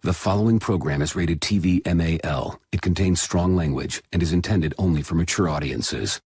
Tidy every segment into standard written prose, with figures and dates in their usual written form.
The following program is rated TV MAL. It contains strong language and is intended only for mature audiences.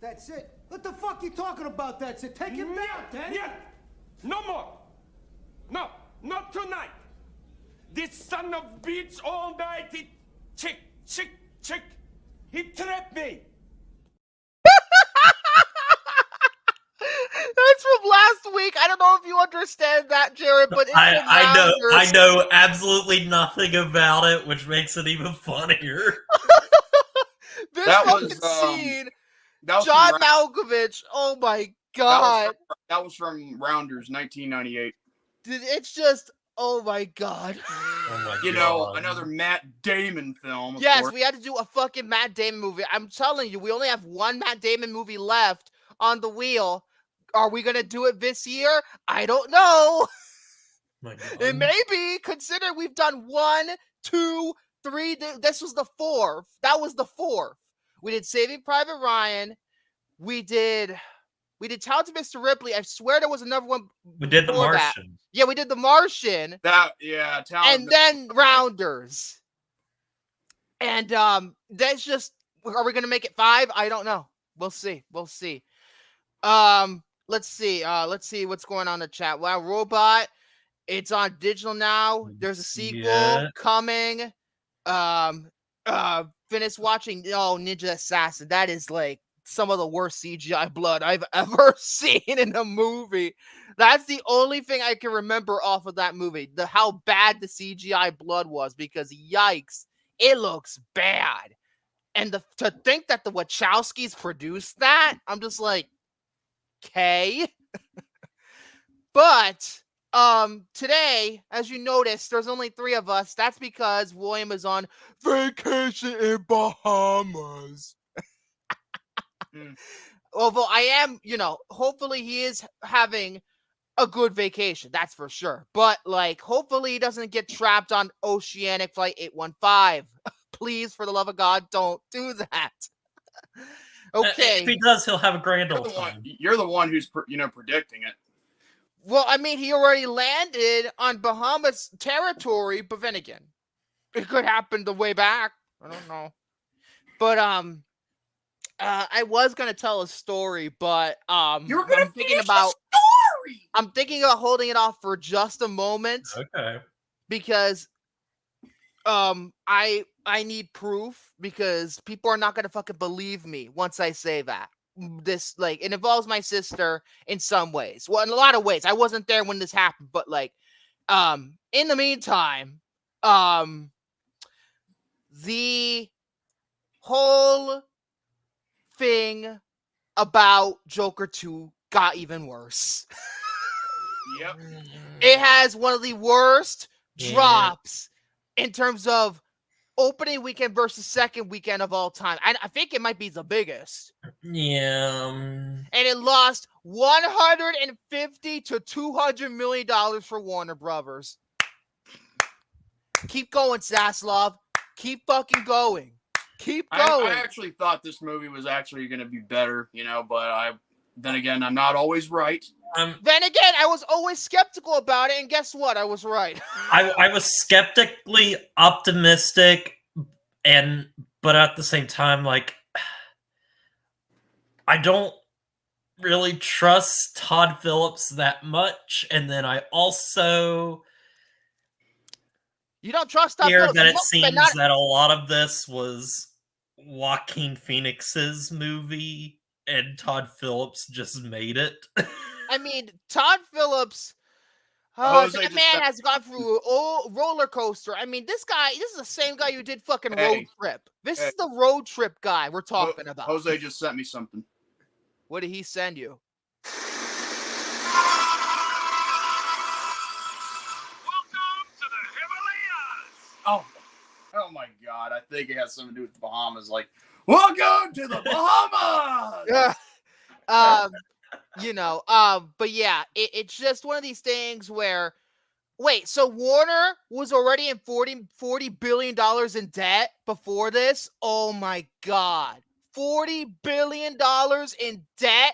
That's it. What the fuck you talking about? That's it. Take him down, Daddy. Yeah. No more. No, not tonight. This son of bitch all night. He chick. He trapped me. That's from last week. I don't know if you understand that, Jared, but it's I know absolutely nothing about it, which makes it even funnier. This That fucking was, scene, That was John from, Malkovich. Oh my god, that was from Rounders, 1998. it's just oh my god. Oh my You God. know, another Matt Damon film. Of Yes, course. we had to do a fucking Matt Damon movie. I'm telling you, we only have one Matt Damon movie left on the wheel. Are we gonna do it this year? I don't know. My God. It may be. Consider we've done 1, 2, 3. This was the 4th. That was the 4th. We did Saving Private Ryan. We did Talented Mr. Ripley. I swear there was another one. We did The before that. Martian. Yeah, we did The Martian. And then Rounders. And that's just. Are we gonna make it 5? I don't know. We'll see. Let's see what's going on in the chat. Wow, Robot. It's on digital now. There's a sequel coming. Finished watching Ninja Assassin. That is like some of the worst CGI blood I've ever seen in a movie. That's the only thing I can remember off of that movie. How bad the CGI blood was, because yikes, it looks bad. And to think that the Wachowskis produced that, I'm just like, okay. But today, as you noticed, there's only 3 of us. That's because William is on vacation in Bahamas. Although I am, hopefully he is having a good vacation. That's for sure. But hopefully he doesn't get trapped on Oceanic Flight 815. Please, for the love of God, don't do that. Okay. If he does, he'll have a grand old time. You're the one who's predicting it. Well, I mean, he already landed on Bahamas territory, but then again, it could happen the way back. I don't know. But I was gonna tell a story, but You were gonna thinking about holding it off for just a moment. Okay. Because I need proof, because people are not gonna fucking believe me once I say that. This it involves my sister in some ways. Well, in a lot of ways. I wasn't there when this happened, but in the meantime, the whole thing about Joker 2 got even worse. Yep. It has one of the worst drops in terms of opening weekend versus second weekend of all time. I think it might be the biggest. Yeah. And it lost $150 to $200 million for Warner Brothers. Keep going, Zaslav. Keep fucking going. Keep going. I actually thought this movie was actually going to be better, but then again, I'm not always right. Then again, I was always skeptical about it, and guess what? I was right. I was skeptically optimistic, but at the same time, I don't really trust Todd Phillips that much, and then I also You don't trust Todd hear Phillips. that it seems that a lot of this was Joaquin Phoenix's movie, and Todd Phillips just made it. I mean, Todd Phillips, Jose That just man sent- has gone through a roller coaster. I mean, this is the same guy who did fucking Road Hey. Trip. This Hey. is the Road Trip guy we're talking about. Jose just sent me something. What did he send you? Welcome to the Himalayas. Oh my God! I think it has something to do with the Bahamas. Like, welcome to the Bahamas. But yeah, it's just one of these things where, wait, so Warner was already in $40 billion in debt before this? Oh my God. $40 billion in debt?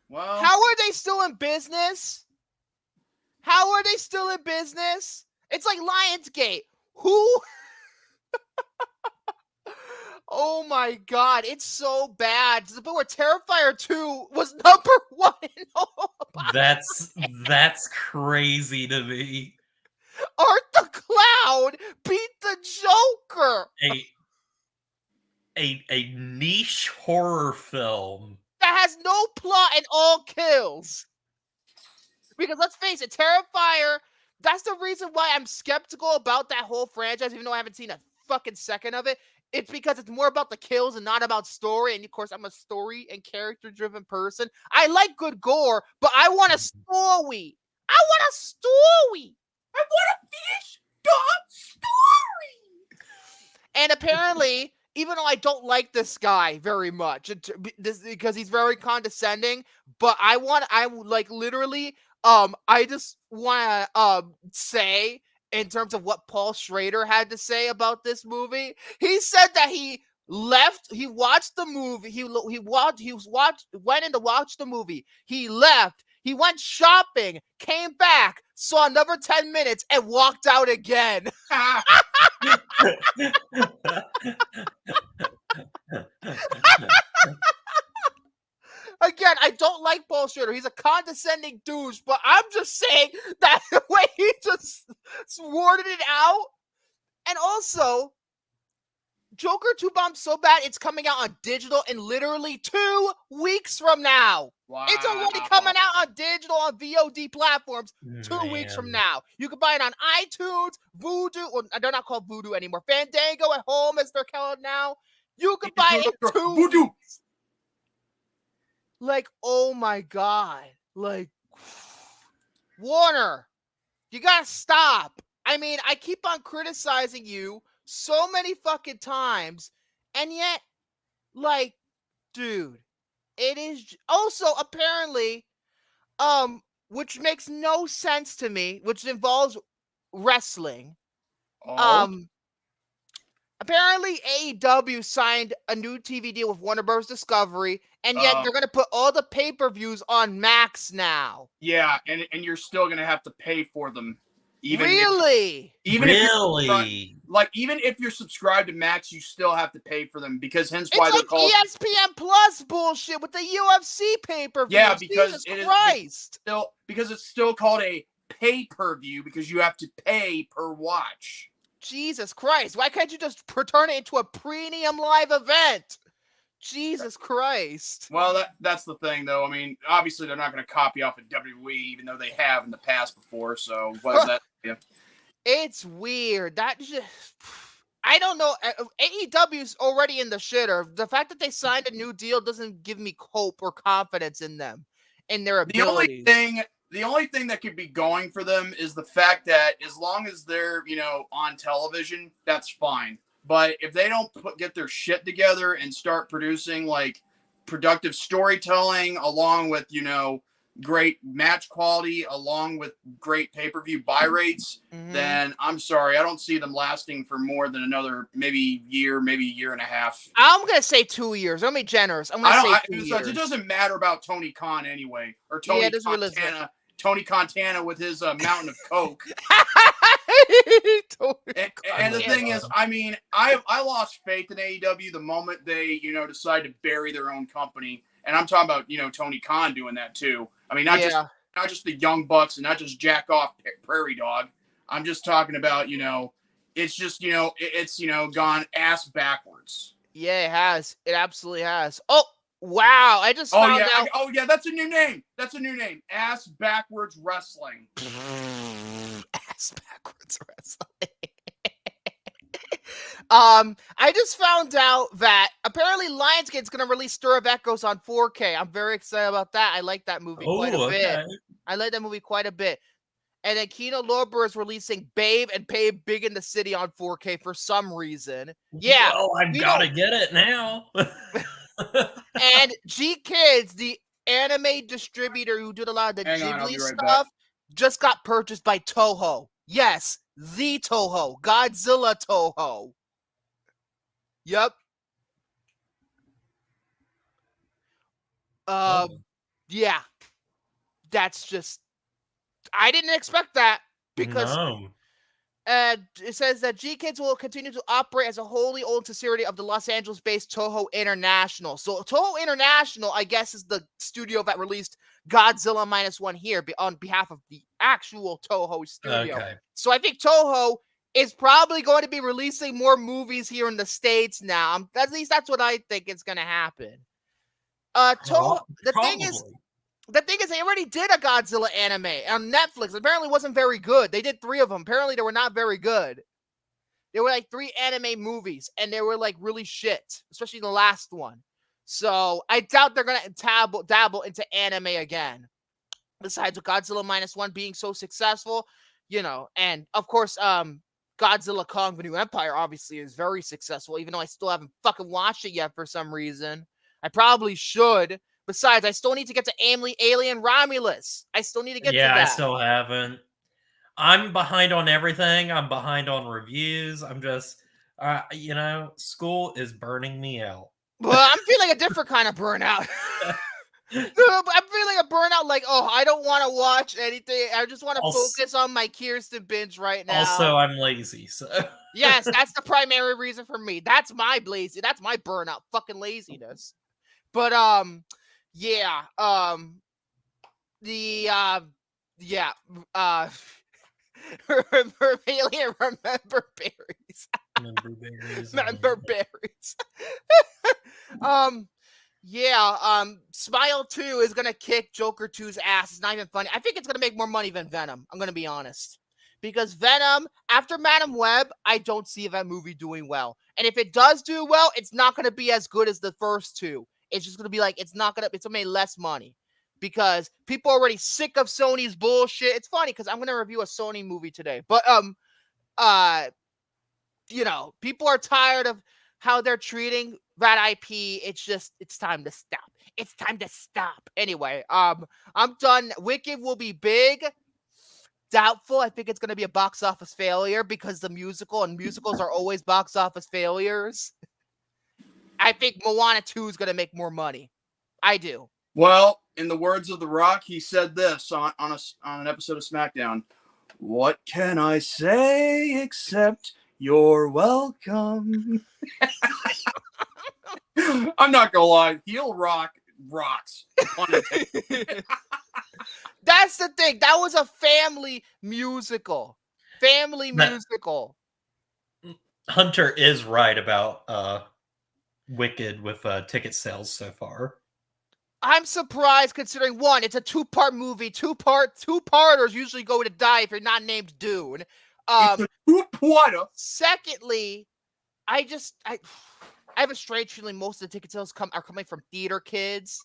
Well, How are they still in business? How are they still in business? It's like Lionsgate. Who? Oh my God, it's so bad. To the point where Terrifier 2 was number 1. That's crazy to me. Art the Clown beat the Joker. A niche horror film That has no plot and all kills. Because let's face it, Terrifier, that's the reason why I'm skeptical about that whole franchise, even though I haven't seen a fucking second of it. It's because it's more about the kills and not about story. And of course, I'm a story and character driven person. I like good gore, but I want a story. I want a story. I want to finish the story. And apparently, even though I don't like this guy very much, because he's very condescending, but I just want to say, in terms of what Paul Schrader had to say about this movie, he said that he watched the movie, went in to watch the movie, he left, he went shopping, came back, saw another 10 minutes, and walked out again. Again, I don't like Paul Schrader. He's a condescending douche, but I'm just saying that the way he just worded it out. And also, Joker 2 bombed so bad, it's coming out on digital in literally 2 weeks from now. Wow. It's already coming out on digital on VOD platforms 2 weeks Man. from now. You can buy it on iTunes, Vudu, well, they're not called Vudu anymore. Fandango at home, as they're called now. You can buy it in 2 Voodoo. weeks. Like, oh my God. Like, Warner, you gotta stop. I mean, I keep on criticizing you so many fucking times, and yet, like, dude, it is also apparently, which makes no sense to me, which involves wrestling. Apparently AEW signed a new TV deal with Warner Bros. Discovery, and yet they're gonna put all the pay-per-views on Max now. Yeah, and you're still gonna have to pay for them. Really? Even if you're subscribed to Max, you still have to pay for them, because hence why It's they're called ESPN Plus bullshit with the UFC pay-per-view. Yeah, because Jesus it is Christ. because it's still called a pay-per-view, because you have to pay per watch. Jesus Christ. Why can't you just turn it into a premium live event? Jesus Christ. Well, that's the thing, though. I mean, obviously they're not going to copy off of WWE, even though they have in the past before. So what is that? Yeah. It's weird. That just, I don't know. AEW's already in the shitter. The fact that they signed a new deal doesn't give me hope or confidence in them, in their abilities. The only thing that could be going for them is the fact that as long as they're, on television, that's fine. But if they don't get their shit together and start producing like productive storytelling along with, great match quality, along with great pay-per-view buy rates, then I'm sorry, I don't see them lasting for more than another maybe year and a half. I'm going to say 2 years. I'm going to be generous. I'm going to say 2 years. It doesn't matter about Tony Khan anyway, or Tony Montana with his mountain of coke. And the thing is, I mean, I lost faith in AEW the moment they, decide to bury their own company. And I'm talking about, Tony Khan doing that too. I mean, not just the Young Bucks and not just Jack Off Prairie Dog. I'm just talking about, it's just, it's gone ass backwards. Yeah, it has. It absolutely has. Oh, Wow, I just found out. Oh yeah, that's a new name. That's a new name. Ass backwards wrestling. Ass backwards wrestling. I just found out that apparently Lionsgate's gonna release Stir of Echoes on 4K. I'm very excited about that. I like that movie quite a bit. I like that movie quite a bit. And then Kino Lorber is releasing Babe and Babe Big in the City on 4K for some reason. Yeah. Well, I've got to get it now. And G Kids, the anime distributor who did a lot of the Ghibli stuff, just got purchased by Toho. Yes, the Toho. Godzilla Toho. Yep. Yeah. That's just... I didn't expect that because it says that G-Kids will continue to operate as a wholly owned subsidiary of the Los Angeles-based Toho International. So Toho International, I guess, is the studio that released Godzilla -1 here on behalf of the actual Toho studio. Okay. So I think Toho is probably going to be releasing more movies here in the States now. At least that's what I think is going to happen. Toho, the thing is, they already did a Godzilla anime on Netflix. Apparently, it wasn't very good. They did 3 of them. Apparently, they were not very good. There were like 3 anime movies, and they were like really shit, especially the last one. So I doubt they're gonna dabble into anime again. Besides, with Godzilla -1 being so successful, you know, and of course, Godzilla Kong: The New Empire obviously is very successful. Even though I still haven't fucking watched it yet for some reason, I probably should. Besides, I still need to get to Alien Romulus. I still need to get to that. Yeah, I still haven't. I'm behind on everything. I'm behind on reviews. I'm just, you know, school is burning me out. Well, I'm feeling a different kind of burnout. I'm feeling a burnout like, oh, I don't want to watch anything. I just want to focus on my Kirsten binge right now. Also, I'm lazy, so... Yes, that's the primary reason for me. That's my lazy. That's my burnout. Fucking laziness. But, yeah, remember berries. Remember berries. Smile 2 is gonna kick Joker 2's ass. It's not even funny. I think it's gonna make more money than Venom. I'm gonna be honest. Because Venom, after Madam Web, I don't see that movie doing well. And if it does do well, it's not gonna be as good as the first 2. It's just gonna be like, it's gonna make less money because people are already sick of Sony's bullshit. It's funny because I'm gonna review a Sony movie today, but you know, people are tired of how they're treating that IP. It's time to stop. It's time to stop. Anyway, I'm done. Wicked will be big. Doubtful. I think it's gonna be a box office failure because the musical and musicals are always box office failures. I think Moana 2 is going to make more money. I do. Well, in the words of The Rock, he said this on an episode of SmackDown. What can I say except you're welcome? I'm not going to lie. Heel Rock rocks. That's the thing. That was a family musical. Hunter is right about... Wicked with ticket sales so far. I'm surprised considering, one, it's a 2-part movie. Two-parters usually go to die if you're not named Dune. Secondly, I have a strange feeling most of the ticket sales are coming from theater kids.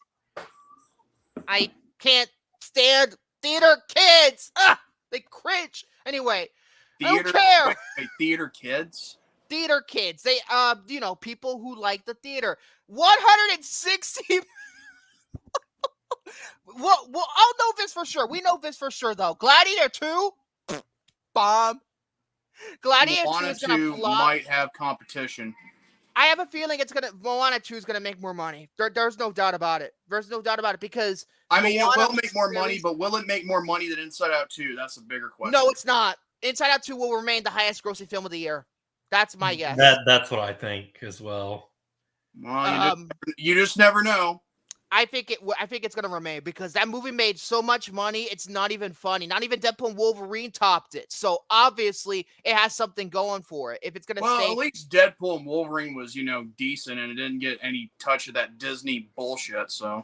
I can't stand theater kids. They cringe. Anyway, I don't care. Wait, theater kids? Theater kids. They, you know, people who like the theater. 160. Well, I'll know this for sure. We know this for sure, though. Gladiator 2, bomb. Gladiator 2 is gonna flop. Might have competition. I have a feeling Moana 2 is gonna make more money. There's no doubt about it. There's no doubt about it because I mean, Moana, it will make more money, but will it make more money than Inside Out 2? That's a bigger question. No, it's not. Inside Out 2 will remain the highest grossing film of the year. That's my guess. That's what I think as well. Well, you just never know. I think it's gonna remain because that movie made so much money. It's not even funny. Not even Deadpool and Wolverine topped it. So obviously, it has something going for it. If it's gonna Well, stay, at least Deadpool and Wolverine was, decent, and it didn't get any touch of that Disney bullshit. So,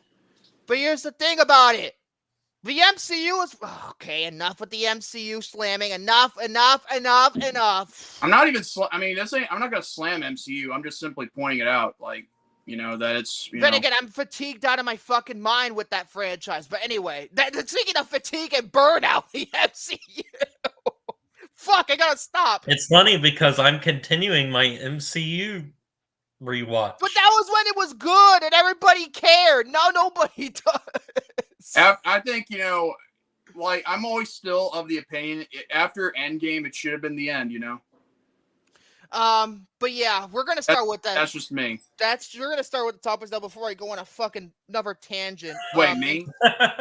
but here's the thing about it: the MCU is okay. Enough with the MCU slamming. Enough. I'm not even. I'm not gonna slam MCU. I'm just simply pointing it out, that it's. Then again, I'm fatigued out of my fucking mind with that franchise. But anyway, speaking of fatigue and burnout, the MCU. Fuck, I gotta stop. It's funny because I'm continuing my MCU rewatch. But that was when it was good and everybody cared. Now nobody does. I think, I'm always still of the opinion after Endgame, it should have been the end, But yeah, we're gonna start with that. That's just me. You're gonna start with the topics now before I go on a fucking another tangent. Wait, me?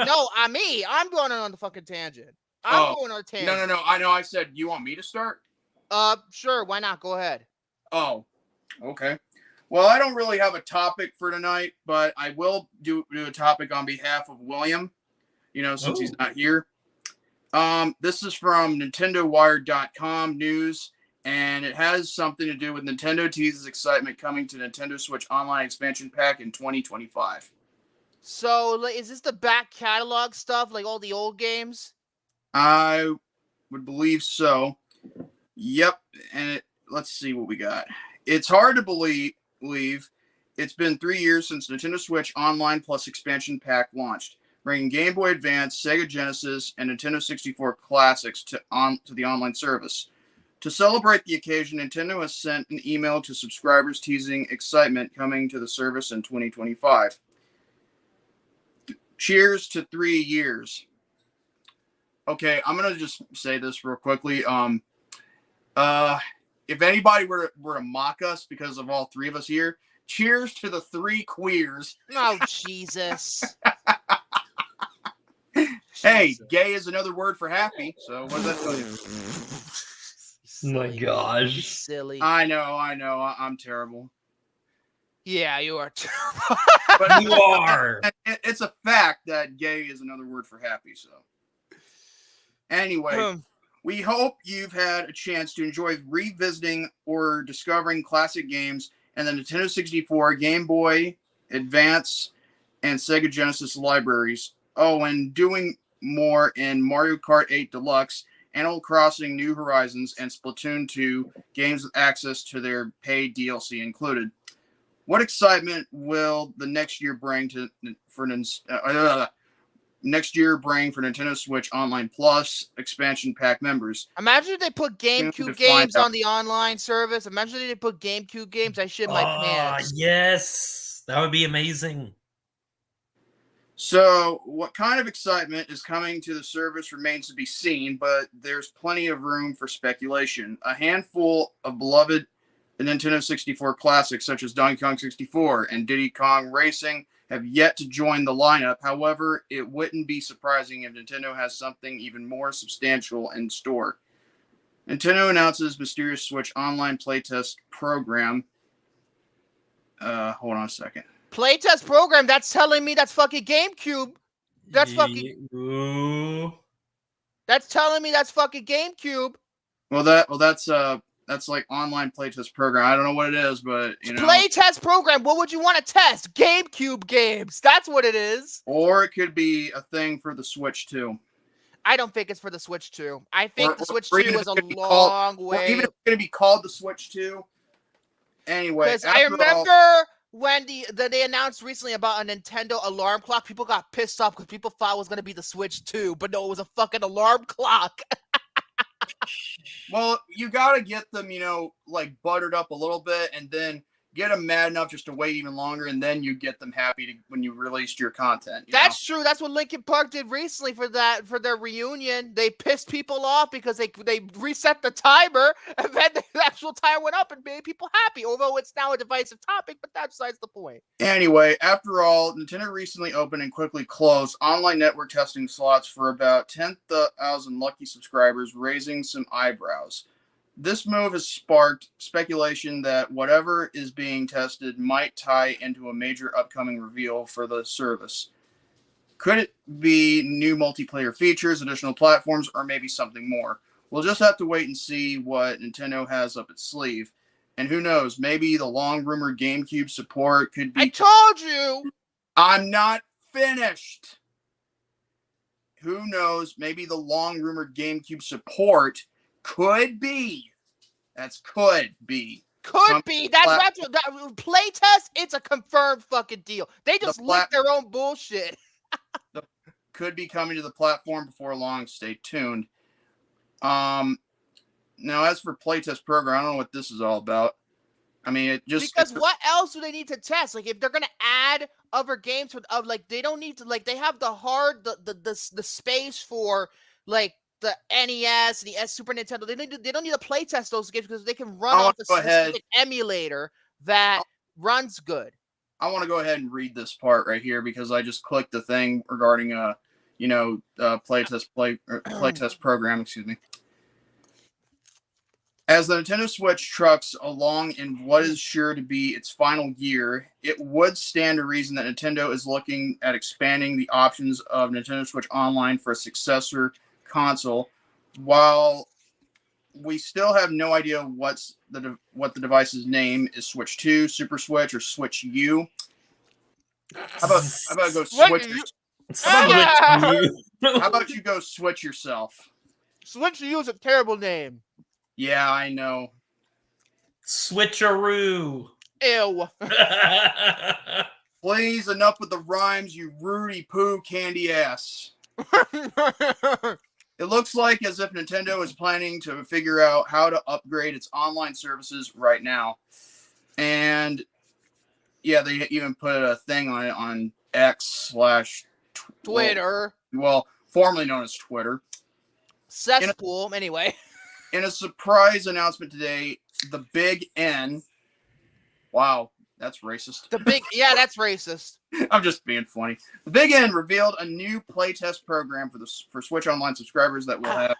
No, me. I'm going on the fucking tangent. I'm going on a tangent. No. I know. I said, you want me to start? Sure. Why not? Go ahead. Oh, okay. Well, I don't really have a topic for tonight, but I will do a topic on behalf of William, since he's not here. This is from NintendoWire.com news, and it has something to do with Nintendo teases excitement coming to Nintendo Switch Online expansion pack in 2025. So, is this the back catalog stuff, like all the old games? I would believe so. Yep, and let's see what we got. It's hard to believe it's been 3 years since Nintendo Switch Online Plus expansion pack launched, bringing Game Boy Advance, Sega Genesis, and Nintendo 64 classics to the online service. To celebrate the occasion, Nintendo has sent an email to subscribers teasing excitement coming to the service in 2025. Cheers to 3 years. Okay, I'm gonna just say this real quickly. If anybody were to mock us because of all three of us here, cheers to the 3 queers. Oh, Jesus. Hey, gay is another word for happy, so what does that tell you? My gosh. Silly. I know. I'm terrible. Yeah, you are terrible. But You are. It's a fact that gay is another word for happy, so. Anyway, we hope you've had a chance to enjoy revisiting or discovering classic games and the Nintendo 64, Game Boy, Advance, and Sega Genesis libraries. Oh, and doing more in Mario Kart 8 Deluxe, Animal Crossing New Horizons, and Splatoon 2 games with access to their paid DLC included. What excitement will the next year bring for Nintendo Switch Online Plus expansion pack members? Imagine if they put GameCube games on the online service. Imagine if they put GameCube games. I shit my pants. Yes. That would be amazing. So, what kind of excitement is coming to the service remains to be seen, but there's plenty of room for speculation. A handful of beloved Nintendo 64 classics, such as Donkey Kong 64 and Diddy Kong Racing, have yet to join the lineup. However, it wouldn't be surprising if Nintendo has something even more substantial in store. Nintendo announces mysterious Switch online playtest program. Hold on a second. Playtest program? That's telling me that's fucking GameCube. That's fucking. Ooh. That's telling me that's fucking GameCube. Well, that's like online playtest program. I don't know what it is, but Playtest program. What would you want to test? GameCube games. That's what it is. Or it could be a thing for the Switch 2. I don't think it's for the Switch 2. I think the Switch 2 is a long way. Or even if it's going to be called the Switch 2. Anyway, because I remember when they announced recently about a Nintendo alarm clock, people got pissed off because people thought it was going to be the Switch 2, but no, it was a fucking alarm clock. Well, you got to get them, buttered up a little bit and then get them mad enough just to wait even longer, and then you get them happy when you released your content. That's true. That's what Linkin Park did recently for their reunion. They pissed people off because they reset the timer, and then the actual timer went up and made people happy. Although it's now a divisive topic, but that's besides the point. Anyway, after all, Nintendo recently opened and quickly closed online network testing slots for about 10,000 lucky subscribers, raising some eyebrows. This move has sparked speculation that whatever is being tested might tie into a major upcoming reveal for the service. Could it be new multiplayer features, additional platforms, or maybe something more? We'll just have to wait and see what Nintendo has up its sleeve. And who knows, maybe the long-rumored GameCube support could be... I told you! I'm not finished! Who knows, maybe the long-rumored GameCube support could be... That's could be. Could be. That's what playtest. It's a confirmed fucking deal. They just leaked their own bullshit. Could be coming to the platform before long. Stay tuned. Now, as for playtest program, I don't know what this is all about. I mean, it just because what else do they need to test? Like, if they're gonna add other games like they don't need to, like, they have the space for like the NES, the Super Nintendo. They don't need to play test those games because they can run off a specific emulator that runs good. I want to go ahead and read this part right here because I just clicked the thing regarding playtest program. Excuse me. As the Nintendo Switch trucks along in what is sure to be its final year, it would stand to reason that Nintendo is looking at expanding the options of Nintendo Switch Online for a successor console. While we still have no idea what the device's name is, Switch 2, Super Switch, or Switch U. How about go switch? How about you go switch yourself? Switch U is a terrible name. Yeah, I know. Switcheroo. Ew. Please, enough with the rhymes, you Rudy Poo candy ass. It looks like as if Nintendo is planning to figure out how to upgrade its online services right now. And yeah, they even put a thing on it on X/Twitter. Well, formerly known as Twitter. Cesspool, anyway. In a surprise announcement today, the Big N. Wow, that's racist. That's racist. I'm just being funny. The Big N revealed a new playtest program for Switch Online subscribers that will have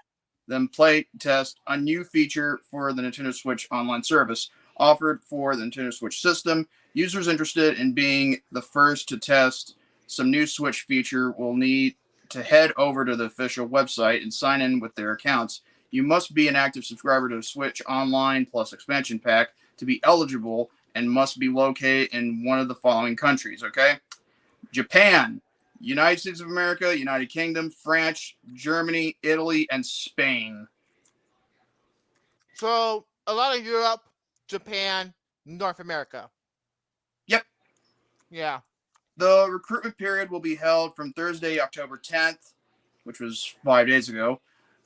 them playtest a new feature for the Nintendo Switch Online service offered for the Nintendo Switch system. Users interested in being the first to test some new Switch feature will need to head over to the official website and sign in with their accounts. You must be an active subscriber to Switch Online Plus Expansion Pack to be eligible and must be located in one of the following countries, okay? Japan, United States of America, United Kingdom, France, Germany, Italy, and Spain. So, a lot of Europe, Japan, North America. Yep. Yeah. The recruitment period will be held from Thursday, October 10th, which was 5 days ago,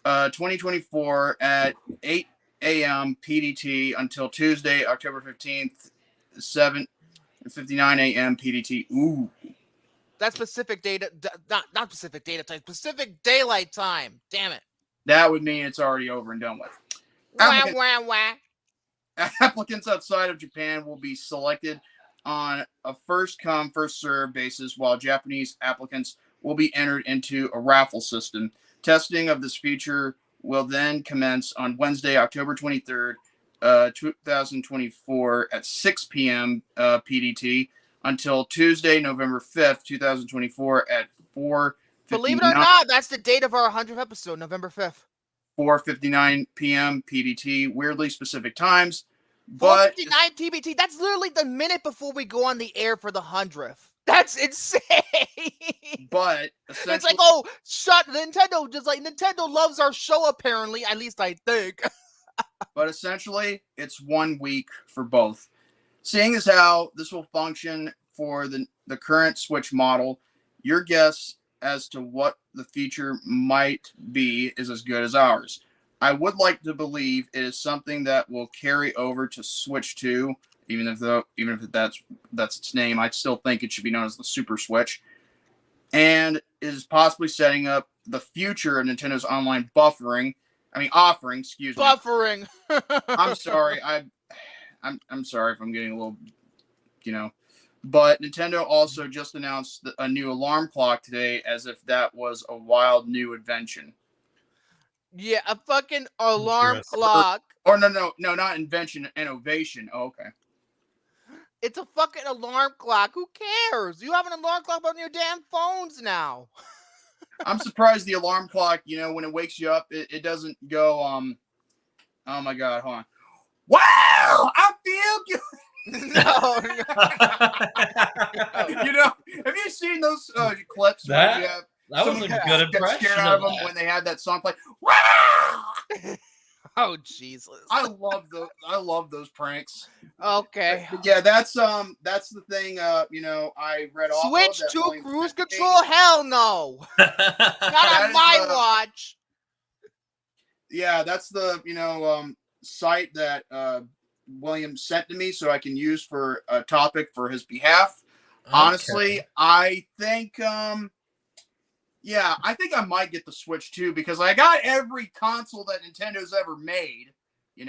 2024 at 8 a.m. PDT until Tuesday, October 15th, 7:59 a.m. PDT. Ooh. That's Pacific data, not Pacific data time, Pacific Daylight Time. Damn it. That would mean it's already over and done with. Applicants outside of Japan will be selected on a first-come, first-served basis, while Japanese applicants will be entered into a raffle system. Testing of this feature will then commence on Wednesday, October 23rd, 2024 at 6 p.m. PDT until Tuesday, November 5th, 2024 at 4:59. Believe it or not, that's the date of our 100th episode, November 5th. 4:59 p.m. PDT, weirdly specific times. But 4:59 TBT, that's literally the minute before we go on the air for the 100th. That's insane. But it's like, oh, shut Nintendo. Just like Nintendo loves our show, apparently. At least I think. But essentially, it's 1 week for both. Seeing as how this will function for the current Switch model, your guess as to what the feature might be is as good as ours. I would like to believe it is something that will carry over to Switch 2. Even if that's its name, I still think it should be known as the Super Switch, and is possibly setting up the future of Nintendo's online offering. Excuse me. Buffering. I'm sorry. I'm sorry if I'm getting a little, But Nintendo also just announced a new alarm clock today, as if that was a wild new invention. Yeah, a fucking alarm Interesting. clock. Or no, not invention, innovation. Oh, okay. It's a fucking alarm clock. Who cares? You have an alarm clock on your damn phones now. I'm surprised the alarm clock, when it wakes you up, it doesn't go, oh my God, hold on. Wow, I feel good. No. Have you seen those clips That- where you have That was a someone good gets impression scared out of of them that. when they have that song play? Wow! Oh Jesus. I love those pranks. Okay. But yeah, that's the thing. I read off Switch of that to William cruise sent me. control? Hell no. Not That on is, my watch. Yeah, that's the site that William sent to me, so I can use for a topic for his behalf. Honestly, Okay. I think I think I might get the Switch too, because I got every console that Nintendo's ever made, and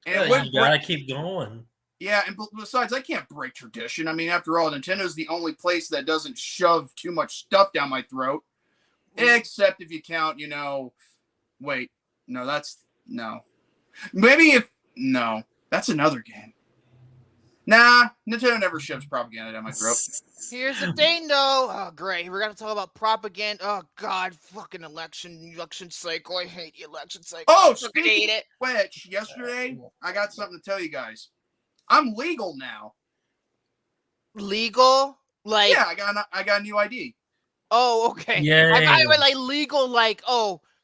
it would You gotta keep going. Yeah, and besides, I can't break tradition. I mean, after all, Nintendo's the only place that doesn't shove too much stuff down my throat, except if you count, wait, no, that's another game. Nah, Nintendo never shoves propaganda down my throat. Here's the thing, though. Oh, great. We're gonna talk about propaganda. Oh God, fucking election cycle. I hate the election cycle. Oh, I fucking hate speaking it. of which, yesterday I got something to tell you guys. I'm legal now. Legal? Like? Yeah, I got a new ID. Oh, okay. Yay. I thought you were like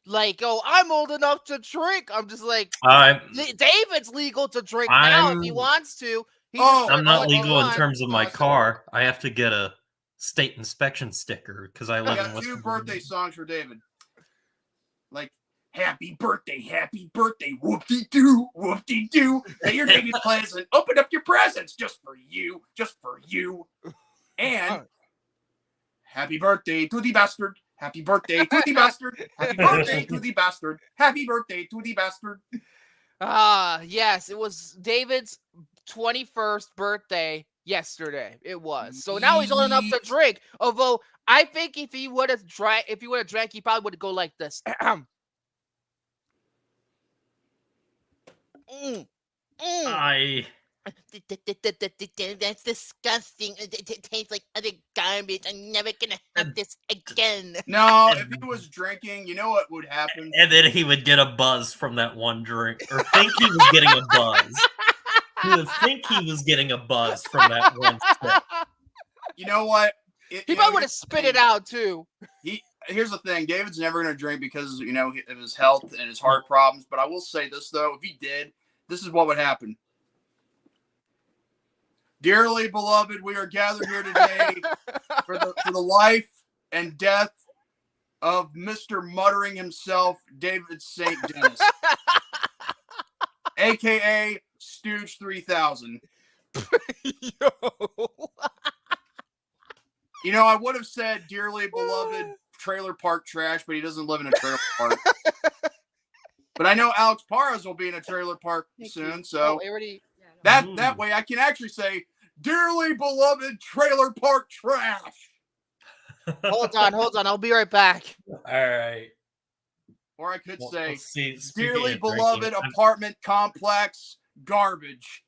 legal, I'm old enough to drink. I'm just like, I'm David's legal to drink now if he wants to. He just I'm not said, legal in "What?" terms of my No, so- car. I have to get a state inspection sticker because I I live in got West two Virginia. birthday songs for David. Like, happy birthday, whoop-de-doo, whoop-de-doo. May your day be pleasant. Open up your presents just for you. And happy birthday to the bastard. Happy birthday to the bastard. Happy birthday to the bastard. Happy birthday to the bastard. Yes, it was David's 21st birthday yesterday. It was. So now he's old enough to drink. Although I think if he would have drank, he probably would go like this. That's disgusting. It tastes like other garbage. I'm never gonna have this again. No, if he was drinking, you know what would happen? And then he would get a buzz from that one drink, or think he was getting a buzz. He would think he was getting a buzz from that one sip. You know what? He probably would have spit it out too. Here's the thing: David's never going to drink because of his health and his heart problems. But I will say this though: if he did, this is what would happen. Dearly beloved, we are gathered here today for the life and death of Mr. Muttering himself, David St. Dennis, aka Stooge 3000. Yo. I would have said dearly beloved trailer park trash, but he doesn't live in a trailer park. But I know Alex Paras will be in a trailer park soon, so that way I can actually say dearly beloved trailer park trash. Hold on. I'll be right back. All right. Or I could say let's see, dearly speaking of beloved drinking, apartment complex garbage.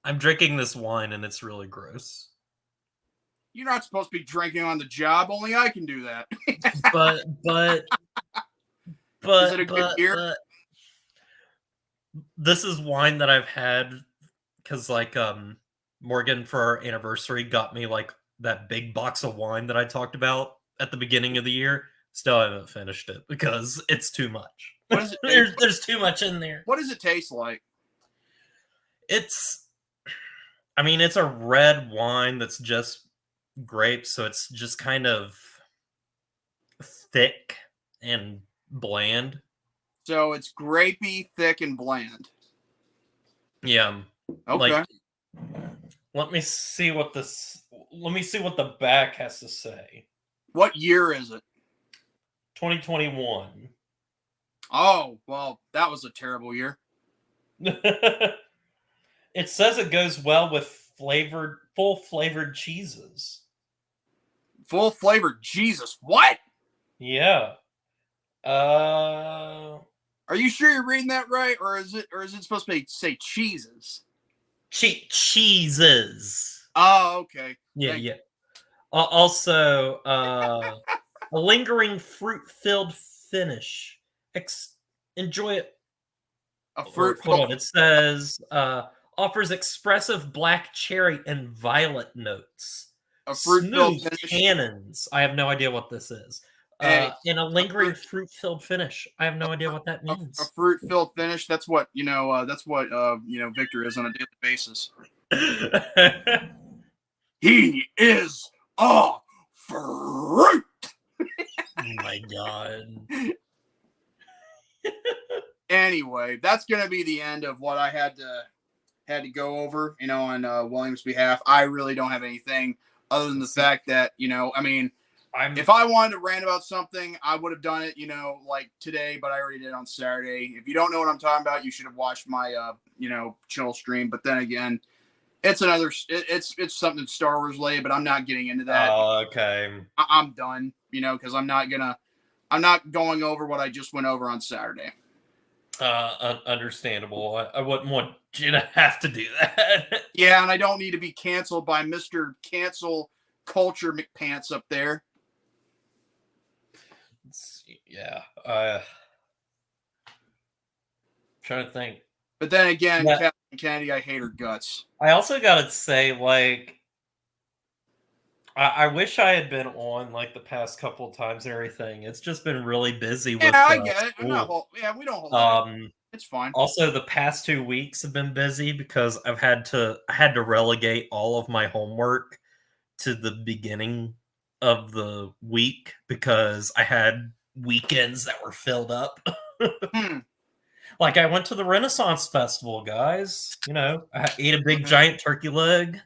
I'm drinking this wine and it's really gross. You're not supposed to be drinking on the job. Only I can do that. But Is it a good beer? This is wine that I've had because Morgan for our anniversary got me like that big box of wine that I talked about at the beginning of the year. Still haven't finished it because it's too much. What does it There's too much in there. What does it taste like? It's a red wine that's just grapes, so it's just kind of thick and bland. So it's grapey, thick, and bland. Yeah. Okay. Let me see what the back has to say. What year is it? 2021. Oh, well, that was a terrible year. It says it goes well with full flavored cheeses. Full flavored Jesus. What? Yeah. Are you sure you're reading that right, or is it supposed to say cheeses? Cheeses. Oh, okay. Yeah. Also, a lingering fruit-filled finish. Enjoy it. Hold on. It says offers expressive black cherry and violet notes. A fruit-filled Smooth finish. Tannins. I have no idea what this is. And a lingering fruit-filled finish. I have no idea what that means. A fruit-filled finish. That's what Victor is on a daily basis. He is a fruit. Oh my god. Anyway, that's gonna be the end of what I had to go over, on William's behalf. I really don't have anything other than the fact that, if I wanted to rant about something, I would have done it, like today, but I already did it on Saturday. If you don't know what I'm talking about, you should have watched my, chill stream. But then again, it's something Star Wars related, but I'm not getting into that. Oh, okay. I'm done, because I'm not going over what I just went over on Saturday. Understandable. I wouldn't want you to have to do that. Yeah, and I don't need to be canceled by Mr. Cancel Culture McPants up there. Yeah. Trying to think. But then again, Kathleen Kennedy, I hate her guts. I also gotta say, like, I wish I had been on like the past couple of times and everything. It's just been really busy. Yeah, I get it. We don't hold it's fine. Also, the past 2 weeks have been busy because I had to relegate all of my homework to the beginning of the week because I had weekends that were filled up. Like I went to the Renaissance Festival, guys. I ate a big giant turkey leg.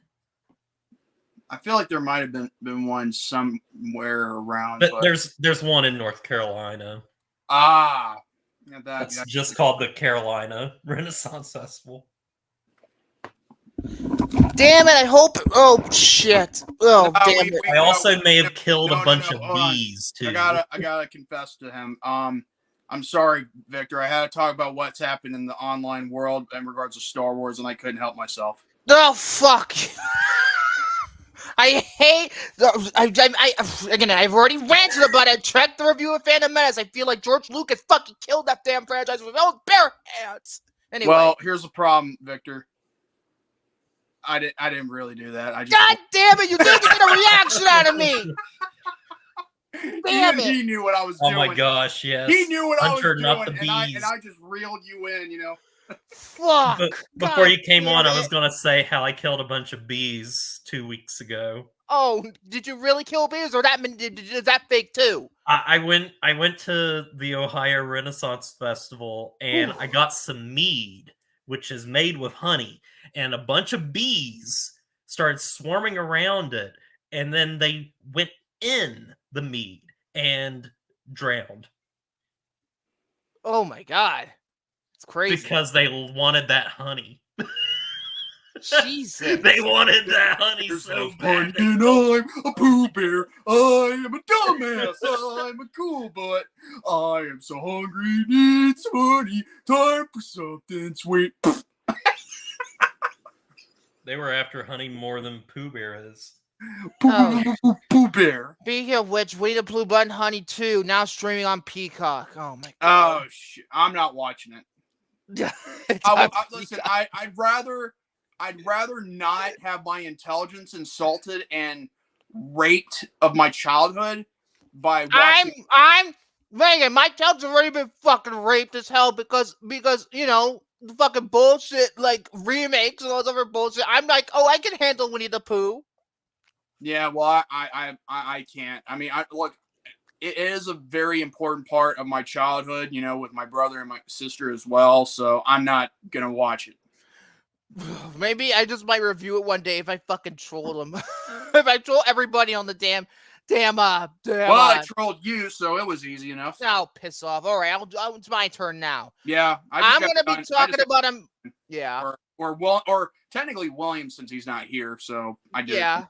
I feel like there might have been one somewhere around. But there's one in North Carolina. That's just called the Carolina Renaissance Festival. Damn it! I hope. Oh shit! Oh damn it! I also may have killed a bunch of bees too. I gotta confess to him. I'm sorry, Victor. I had to talk about what's happened in the online world in regards to Star Wars, and I couldn't help myself. Oh fuck! I hate. Again, I've already ranted about it. Check the review of Phantom Menace. I feel like George Lucas fucking killed that damn franchise with his own bare hands. Anyway. Well, here's the problem, Victor. I didn't really do that. God damn it! You didn't get a reaction out of me. Damn it! He knew what I was doing. Oh my gosh! Yes. He knew what Hunter, I was doing, and I just reeled you in. Fuck. Before you came on, I was gonna say how I killed a bunch of bees 2 weeks ago. Oh, did you really kill bees, or is that fake too? I went to the Ohio Renaissance Festival and I got some mead, which is made with honey, and a bunch of bees started swarming around it, and then they went in the mead and drowned. Oh my god. It's crazy. Because they wanted that honey. Jesus. They wanted that honey so bad. And I'm a Pooh Bear. I am a dumbass. I'm a cool butt. I am so hungry, need some honey. Time for something sweet. They were after honey more than Pooh Bear is. Pooh Bear. Speaking of which, Winnie the Pooh Button Honey 2 now streaming on Peacock. Oh my god. Oh shit! I'm not watching it. Listen, I'd rather not have my intelligence insulted and raped of my childhood by watching. I'm Megan. My child's already been fucking raped as hell because the fucking bullshit like remakes and all this other bullshit. I'm like, oh, I can handle Winnie the Pooh. Yeah, well, I can't. I mean, look, it is a very important part of my childhood, with my brother and my sister as well. So I'm not gonna watch it. Maybe I just might review it one day if I fucking troll them. If I troll everybody on the damn. Well, I trolled you, so it was easy enough. Oh, piss off! All right, it's my turn now. Yeah, I'm gonna be talking about him. Yeah, or technically William, since he's not here, so I did. Yeah.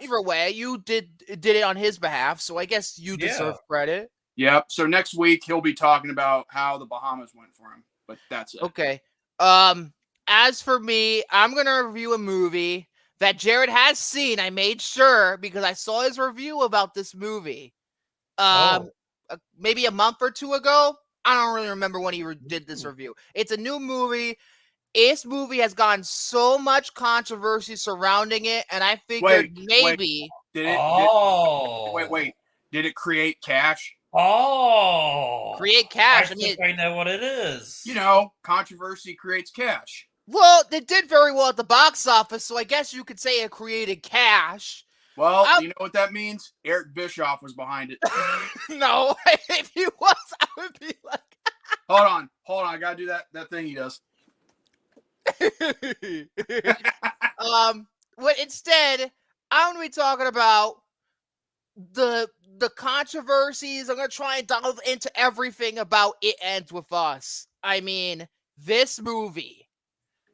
Either way, you did it on his behalf, so I guess you deserve credit. Yep. So next week he'll be talking about how the Bahamas went for him. But that's it. Okay. As for me, I'm gonna review a movie that Jared has seen. I made sure because I saw his review about this movie. Maybe a month or two ago. I don't really remember when he did this review. It's a new movie. This movie has gotten so much controversy surrounding it, and I figured maybe. Did it create cash? Create cash. I think I know what it is. You know, controversy creates cash. Well, it did very well at the box office, so I guess you could say it created cash. Well, you know what that means? Eric Bischoff was behind it. No, if he was, I would be like... Hold on. I gotta do that thing he does. But instead, I'm gonna be talking about the controversies. I'm gonna try and delve into everything about It Ends With Us. I mean, this movie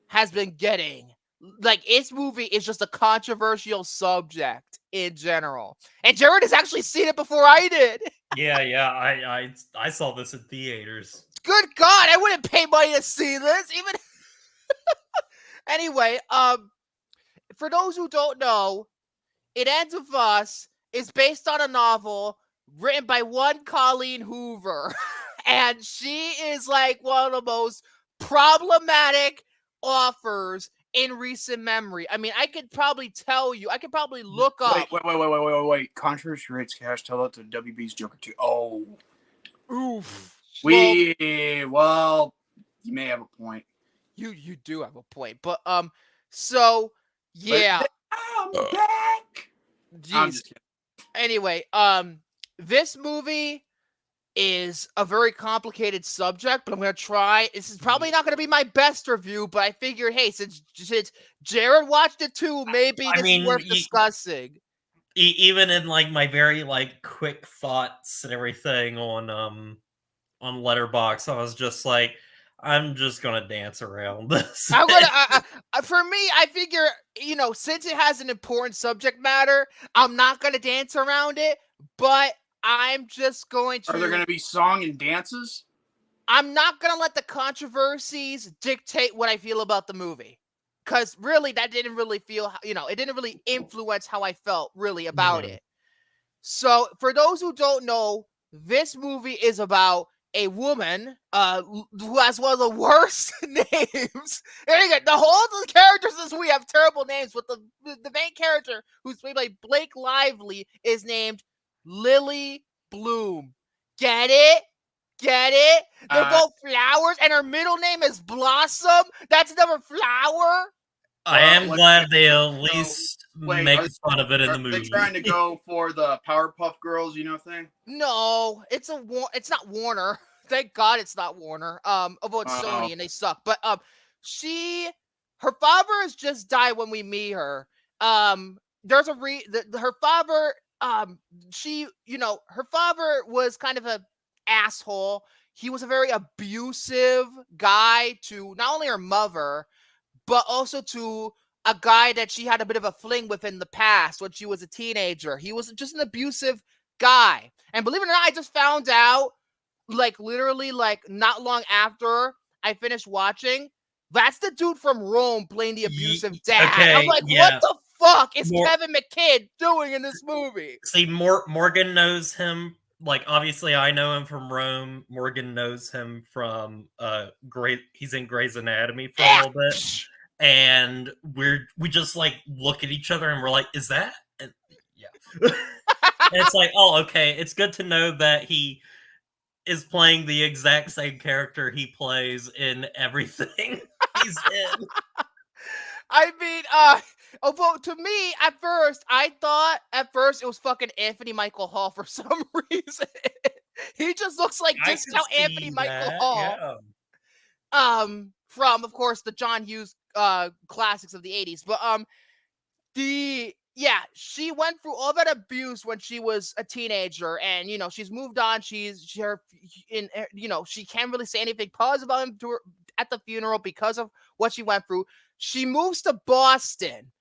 has been getting this movie is just a controversial subject in general. And Jared has actually seen it before I did. Yeah. I saw this in theaters. Good God, I wouldn't pay money to see this. Even anyway, for those who don't know, It Ends With Us is based on a novel written by one Colleen Hoover. And she is like one of the most problematic authors in recent memory. I mean, I could probably tell you, I could probably look up. Wait. Controversy rates cash. Tell that to WB's Joker 2. Oh. Oof. You may have a point. You do have a point. But, so, yeah. I'm back. Jeez. Anyway, this movie is a very complicated subject, but I'm going to try. This is probably not going to be my best review, but I figured, hey, since Jared watched it too, maybe this is worth discussing. Even in like my very like quick thoughts and everything on Letterboxd, I was just like, I'm just gonna dance around this. I'm gonna. For me, I figure, since it has an important subject matter, I'm not gonna dance around it, but I'm just going to... Are there going to be song and dances? I'm not going to let the controversies dictate what I feel about the movie. Because really, that didn't really feel... it didn't really influence how I felt, really, about it. So, for those who don't know, this movie is about a woman who has one of the worst names. There you go. The whole characters in this movie have terrible names, but the main character, who's played by Blake Lively, is named Lily Bloom. Get it? They're both flowers, and her middle name is Blossom. That's another flower. I am glad they at least make fun of it in the movie. Are they trying to go for the Powerpuff Girls, thing? No, it's not Warner. Thank God it's not Warner. Although it's Sony and they suck. But her father has just died when we meet her. There's her father. Her father was kind of an asshole. He was a very abusive guy to not only her mother, but also to a guy that she had a bit of a fling with in the past when she was a teenager. He was just an abusive guy. And believe it or not, I just found out, literally, not long after I finished watching, that's the dude from Rome playing the abusive dad. Okay, I'm like, what the fuck is Kevin McKidd doing in this movie? See, Morgan knows him. Obviously, I know him from Rome. Morgan knows him from he's in Grey's Anatomy for a little bit, and we just look at each other and we're like, "Is that?" And, yeah, and it's like, oh, okay. It's good to know that he is playing the exact same character he plays in everything he's in. I mean, although to me, I thought at first it was fucking Anthony Michael Hall for some reason. He just looks like discount Anthony Michael Hall. Yeah. From, of course, the John Hughes classics of the 80s. But she went through all that abuse when she was a teenager, and she's moved on. She can't really say anything positive about him at the funeral because of what she went through. She moves to Boston,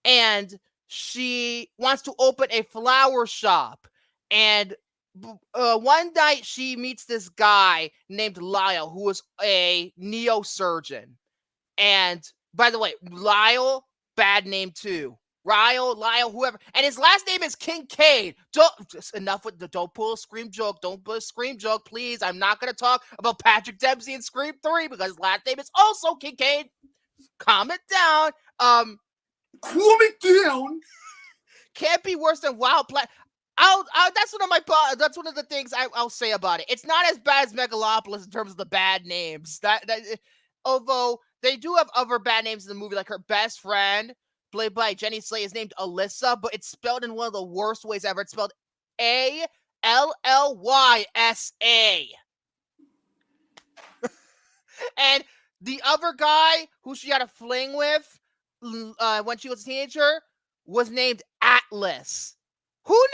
and she wants to open a flower shop. And one night she meets this guy named Lyle, who is a neosurgeon. And by the way, Lyle, bad name too. Lyle, whoever, and his last name is Kincaid. Just enough with the don't pull a Scream joke. Don't pull a Scream joke, please. I'm not gonna talk about Patrick Dempsey in Scream 3 because his last name is also Kincaid. Calm it down. Calm it down. Can't be worse than Wild Planet. That's one of the things I'll say about it. It's not as bad as Megalopolis in terms of the bad names. Although they do have other bad names in the movie, like her best friend, played by Jenny Slate, is named Alyssa, but it's spelled in one of the worst ways ever. It's spelled Allysa. And the other guy who she had a fling with when she was a teenager was named Atlas. Who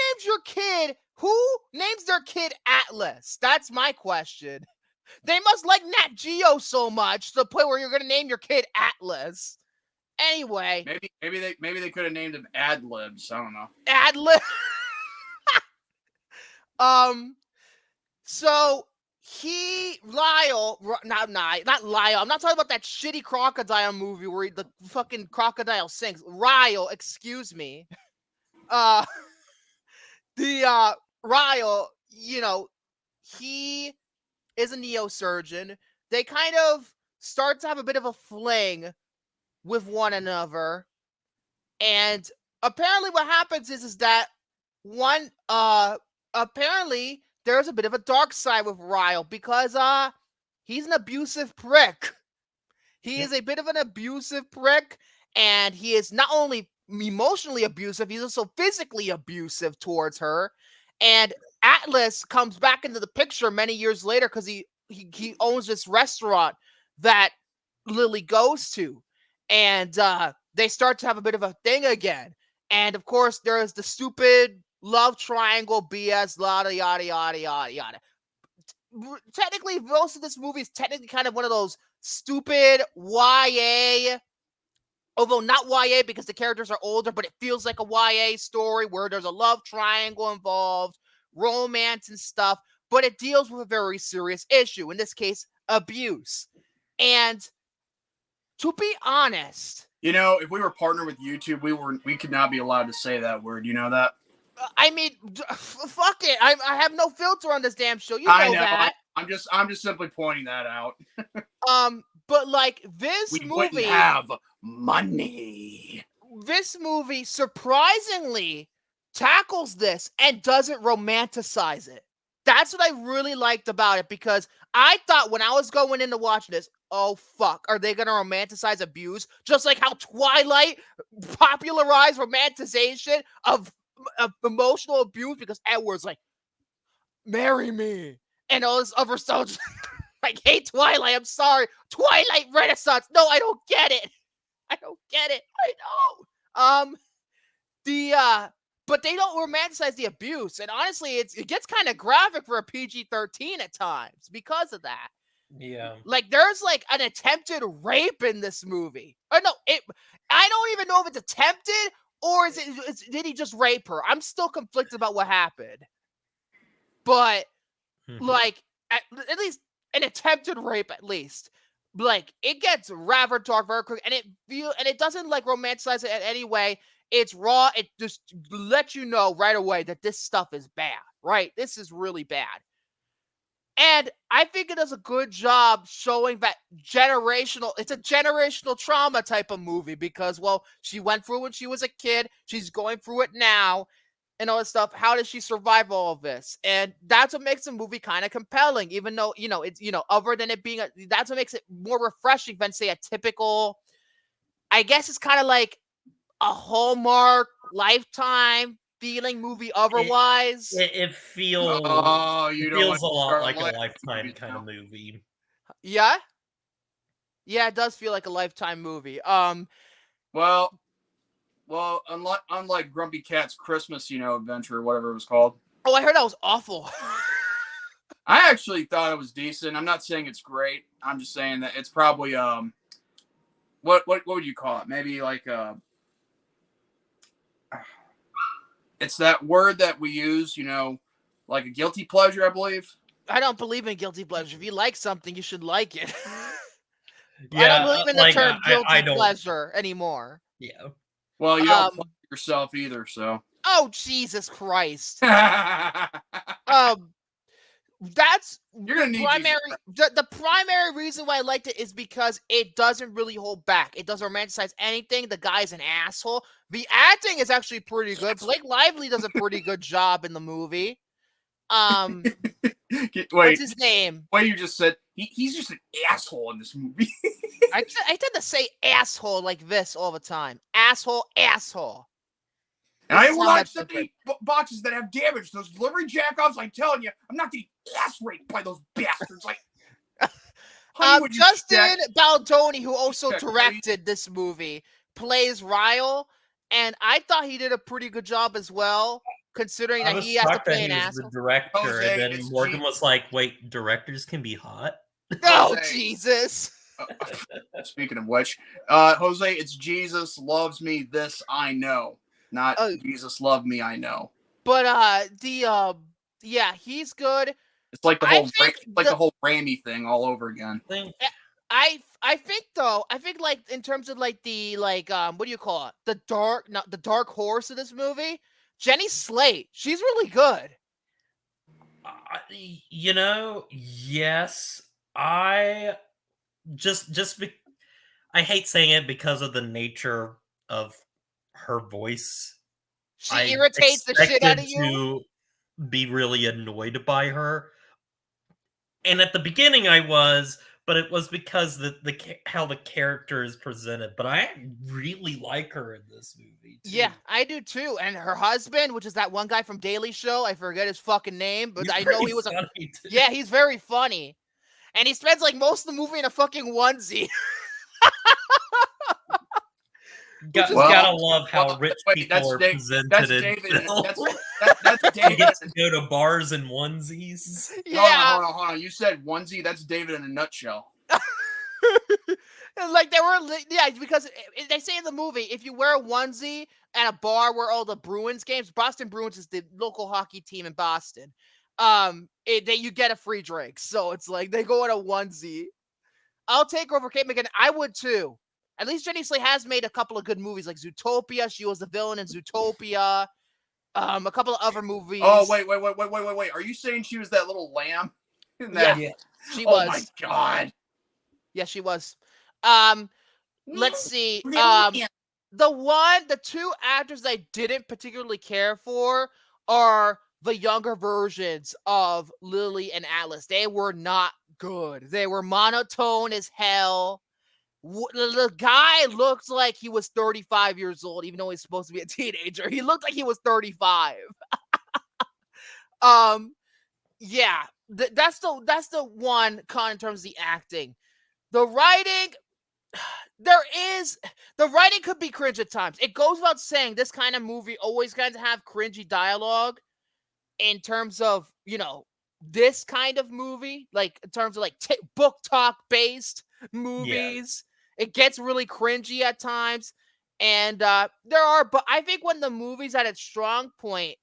names their kid Atlas? That's my question. They must like Nat Geo so much to the point where you're going to name your kid Atlas. Anyway. Maybe they could have named him Ad-Libs. I don't know. Ad-Lib. So Lyle, not Lyle. I'm not talking about that shitty crocodile movie where the fucking crocodile sings. Lyle, excuse me. Ryle, he is a neosurgeon. They kind of start to have a bit of a fling with one another. And apparently what happens is that apparently there's a bit of a dark side with Ryle because he's an abusive prick. He is a bit of an abusive prick, and he is not only emotionally abusive, he's also physically abusive towards her. And Atlas comes back into the picture many years later because he owns this restaurant that Lily goes to, and they start to have a bit of a thing again. And of course, there is the stupid love triangle BS, yada yada yada yada yada. Technically, most of this movie is technically kind of one of those stupid YA. Although not YA because the characters are older, but it feels like a YA story where there's a love triangle involved, romance and stuff, but it deals with a very serious issue, in this case, abuse. And to be honest... if we were partnered with YouTube, we could not be allowed to say that word. You know that? I mean, fuck it. I have no filter on this damn show. You know that. I'm just simply pointing that out. But like this movie, wouldn't have money. This movie surprisingly tackles this and doesn't romanticize it. That's what I really liked about it, because I thought when I was going into watching this, oh fuck, are they gonna romanticize abuse? Just like how Twilight popularized romanticization of emotional abuse, because Edward's like, marry me, and all this other stuff. Like, hey, Twilight, I'm sorry. Twilight Renaissance. No, I don't get it. I know. But they don't romanticize the abuse. And honestly, it gets kind of graphic for a PG-13 at times because of that. Yeah. Like, there's like an attempted rape in this movie. Or no, I don't even know if it's attempted or did he just rape her? I'm still conflicted about what happened. But like, at least an attempted rape, at least. Like, it gets rather dark very quick, and it doesn't like romanticize it in any way. It's raw. It just lets you know right away that this stuff is bad, right? This is really bad. And I think it does a good job showing that it's a generational trauma type of movie, because, well, she went through it when she was a kid. She's going through it now. And all this stuff. How does she survive all of this? And that's what makes the movie kind of compelling, even though, it's, other than it being that's what makes it more refreshing than, say, a typical, I guess it's kind of like a Hallmark Lifetime feeling movie otherwise. It feels, it feels a lot like a Lifetime kind of movie. Yeah? Yeah, it does feel like a Lifetime movie. Well, unlike Grumpy Cat's Christmas, adventure, or whatever it was called. Oh, I heard that was awful. I actually thought it was decent. I'm not saying it's great. I'm just saying that it's probably what would you call it? Maybe like it's that word that we use, Like a guilty pleasure, I believe. I don't believe in guilty pleasure. If you like something, you should like it. Yeah, I don't believe in the like, term I guilty don't. pleasure anymore. Yeah. Well, you don't Um, pleasure yourself either, so. Oh, Jesus Christ. You're That's gonna need primary. Jesus. The primary reason why I liked it is because it doesn't really hold back. It doesn't romanticize anything. The guy's an asshole. The acting is actually pretty good. Blake Lively does a pretty good job in the movie. Wait, What's his name? What you just said? He's just an asshole in this movie. I tend to say asshole like this all the time. Asshole, asshole. And I This is will how not much accept they- any boxes that have damage. Those delivery jackoffs, I'm telling you, I'm not getting ass raped by those bastards. Like, Hollywood, you Justin jack- Baldoni, who also Yeah, directed this movie, plays Ryle, and I thought he did a pretty good job as well, considering I that was he has to shocked that play he an was asshole. the director, Jose, and then it's Morgan G- was like, "Wait, directors can be hot." Oh, Jose. Jesus. Speaking of which, Jose, it's Jesus loves me. This I know, not Oh. Jesus loved me. I know. But yeah, he's good. It's like the I whole think the whole Randy thing all over again. I think though, I think like in terms of like the what do you call it? The dark horse of this movie, Jenny Slate. She's really good. You know, yes, I I hate saying it because of the nature of her voice. She irritates the shit out of you. To be really annoyed by her, and at the beginning I was, but it was because how the character is presented. But I really like her in this movie too. Yeah, I do too. And her husband, which is that one guy from Daily Show, I forget his fucking name, but He's I know he pretty was. funny, too. Yeah, he's very funny, and he spends like most of the movie in a fucking onesie. Gotta love how rich people are presented. That's in David. film. That's He David. gets to go to bars and onesies. Yeah, Hold on. You said onesie. That's David in a nutshell. like they were, yeah, because they say in the movie, if you wear a onesie at a bar where all the Bruins games, Boston Bruins is the local hockey team in Boston, you get a free drink. So it's like they go in a onesie. I'll take her over Kate McKinnon. I would too. At least Jenny Slate has made a couple of good movies, like Zootopia. She was the villain in Zootopia. A couple of other movies. Oh wait! Are you saying she was that little lamb? Yeah, she was. Oh my god! Yeah, she was. Let's see. The two actors I didn't particularly care for are the younger versions of Lily and Atlas. They were not good. They were monotone as hell. The guy looked like he was 35 years old, even though he's supposed to be a teenager. He looked like he was 35. Yeah, that's the one con in terms of the acting. The writing, the writing could be cringe at times. It goes without saying, this kind of movie always kind of have cringy dialogue in terms of, this kind of movie, like in terms of like book talk based movies. It gets really cringy at times. And but I think when the movie's at its strong point,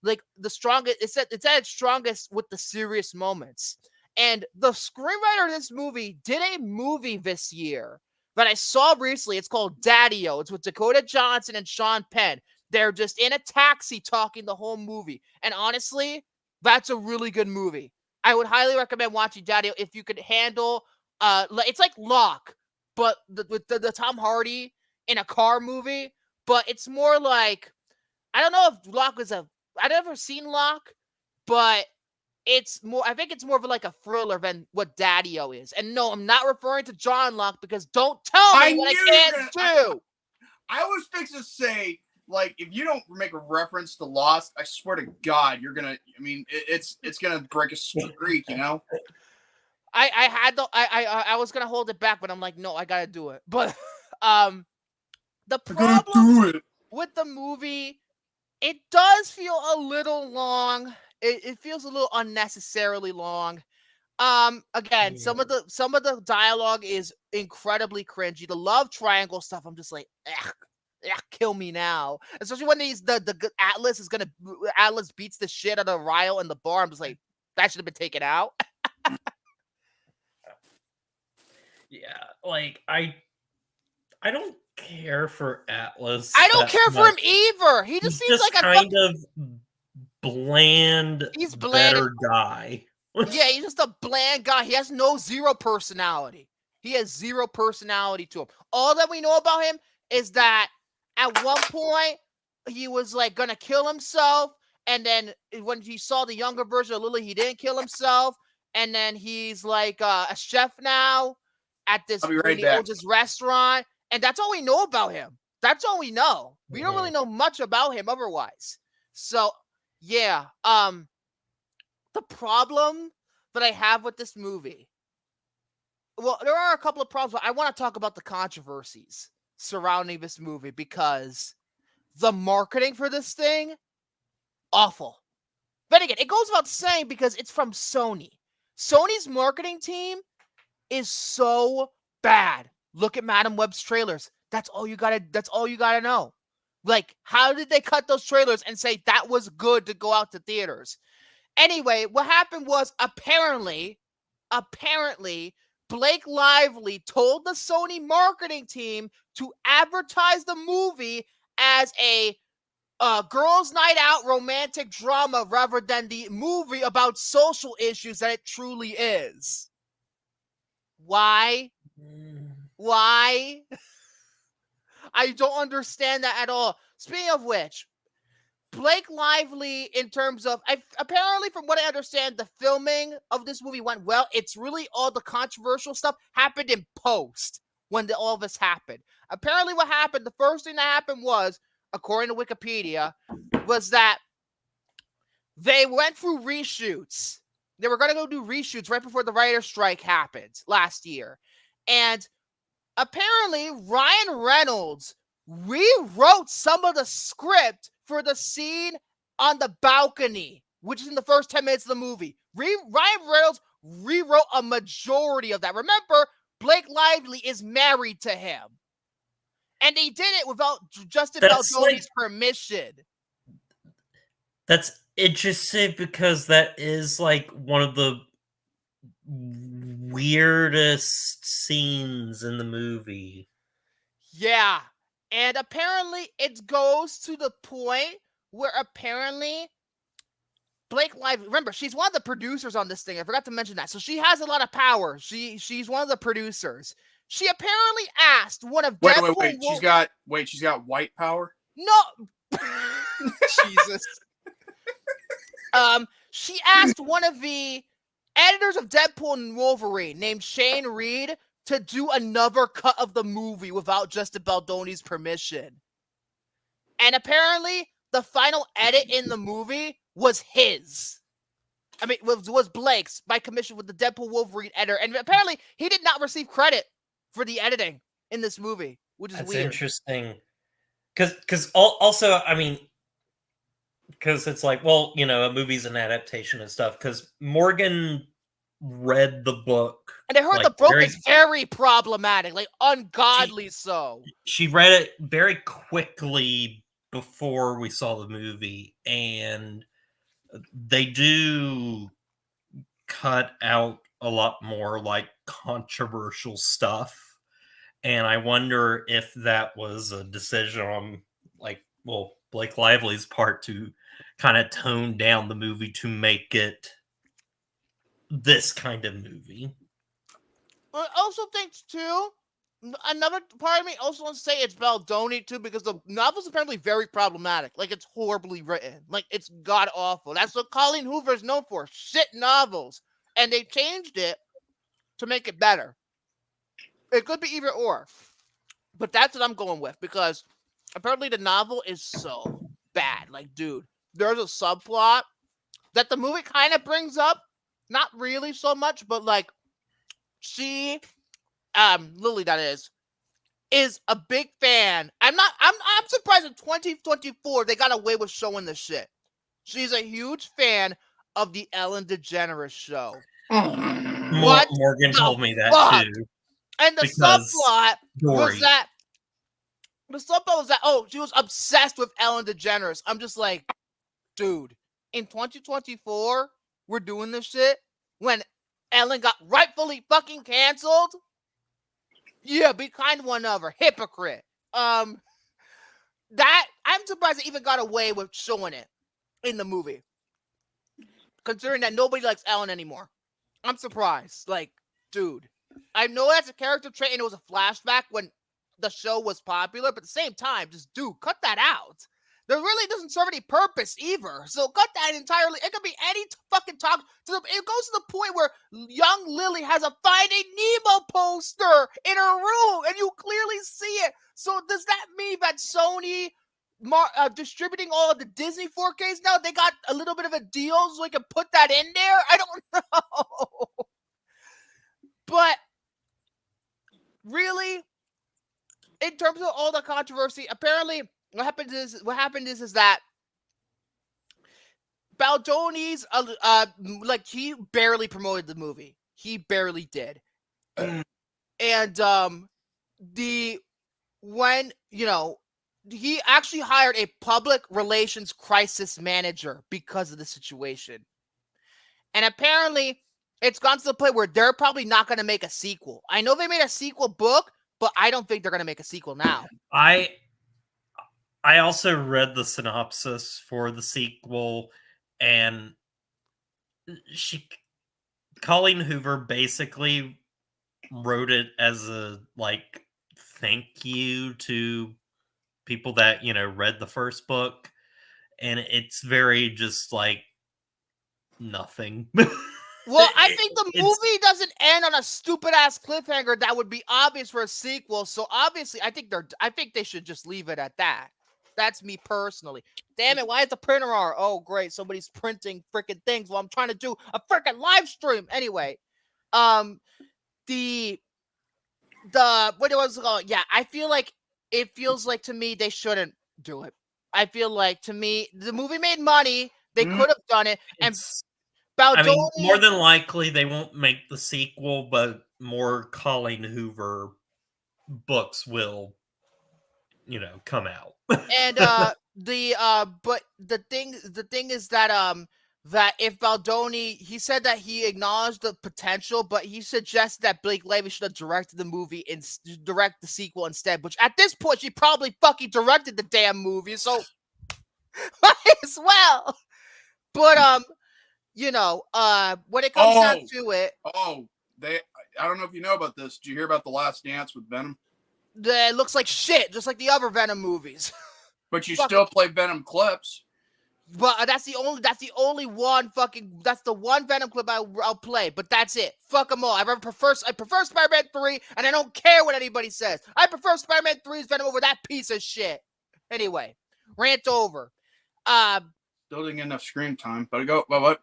like the strongest, it's at its strongest with the serious moments. And the screenwriter of this movie did a movie this year that I saw recently. It's called Daddy-O. It's with Dakota Johnson and Sean Penn. They're just in a taxi talking the whole movie. And honestly, that's a really good movie. I would highly recommend watching Daddy-O if you could handle, it's like Locke, but with the Tom Hardy in a car movie. But it's more like, I don't know if Locke was I've never seen Locke, but I think it's more of like a thriller than what Daddy-O is. And no, I'm not referring to John Locke, because don't tell me what I can't do. I was fixing to say, like, if you don't make a reference to Lost, I swear to God, you're gonna. I mean, it's gonna break a streak, I was gonna hold it back, but I'm like, no, I gotta do it. But the problem with the movie, it does feel a little long. It feels a little unnecessarily long. Again, some of the dialogue is incredibly cringy. The love triangle stuff, I'm just like, ugh. yeah, kill me now. Especially when the Atlas beats the shit out of Ryle in the bar. I'm just like, that should have been taken out. Yeah, like I don't care for Atlas. I don't that care for much. him either. He just He's seems just like a kind of bland, He's bland better guy. Yeah, he's just a bland guy. He has zero personality. He has zero personality to him. All that we know about him is that at one point he was like gonna kill himself, and then when he saw the younger version of Lily, he didn't kill himself, and then he's like a chef now at this I'll be right when he back. owns this restaurant, and that's all we know about him. That's all we know. We don't really know much about him otherwise. So yeah, the problem that I have with this movie, well, there are a couple of problems, but I want to talk about the controversies surrounding this movie because the marketing for this thing, awful. But again, it goes without saying because it's from Sony. Sony's marketing team is so bad. Look at Madam Web's trailers. That's all you gotta know. Like, how did they cut those trailers and say that was good to go out to theaters? Anyway, what happened was apparently, Blake Lively told the Sony marketing team to advertise the movie as a girls' night out romantic drama rather than the movie about social issues that it truly is. Why? Why? I don't understand that at all. Speaking of which, Blake Lively, in terms of, apparently from what I understand, the filming of this movie went well. It's really all the controversial stuff happened in post when all this happened. Apparently what happened, the first thing that happened was, according to Wikipedia, was that they went through reshoots. They were going to go do reshoots right before the writer's strike happened last year. And apparently Ryan Reynolds rewrote some of the script for the scene on the balcony, which is in the first 10 minutes of the movie. Ryan Reynolds rewrote a majority of that. Remember, Blake Lively is married to him. And he did it without Justin Baldoni's permission. That's interesting because that is like one of the weirdest scenes in the movie. Yeah. And apparently it goes to the point where apparently Blake Lively, remember, she's one of the producers on this thing. I forgot to mention that. So she has a lot of power. She's one of the producers. She apparently asked one of Deadpool. Wait, she's got white power? No. Jesus. She asked one of the editors of Deadpool and Wolverine named Shane Reed to do another cut of the movie without Justin Baldoni's permission. And apparently, the final edit in the movie was his. I mean, was Blake's by commission with the Deadpool Wolverine editor. And apparently, he did not receive credit for the editing in this movie, which is That's weird. Interesting. Because also, I mean, because it's like, well, you know, a movie's an adaptation and stuff. Because Morgan read the book. And I heard like, the book is very problematic, like ungodly so. She read it very quickly before we saw the movie, and they do cut out a lot more like controversial stuff. And I wonder if that was a decision on like, well, Blake Lively's part to kind of tone down the movie to make it this kind of movie. I also think too, another part of me also wants to say it's Baldoni too, because the novel's apparently very problematic. Like, it's horribly written. Like, it's god awful. That's what Colleen Hoover's known for. Shit novels. And they changed it to make it better. It could be either or. But that's what I'm going with, because apparently the novel is so bad. Like, dude, there's a subplot that the movie kind of brings up. Not really so much, but like, she, Lily, that is a big fan. I'm surprised in 2024 they got away with showing this shit. She's a huge fan of the Ellen DeGeneres show. What? Morgan told me that too. And the subplot was that The subtitle was that, she was obsessed with Ellen DeGeneres. I'm just like, dude, in 2024, we're doing this shit when Ellen got rightfully fucking canceled? Yeah, be kind one of her. Hypocrite. That, I'm surprised they even got away with showing it in the movie. Considering that nobody likes Ellen anymore. I'm surprised. Like, dude, I know that's a character trait and it was a flashback when the show was popular, but at the same time, just, dude, cut that out. There really doesn't serve any purpose either. So cut that entirely. It could be any fucking talk. It goes to the point where young Lily has a Finding Nemo poster in her room, and you clearly see it. So does that mean that Sony distributing all of the Disney 4Ks now, they got a little bit of a deal so we can put that in there? I don't know. But really, in terms of all the controversy, apparently what happened is that Baldoni's like, he barely promoted the movie. He barely did. And he actually hired a public relations crisis manager because of the situation. And apparently it's gone to the point where they're probably not going to make a sequel. I know they made a sequel book, but I don't think they're going to make a sequel now. I also read the synopsis for the sequel, and Colleen Hoover basically wrote it as a, like, thank you to people that, read the first book, and it's very just, like, nothing. Well, I think the movie doesn't end on a stupid-ass cliffhanger that would be obvious for a sequel, so obviously I think they should just leave it at that. That's me personally. Damn it, why is the printer on? Oh, great, somebody's printing freaking things while I'm trying to do a freaking live stream. Anyway, what it was called? Yeah, I feel like it feels like to me they shouldn't do it. I feel like, to me, the movie made money. They could have done it. And Baldoni, more than likely they won't make the sequel, but more Colleen Hoover books will, come out. And but the thing is that that if Baldoni, he said that he acknowledged the potential, but he suggested that Blake Lively should have directed the movie and direct the sequel instead, which at this point she probably fucking directed the damn movie, so might as well. But when it comes down to it, I don't know if you know about this. Did you hear about The Last Dance with Venom? It looks like shit, just like the other Venom movies. But you still play Venom clips. But that's the one Venom clip I'll play, but that's it. Fuck them all. I prefer Spider-Man 3, and I don't care what anybody says. I prefer Spider-Man 3's Venom over that piece of shit. Anyway, rant over. Still didn't get enough screen time, but what?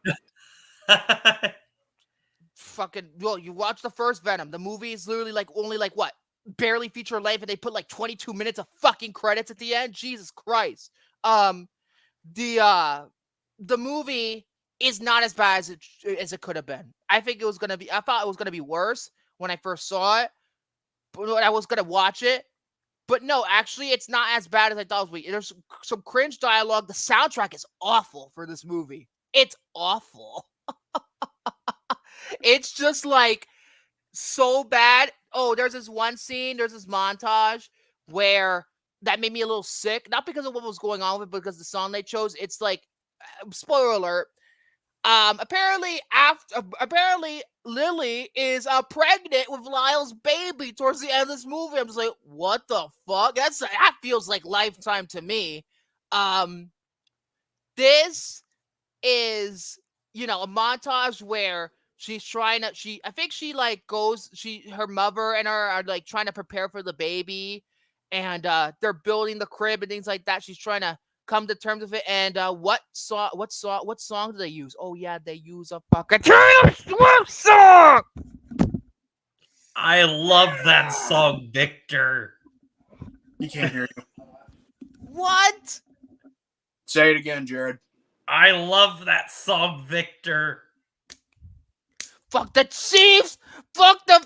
You watch the first Venom. The movie is literally only what? Barely feature length, and they put 22 minutes of fucking credits at the end. Jesus Christ. The movie is not as bad as it could have been. I thought it was gonna be worse when I first saw it, but I was gonna watch it. But no, actually, it's not as bad as I thought it was. There's some cringe dialogue. The soundtrack is awful for this movie. It's awful. It's just so bad. Oh, there's this montage where that made me a little sick. Not because of what was going on with it, but because the song they chose. It's spoiler alert. Apparently Lily is pregnant with Lyle's baby towards the end of this movie. I'm just like, what the fuck? That feels like Lifetime to me. This is, a montage where she's trying to, her mother and her are trying to prepare for the baby, and they're building the crib and things like that. She's trying to come to terms with it. And what song do they use? Oh yeah, they use a fucking Taylor Swift song. I love that song, Victor. He can't hear you. What? Say it again, Jared. I love that song, Victor. Fuck the Chiefs. Fuck the.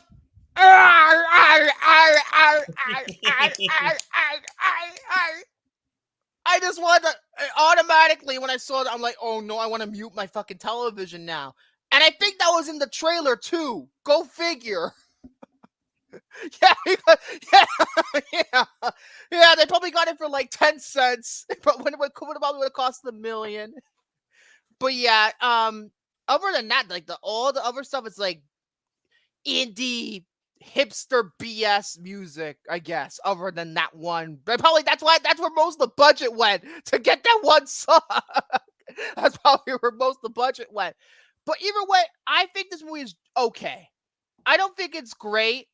I just wanted to automatically when I saw that, I'm like, oh no, I want to mute my fucking television now. And I think that was in the trailer too. Go figure. Yeah, yeah. They probably got it for like 10 cents, but when it probably would have cost $1 million. But yeah, other than that, like all the other stuff is like indie hipster BS music, I guess. Other than that one, but probably that's where most of the budget went to get that one song. That's probably where most of the budget went. But either way, I think this movie is okay. I don't think it's great.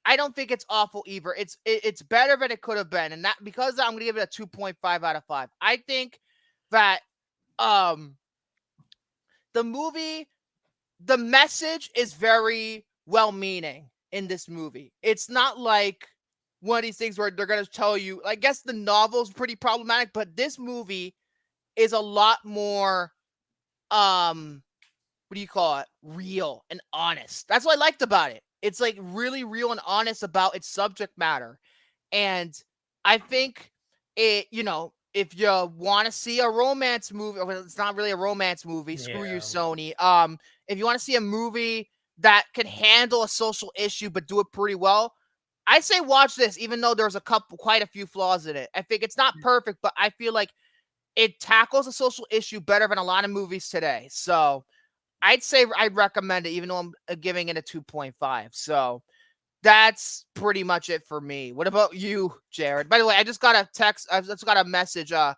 I don't think it's awful either. It's better than it could have been, and that because I'm gonna give it a 2.5 out of 5. I think that the movie, the message is very well-meaning in this movie. It's not like one of these things where they're gonna tell you. I guess the novel's pretty problematic, but this movie is a lot more what do you call it? Real and honest. That's what I liked about it. It's like really real and honest about its subject matter. And I think it, if you want to see a romance movie, well, it's not really a romance movie. Screw you, Sony. If you want to see a movie that can handle a social issue but do it pretty well, I say watch this, even though there's quite a few flaws in it. I think it's not perfect, but I feel like it tackles a social issue better than a lot of movies today. So I'd say I'd recommend it, even though I'm giving it a 2.5. So that's pretty much it for me. What about you, Jared? By the way, I just got a text. I just got a message. I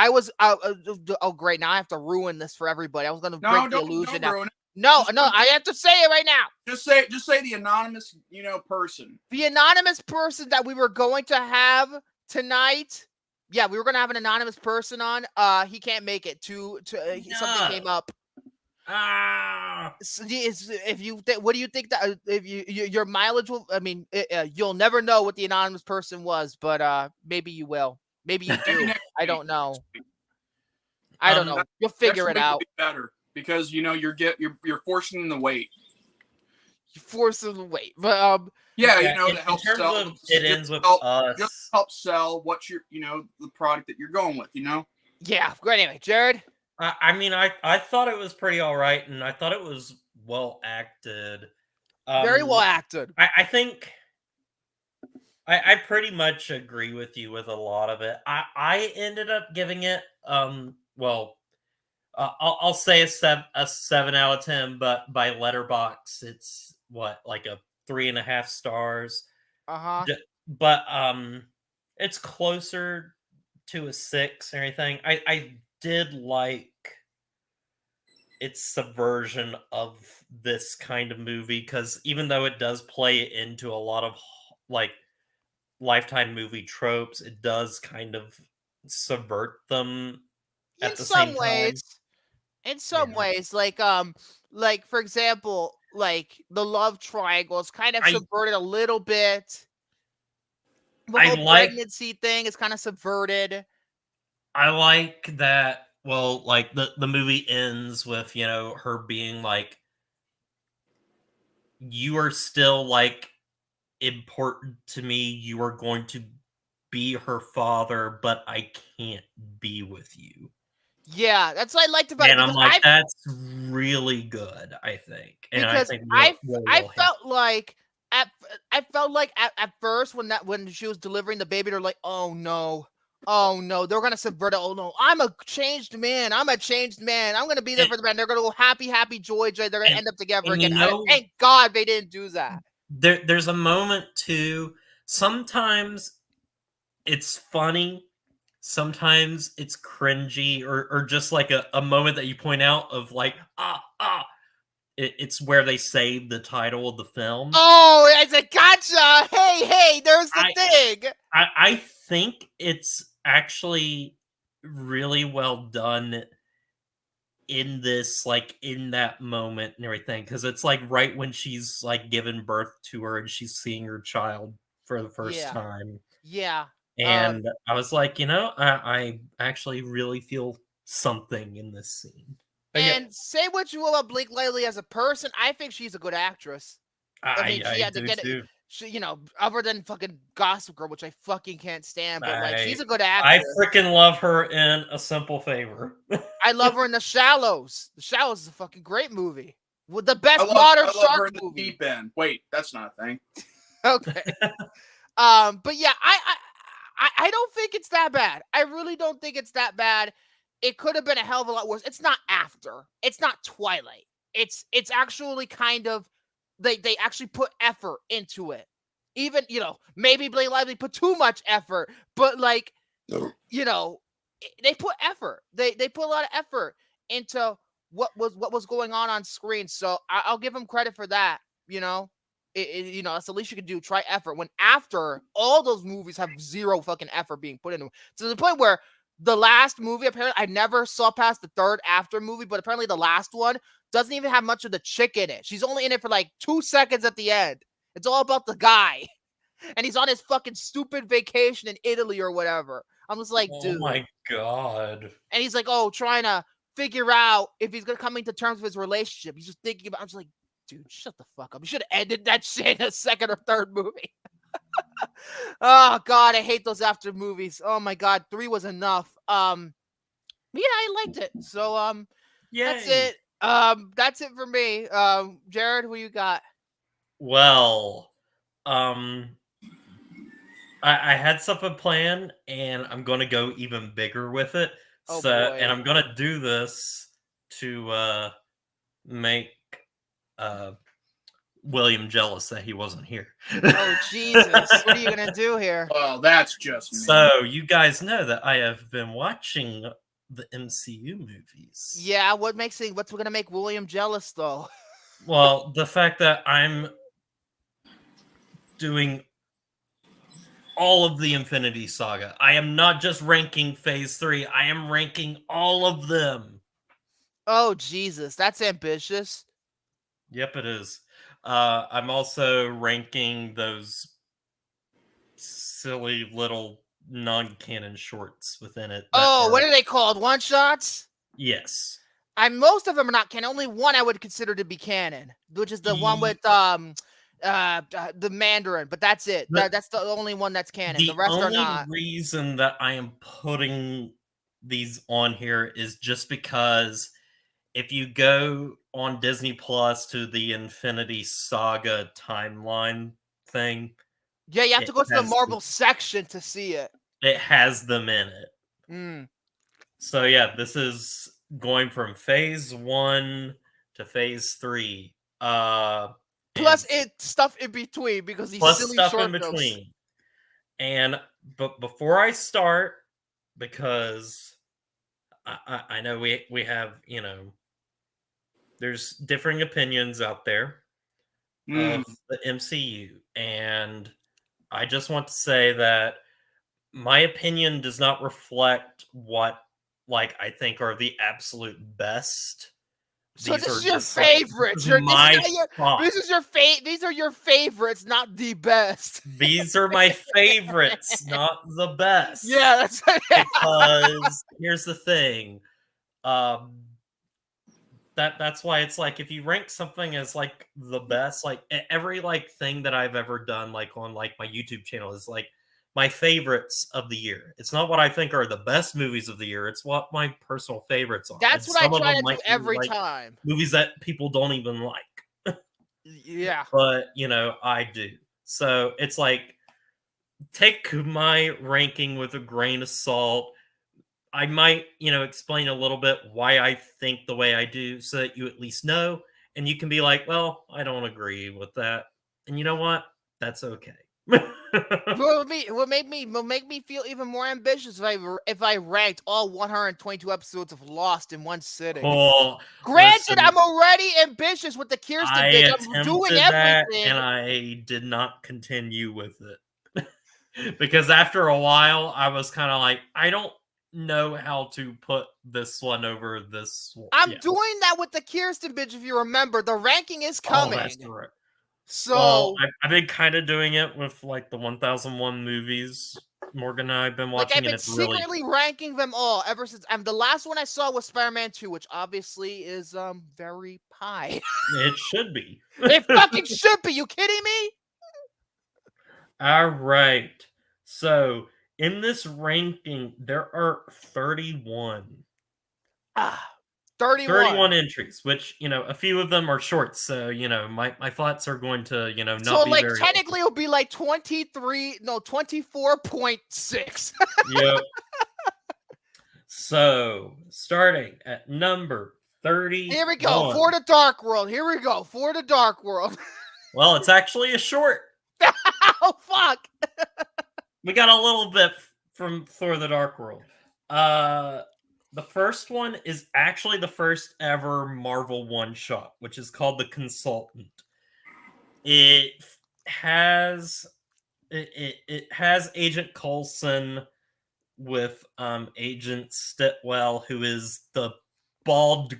was oh great. Now I have to ruin this for everybody. I was going to break the illusion. Don't ruin it. No, I have to say it right now. Just say the anonymous, person. The anonymous person that we were going to have tonight. Yeah, we were going to have an anonymous person on. He can't make it. Something came up. So what do you think that if your mileage will? I mean, you'll never know what the anonymous person was, but maybe you will. Maybe you do. I don't know. I don't know. You'll figure it out. Better because you're forcing the weight. You force them to wait, but to help sell. It ends with us. Just help sell what you're, the product that you're going with. Yeah. But anyway, Jared. I mean, I thought it was pretty all right, and I thought it was well acted. Very well acted. I think I pretty much agree with you with a lot of it. I ended up giving it I'll say a 7 out of 10, but by Letterboxd it's like a 3.5 stars. But it's closer to a 6 or anything. I did like its subversion of this kind of movie, because even though it does play into a lot of like Lifetime movie tropes, it does kind of subvert them at the same time. In some ways, like for example, like the love triangle is kind of subverted a little bit. The whole pregnancy thing is kind of subverted. I like that. Well, like the movie ends with, her being like, you are still like important to me. You are going to be her father, but I can't be with you. Yeah, that's what I liked about it. And I'm like, that's really good, I think. And because I felt like at first when she was delivering the baby, they're like, oh no, they're gonna subvert it. Oh no, I'm a changed man. I'm gonna be there for the man. They're gonna go happy, joy. They're gonna end up together again. Thank God they didn't do that. There's a moment too. Sometimes it's funny. Sometimes it's cringy, or just like a moment that you point out of like, it's where they say the title of the film. Oh, it's a gotcha. Hey, there's the thing. I think it's actually really well done in this, like in that moment and everything, because it's like right when she's like giving birth to her and she's seeing her child for the first time. Yeah. And I was like, I actually really feel something in this scene. And say what you will about Blake Lively as a person, I think she's a good actress. She, other than fucking Gossip Girl, which I fucking can't stand, but like she's a good I actress. freaking love her in A Simple Favor. I love her in The Shallows. The Shallows is a fucking great movie with the best I modern love shark her in the movie. deep end. Wait, that's not a thing. Okay. But yeah, I don't think it's that bad. I really don't think it's that bad. It could have been a hell of a lot worse. It's not After. It's not Twilight. It's actually kind of they actually put effort into it. Even, maybe Blake Lively put too much effort, but like, they put effort. They put a lot of effort into what was going on screen. So I'll give them credit for that. That's the least you could do. Try effort. When After, all those movies have zero fucking effort being put into them, to the point where the last movie, apparently, I never saw past the third After movie, but apparently the last one doesn't even have much of the chick in it. She's only in it for like 2 seconds at the end. It's all about the guy, and he's on his fucking stupid vacation in Italy or whatever. I'm just like, dude. Oh my god. And he's like, trying to figure out if he's gonna coming to terms with his relationship. He's just thinking about. I'm just like, dude, shut the fuck up. You should have ended that shit in a second or third movie. Oh god, I hate those After movies. Oh my god, 3 was enough. Yeah, I liked it. So that's Yay. it. That's it for me. Jared, who you got? Well, I had something planned, and I'm gonna go even bigger with it. Oh, and boy. I'm gonna do this to make William jealous that he wasn't here. Oh Jesus! What are you gonna do here? Well, that's just me. So you guys know that I have been watching the MCU movies. Yeah, what's gonna make William jealous though? Well, the fact that I'm doing all of the Infinity Saga. I am not just ranking Phase 3. I am ranking all of them. Oh Jesus, that's ambitious. Yep, it is. I'm also ranking those silly little non-canon shorts within it. What are they called? One shots? Yes. Most of them are not canon. Only one I would consider to be canon, which is the one with the Mandarin. But that's it. That's the only one that's canon. The rest are not. The only reason that I am putting these on here is just because if you go on Disney Plus to the Infinity Saga timeline thing, yeah, you have to go to the Marvel section to see it. It has them in it. So yeah, this is going from Phase 1 to Phase 3. Plus stuff in between because these plus silly stuff short in between. films. But before I start, because I know we have, there's differing opinions out there of the MCU, and I just want to say that my opinion does not reflect what I think are the absolute best. So this is your favorite. These are your favorites, not the best. These are my favorites, not the best. Yeah, that's because here's the thing. That's why it's like if you rank something as like the best, like every thing that I've ever done on my YouTube channel is my favorites of the year. It's not what I think are the best movies of the year. It's what my personal favorites are. That's what I try to do every time. Movies that people don't even like. Yeah. But, I do. So it's take my ranking with a grain of salt. I might, explain a little bit why I think the way I do so that you at least know. And you can be like, well, I don't agree with that. And you know what? That's okay. What make me feel even more ambitious if I ranked all 122 episodes of Lost in one sitting. Oh, granted, I'm already ambitious with the Kirsten bitch. I'm doing everything, and I did not continue with it because after a while, I was kind of like, I don't know how to put this one over this one. I'm doing that with the Kirsten bitch. If you remember, the ranking is coming. Oh, that's correct. So I've been kind of doing it with the 1001 movies. Morgan and I have been watching. I've been secretly ranking them all ever since. The last one I saw was Spider-Man 2, which obviously is very high. It should be. It fucking should be. You kidding me? All right. So in this ranking, there are 31. Ah, 31. 31 entries, which, a few of them are short. So, my thoughts are going to, So not be like very long. technically it'll be like 24.6. Yep. So starting at number 31. Here we go. For the Dark World. Here we go. For the Dark World. Well, it's actually a short. Oh fuck. We got a little bit from Thor: The Dark World. The first one is actually the first ever Marvel one-shot, which is called The Consultant. It has Agent Coulson with Agent Stitwell, who is the bald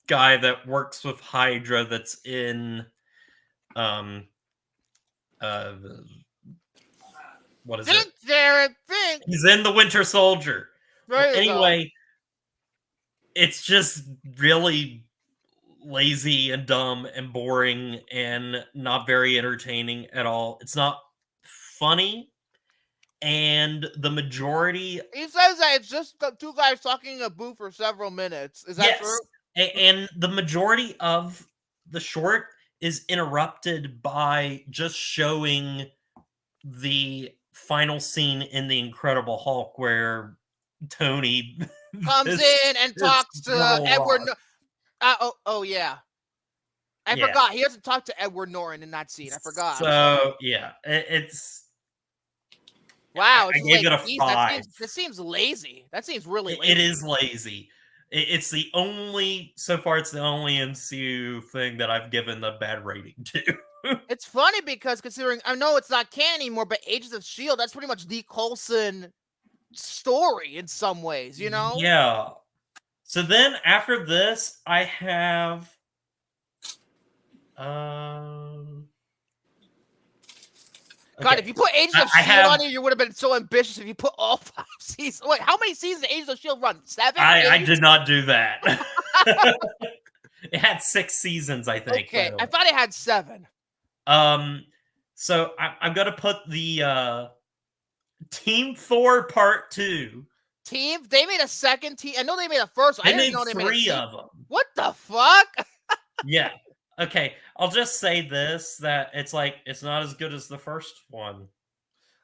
guy that works with Hydra that's in what is it? He's in the Winter Soldier. Well, anyway, it's just really lazy and dumb and boring and not very entertaining at all. It's not funny, and the majority. He says that it's just the two guys talking in a booth for several minutes. Is that true? And the majority of the short is interrupted by just showing the final scene in The Incredible Hulk where Tony comes in and talks to Edward. Oh yeah. I forgot. He has to talk to Edward Norton in that scene. I forgot. So yeah, it's. Wow, I gave it a 5. This seems lazy. That seems really lazy. It is lazy. It's the only MCU thing that I've given the bad rating to. It's funny because considering I know it's not canon anymore, but Agents of S.H.I.E.L.D., that's pretty much the Coulson story in some ways, you know? Yeah. So then after this, I have God, if you put Agents of S.H.I.E.L.D. on here, you would have been so ambitious if you put all 5 seasons. Wait, how many seasons did Agents of S.H.I.E.L.D. run? 7? I did not do that. It had 6 seasons, I think. Okay, I thought it had 7. So I'm gonna put the Team Thor Part 2. They made a second team. I know they made a first one. They made 3 of them. What the fuck? Yeah. Okay, I'll just say this, that it's not as good as the first one.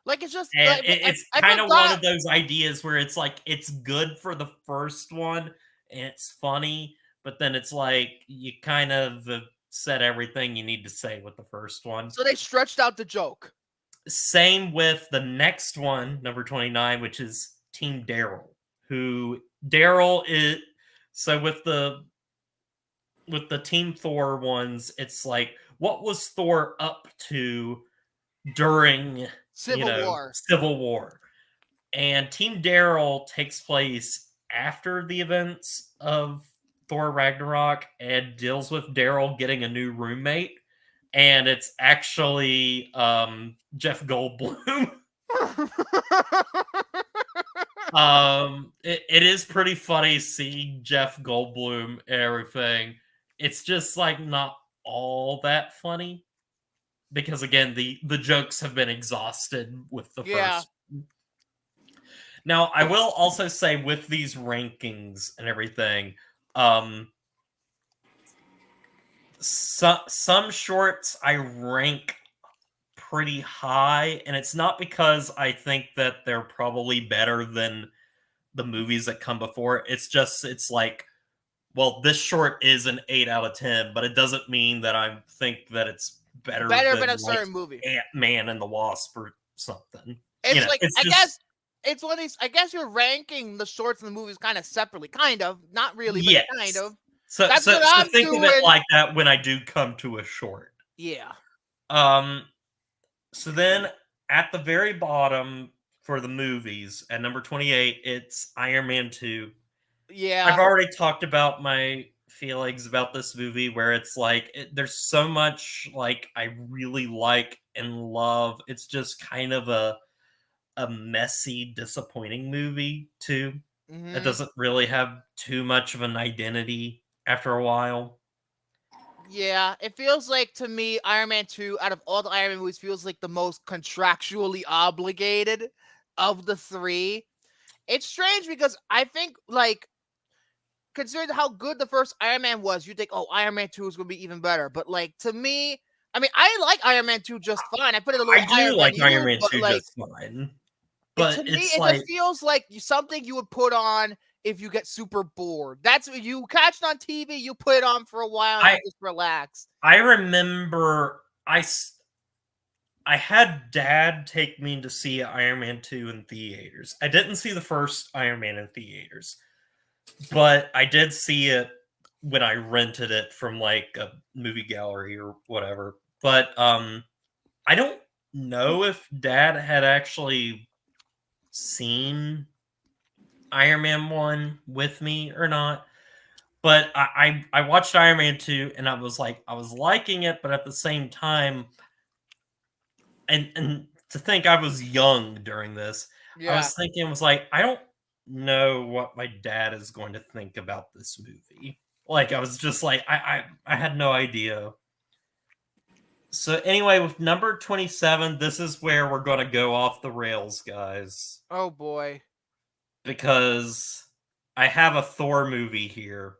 Like, it's just... And it's kind of one of those ideas where it's like, it's good for the first one, and it's funny, but then it's like, you kind of said everything you need to say with the first one. So they stretched out the joke. Same with the next one, number 29, which is Team Daryl, Daryl is... So with the Team Thor ones, it's like, what was Thor up to during Civil War? And Team Daryl takes place after the events of Thor Ragnarok and deals with Daryl getting a new roommate. And it's actually Jeff Goldblum. It is pretty funny seeing Jeff Goldblum and everything. It's just like not all that funny because again the jokes have been exhausted with the first. Now I will also say with these rankings and everything, some shorts I rank pretty high, and it's not because I think that they're probably better than the movies that come before it. It's like, well, this short is an 8 out of 10, but it doesn't mean that I think that it's better than a certain movie, Ant-Man and the Wasp or something. It's like, I guess it's one of these. I guess you're ranking the shorts and the movies kind of separately, kind of, not really, but kind of. So think of it like that when I do come to a short. Yeah. So then at the very bottom for the movies at number 28, it's Iron Man 2. Yeah. I've already talked about my feelings about this movie where it's like, there's so much like I really like and love. It's just kind of a messy, disappointing movie too. It doesn't really have too much of an identity after a while. Yeah, it feels like to me, Iron Man 2, out of all the Iron Man movies, feels like the most contractually obligated of the three. It's strange because I think, like, considering how good the first Iron Man was, you think, oh, Iron Man 2 is going to be even better. But, like, to me, I mean, I like Iron Man 2 just fine. I put it a little I higher do than like Iron you, Man but, 2 like, just fine. to But me, it's it like just feels like something you would put on if you get super bored. That's what you catch it on TV, you put it on for a while, and I you just relax. I remember I had Dad take me to see Iron Man 2 in theaters. I didn't see the first Iron Man in theaters, but I did see it when I rented it from like a movie gallery or whatever. But I don't know if Dad had actually seen Iron Man 1 with me or not. But I watched Iron Man 2 and I was like, I was liking it, but at the same time, and to think I was young during this, I Yeah. was thinking, was like, I don't know what my dad is going to think about this movie. Like, I was just like, I had no idea. So anyway, with number 27, this is where we're going to go off the rails, guys, Oh boy. because I have a Thor movie here,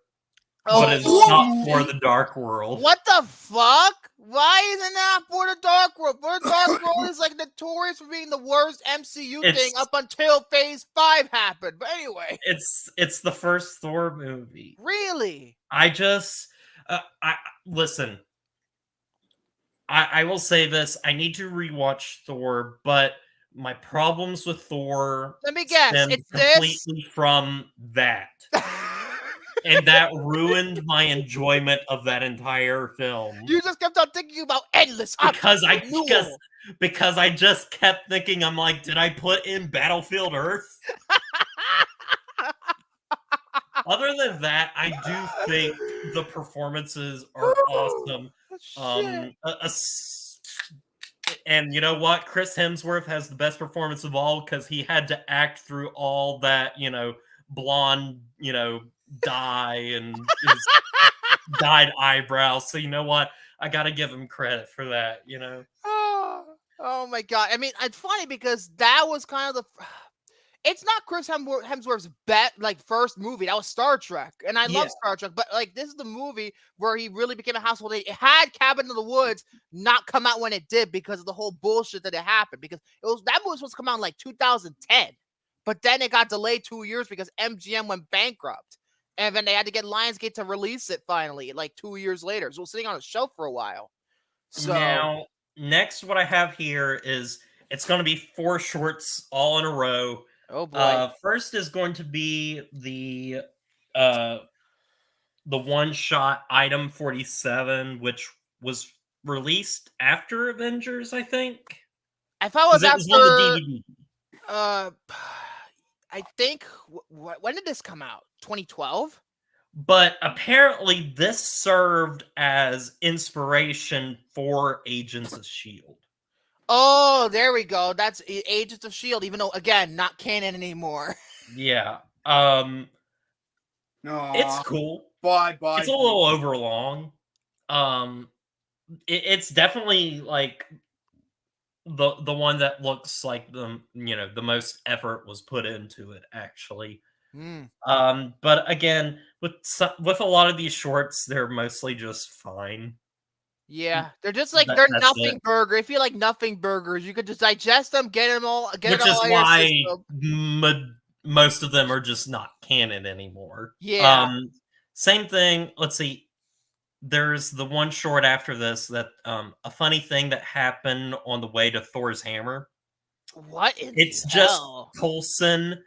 but Oh, it's Thor not for movie? the Dark World. what the fuck? Why isn't that for the Dark World? For the Dark World is like notorious for being the worst MCU thing It's up until Phase 5 happened. But anyway, it's the first Thor movie. really? I just I listen. I will say this: I need to rewatch Thor, but my problems with Thor Let me guess. stem It's this. completely from that, and that ruined my enjoyment of that entire film You just kept on thinking about endless options. because I Renewal. because I just kept thinking, I'm like, did I put in Battlefield Earth? Other than that, I do think the performances are awesome. Shit. And you know what? Chris Hemsworth has the best performance of all because he had to act through all that, blonde, dye and his dyed eyebrows. So you know what? I got to give him credit for that. Oh my god. I mean, it's funny because that was kind of the. It's not Chris Hemsworth's first movie. That was Star Trek, and I Yeah. love Star Trek. But like, this is the movie where he really became a household name. It had Cabin in the Woods not come out when it did because of the whole bullshit that it happened. Because that movie was supposed to come out in like 2010, but then it got delayed 2 years because MGM went bankrupt, and then they had to get Lionsgate to release it finally, like 2 years later. So it was sitting on a shelf for a while. So Now, next, what I have here is it's going to be 4 shorts all in a row. oh boy. First is going to be uh, the one shot item 47, which was released after Avengers, I think. If I was Because it was on the after DVD. I think when did this come out? 2012? But apparently, this served as inspiration for Agents of S.H.I.E.L.D. Oh, there we go. That's Agents of Shield, even though again, not canon anymore. Yeah. No. It's cool. Bye. It's a little overlong. It's definitely like the one that looks like the most effort was put into it actually. But again, with a lot of these shorts, they're mostly just fine. Yeah, they're just like they're That's nothing it. burger. If you like nothing burgers, you could just digest them, get it all Which is out of your why system. most of them are just not canon anymore. Yeah. Same thing. Let's see. There's the one short after this that a funny thing that happened on the way to Thor's hammer. What in It's the just hell? Coulson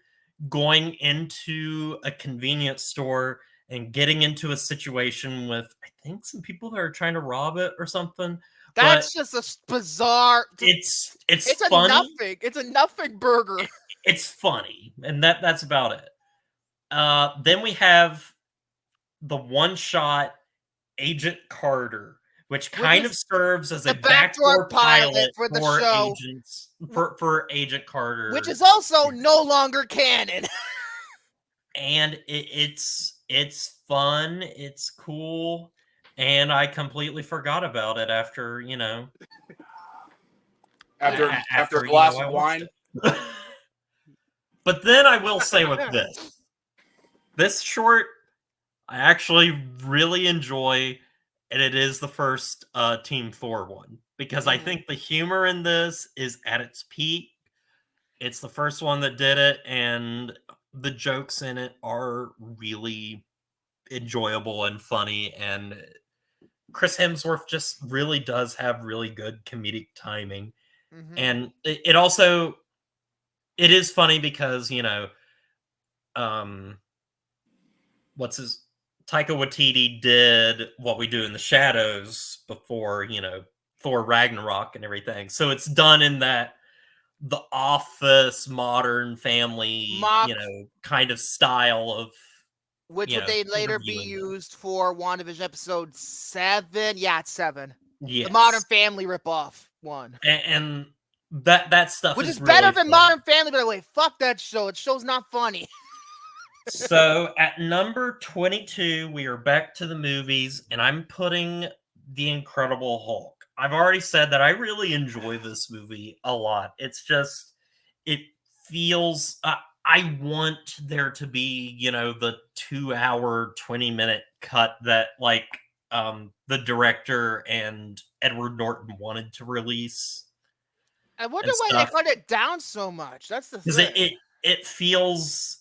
going into a convenience store and getting into a situation with, I think, some people that are trying to rob it or something. But That's just a bizarre. it's It's a funny. nothing. It's a nothing burger. It's funny, and that's about it. Then we have the one shot Agent Carter, which kind of serves as a the backdoor backdoor pilot pilot for the for show. agents for Agent Carter, Which is also no longer canon. and it's fun, it's cool. And I completely forgot about it after, After a you glass know, I of watched wine. it. But then I will say with this short, I actually really enjoy, and it is the first Team Thor one, because I think the humor in this is at its peak. It's the first one that did it, and the jokes in it are really enjoyable and funny, and Chris Hemsworth just really does have really good comedic timing. And it also, it is funny because, what's his Taika Waititi did What We Do in the Shadows before, Thor Ragnarok and everything. So it's done in that the Office, Modern Family, Mock, kind of style of, which would they later be interviewing them. used for WandaVision episode 7? Yeah, it's 7. Yes. The Modern Family ripoff one. And that stuff Which is really better than funny. Modern Family, by the way. Fuck that show. It show's not funny. So at number 22, we are back to the movies, and I'm putting The Incredible Hulk. I've already said that I really enjoy this movie a lot. It's just, it feels, I want there to be, the 2-hour, 20-minute cut that, the director and Edward Norton wanted to release. I wonder And why stuff. they cut it down so much. That's the Because thing. it feels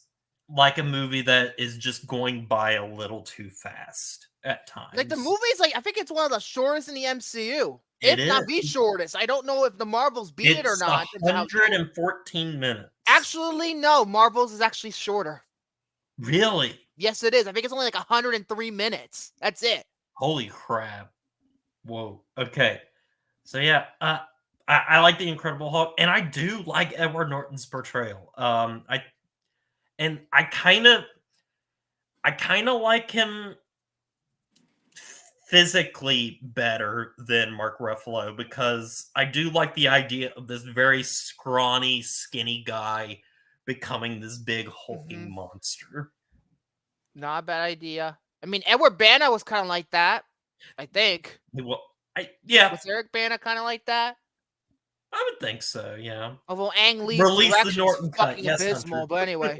like a movie that is just going by a little too fast at times. Like the movie's I think it's one of the shortest in the MCU. It If not is. the shortest. I don't know if the Marvels beat it or It's not. 114 minutes. Actually, no. Marvels is actually shorter. Really? Yes, it is. I think it's only 103 minutes. That's it. Holy crap. Whoa. Okay. So yeah, I like The Incredible Hulk, and I do like Edward Norton's portrayal. I kind of like him physically better than Mark Ruffalo, because I do like the idea of this very scrawny, skinny guy becoming this big hulking monster. Not a bad idea. I mean, Edward Bana was kind of like that. I think. Well, Was Eric Bana kind of like that? I would think so, yeah. Although Ang Lee's Release the direction Norton is cut, fucking yes, abysmal, Hunter. but anyway.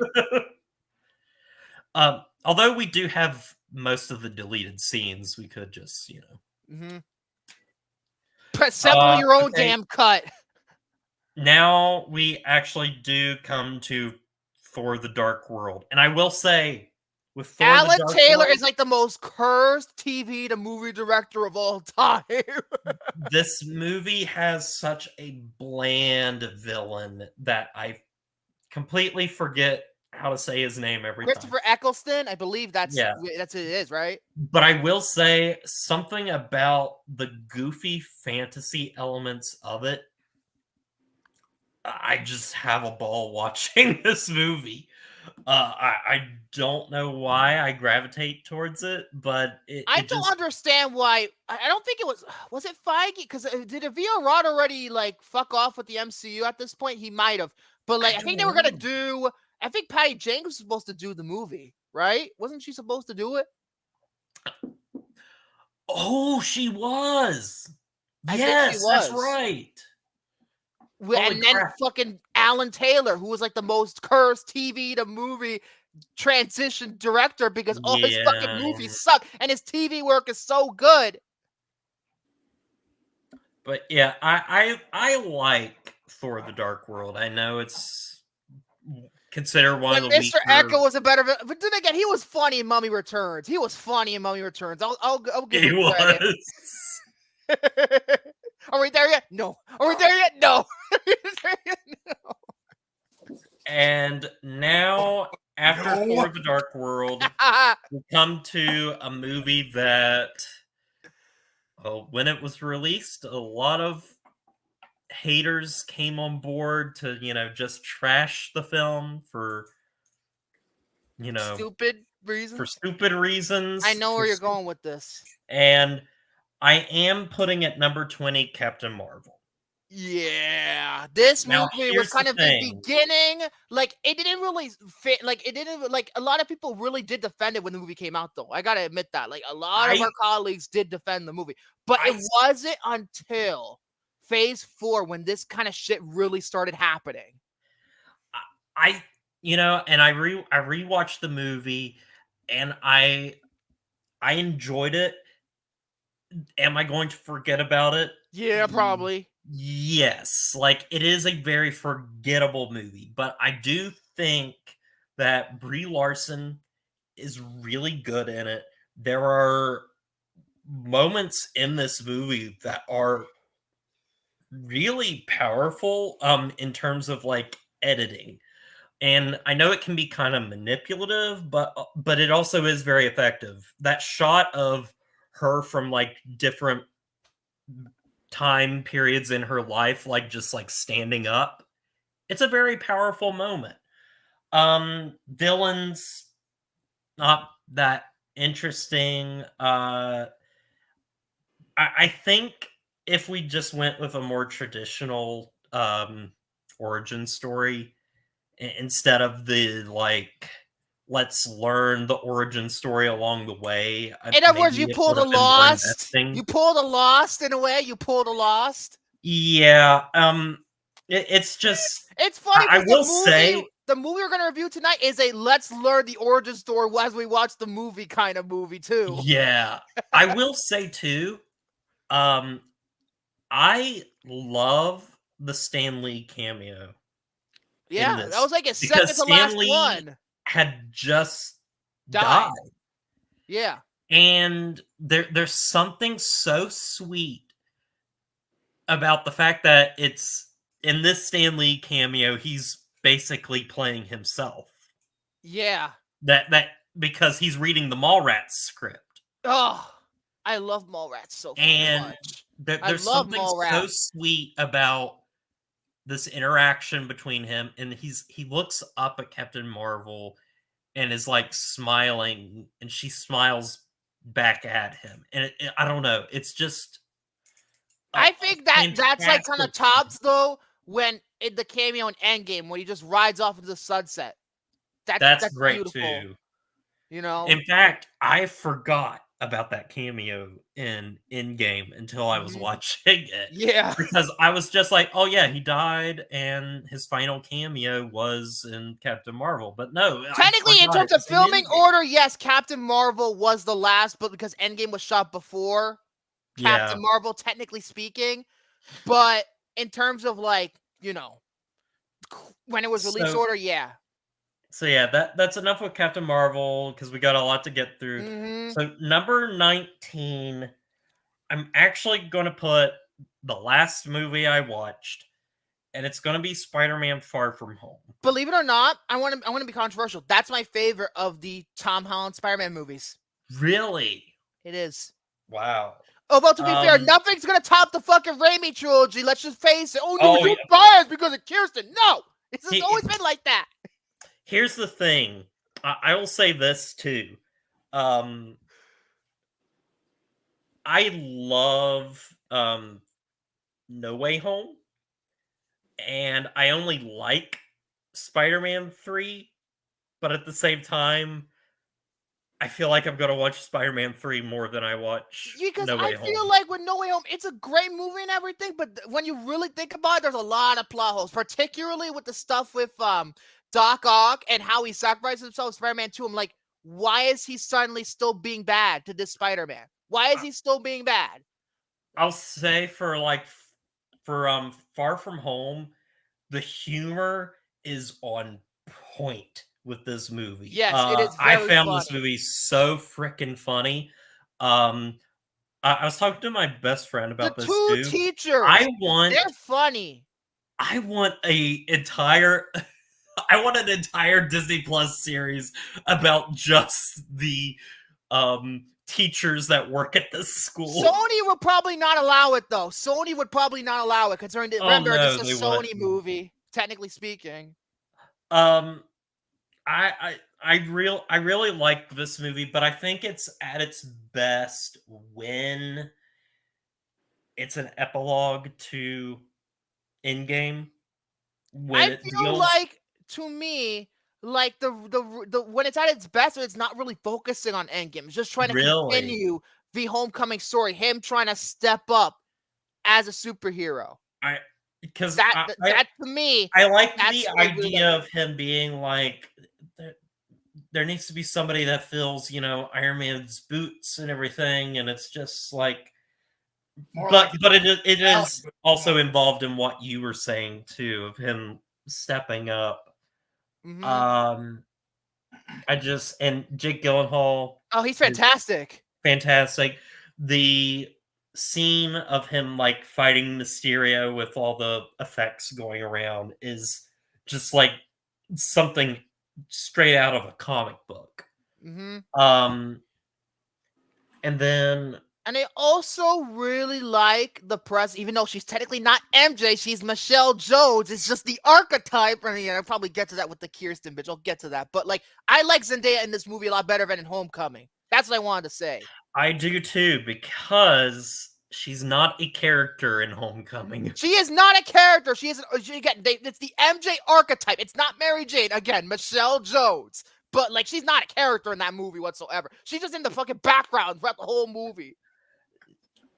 Although we do have most of the deleted scenes, we could just, Assemble your own damn cut. Now we actually do come to Thor: The Dark World, and I will say, with Thor: Alan The Dark Taylor World, is like the most cursed TV to movie director of all time. this movie has such a bland villain that I completely forget how to say his name every Christopher time. Eccleston, I believe that's who it is, right? But I will say something about the goofy fantasy elements of it. I just have a ball watching this movie. I don't know why I gravitate towards it, but I don't understand why. I don't think it was it Feige? Because did Avia Rod already fuck off with the MCU at this point? He might have, but I think they were gonna do. I think Patty Jenkins was supposed to do the movie, right? Wasn't she supposed to do it? Oh, she was. I Yes, think she was. That's right. And then fucking Alan Taylor, who was the most cursed TV to movie transition director because all his fucking movies suck and his TV work is so good. But yeah, I like Thor: The Dark World. I know it's considered one of the Mr. Echo was a better, but then again, he was funny in Mummy Returns. I'll give him credit. Are we there yet? No. Are we there yet? No. And now, after Thor: The Dark World, we come to a movie that, when it was released, a lot of haters came on board to, just trash the film for, stupid reasons. For stupid reasons. I know where you're going with this. And I am putting at number 20 Captain Marvel. Yeah, this Now, movie was here's the kind of the thing. beginning. Like, it didn't really fit. Like, it didn't like a lot of people really did defend it when the movie came out, though. I gotta admit that. Like, a lot of I our colleagues did defend the movie, but I it wasn't until Phase 4 when this kind of shit really started happening. I and I rewatched the movie, and I enjoyed it. Am I going to forget about it? Yeah, probably. Yes, like it is a very forgettable movie, but I do think that Brie Larson is really good in it. There are moments in this movie that are really powerful in terms of like editing. And I know it can be kind of manipulative, but it also is very effective. That shot of her from like different time periods in her life, like just like standing up, it's a very powerful moment. Villains not that interesting. I think if we just went with a more traditional origin story instead of the like let's learn the origin story along the way, In other words, maybe you it pulled would a have been more Lost. investing. You pulled a Lost in a way. You pulled a Lost. Yeah, it's just It's funny I because will say, the movie we're gonna review tonight is a let's learn the origin story as we watch the movie kind of movie too. yeah, I will say too, um, I love the Stan Lee cameo in Yeah, that this was like his second because to Stan last Lee one. had just died, Died. Yeah. and there's something so sweet about the fact that it's in this Stan Lee cameo, he's basically playing himself. Yeah. That because he's reading the Mallrats script. Oh, I love Mallrats so fucking And much. I there's love something so Mallrats. sweet about this interaction between him, and he looks up at Captain Marvel and is like smiling, and she smiles back at him, and I don't know, it's just I a think that's like kind of fantastic tops though when in the cameo in Endgame when he just rides off into the sunset. that's That's great beautiful. too. You know. In fact, I forgot about that cameo in Endgame until I was Mhm. watching it. Yeah. Because I was just like, "Oh yeah, he died and his final cameo was in Captain Marvel." But no, I Technically, in forgot it terms of was in filming Endgame. order, yes, Captain Marvel was the last, but because Endgame was shot before Yeah. Captain Marvel, technically speaking. But in terms of like, when it was release So order, yeah. so yeah, that's enough with Captain Marvel because we got a lot to get through. Hmm. So number 19, I'm actually going to put the last movie I watched, and it's going to be Spider-Man: Far From Home. Believe it or not, I want to be controversial. That's my favorite of the Tom Holland Spider-Man movies. Really? It is. Wow. Although to be fair, Um. nothing's gonna top the fucking Raimi trilogy. Let's just face it. Oh no, Oh you're yeah. biased because of Kirsten. No, it's just He, always been like that. here's the thing. I will say this too. Um. I love No Way Home, and I only like Spider-Man 3, but at the same time, I feel like I'm gonna watch Spider-Man 3 more than I watch Because No I Way feel Home. like with No Way Home, it's a great movie and everything, but when you really think about it, there's a lot of plot holes, particularly with the stuff with Doc Ock and how he sacrificed himself, Spider-Man 2. I'm like, why is he suddenly still being bad to this Spider-Man? Why is he still being bad? I'll say for Far From Home, the humor is on point with this movie. Yes, it is I very found this funny. movie so freaking funny. Um, I was talking to my best friend The about this two too. I teachers, want they're funny. I want a entire I want an entire Disney Plus series about just the teachers that work at this school. Sony would probably not allow it though. Sony would probably not allow it considering Oh remember this no, is a they Sony wouldn't. movie, technically speaking. Um I really like this movie, but I think it's at its best when it's an epilogue to Endgame. I feel like, to me, like the when it's at its best, it's not really focusing on Endgame. It's just trying to continue the Homecoming story. Him trying to step up as a superhero. Because that to me, I like the idea of him being like, there needs to be somebody that fills, Iron Man's boots and everything, and it's just like, but it is also involved in what you were saying too, of him stepping up. Mm-hmm. And Jake Gyllenhaal. Oh, he's fantastic. Fantastic. The scene of him like fighting Mysterio with all the effects going around is just like something straight out of a comic book. Mm-hmm. And I also really like the press, even though she's technically not MJ, she's Michelle Jones. It's just the archetype. I mean, I'll probably get to that with the Kirsten bitch. I'll get to that. But like, I like Zendaya in this movie a lot better than in Homecoming. That's what I wanted to say. I do too, because she's not a character in Homecoming. She is not a character. It's the MJ archetype. It's not Mary Jane. Again, Michelle Jones. But like, she's not a character in that movie whatsoever. She's just in the fucking background throughout the whole movie.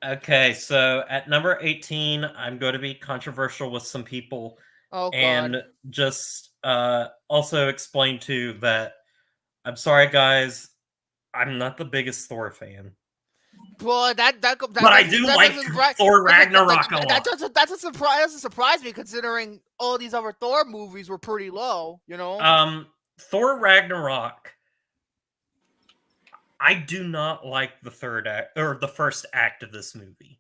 Okay, so at number 18, I'm going to be controversial with some people. Oh, God. And just also explain too that I'm sorry, guys, I'm not the biggest Thor fan. Boy, but I do like Thor Ragnarok a lot. That's a surprise. Doesn't surprise me, considering all these other Thor movies were pretty low. Thor Ragnarok. I do not like the third act or the first act of this movie.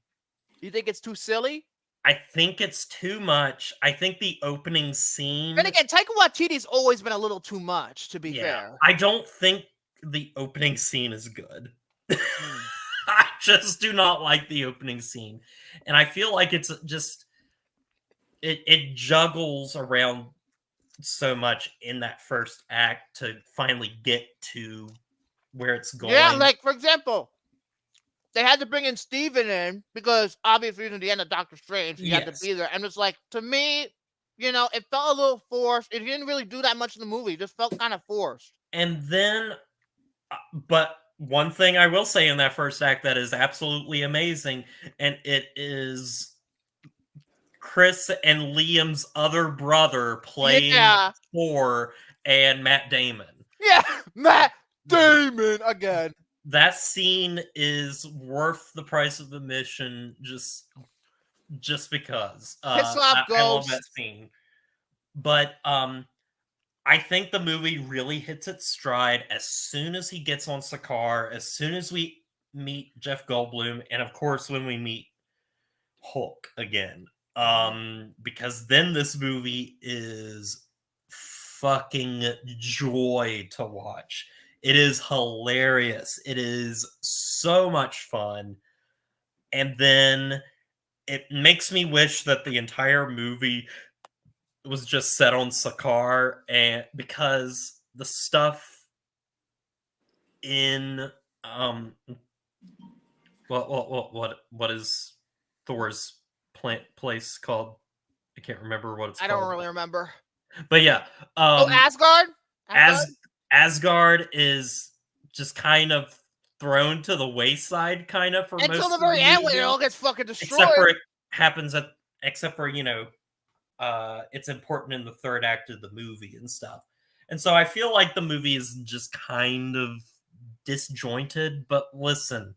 You think it's too silly? I think it's too much. I think the opening scene. And again, Taika Waititi's always been a little too much, to be fair. I don't think the opening scene is good. I just do not like the opening scene. And I feel like it's just it juggles around so much in that first act to finally get to where it's going. Yeah, like, for example, they had to bring in Steven in because obviously in the end of Doctor Strange, he had to be there. And it's like, to me, it felt a little forced. It didn't really do that much in the movie. It just felt kind of forced. And then, but one thing I will say in that first act that is absolutely amazing, and it is Chris and Liam's other brother playing Thor and Matt Damon. Yeah, Matt Damon again. That scene is worth the price of admission just because. I love that scene. But I think the movie really hits its stride as soon as he gets on Sakaar, as soon as we meet Jeff Goldblum, and of course when we meet Hulk again. Because then this movie is fucking joy to watch. It is hilarious. It is so much fun. And then it makes me wish that the entire movie was just set on Sakaar, and because the stuff in what is Thor's place called? I can't remember what it's called. I don't really remember. But yeah. Asgard? Asgard is just kind of thrown to the wayside, kind of, for most of the movie. Until the very end when it all gets fucking destroyed. Except for it's important in the third act of the movie and stuff. And so I feel like the movie is just kind of disjointed, but listen,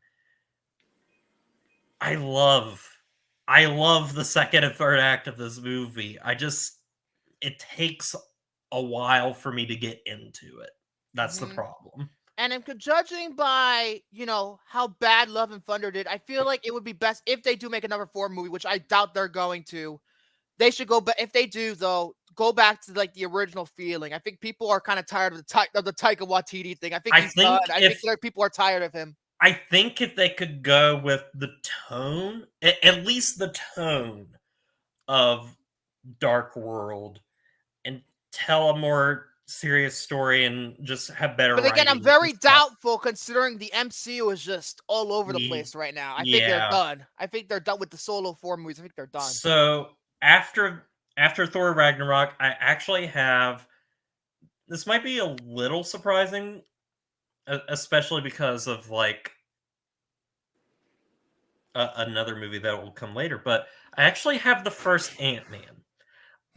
I love the second and third act of this movie. It takes a while for me to get into it. That's the problem. And I'm judging by, how bad Love and Thunder did, I feel like it would be best if they do make a number 4 movie, which I doubt they're going to. They should go, but if they do, though, go back to like the original feeling. I think people are kind of tired of the Taika Waititi thing. I think he's done. I think people are tired of him. I think if they could go with the tone, at least the tone of Dark World, and tell a more serious story and just have better writing. But again, I'm very doubtful considering the MCU is just all over the place right now. I think they're done. I think they're done with the solo 4 movies. I think they're done. So after Thor Ragnarok, I actually have. This might be a little surprising, especially because of like another movie that will come later. But I actually have the first Ant-Man.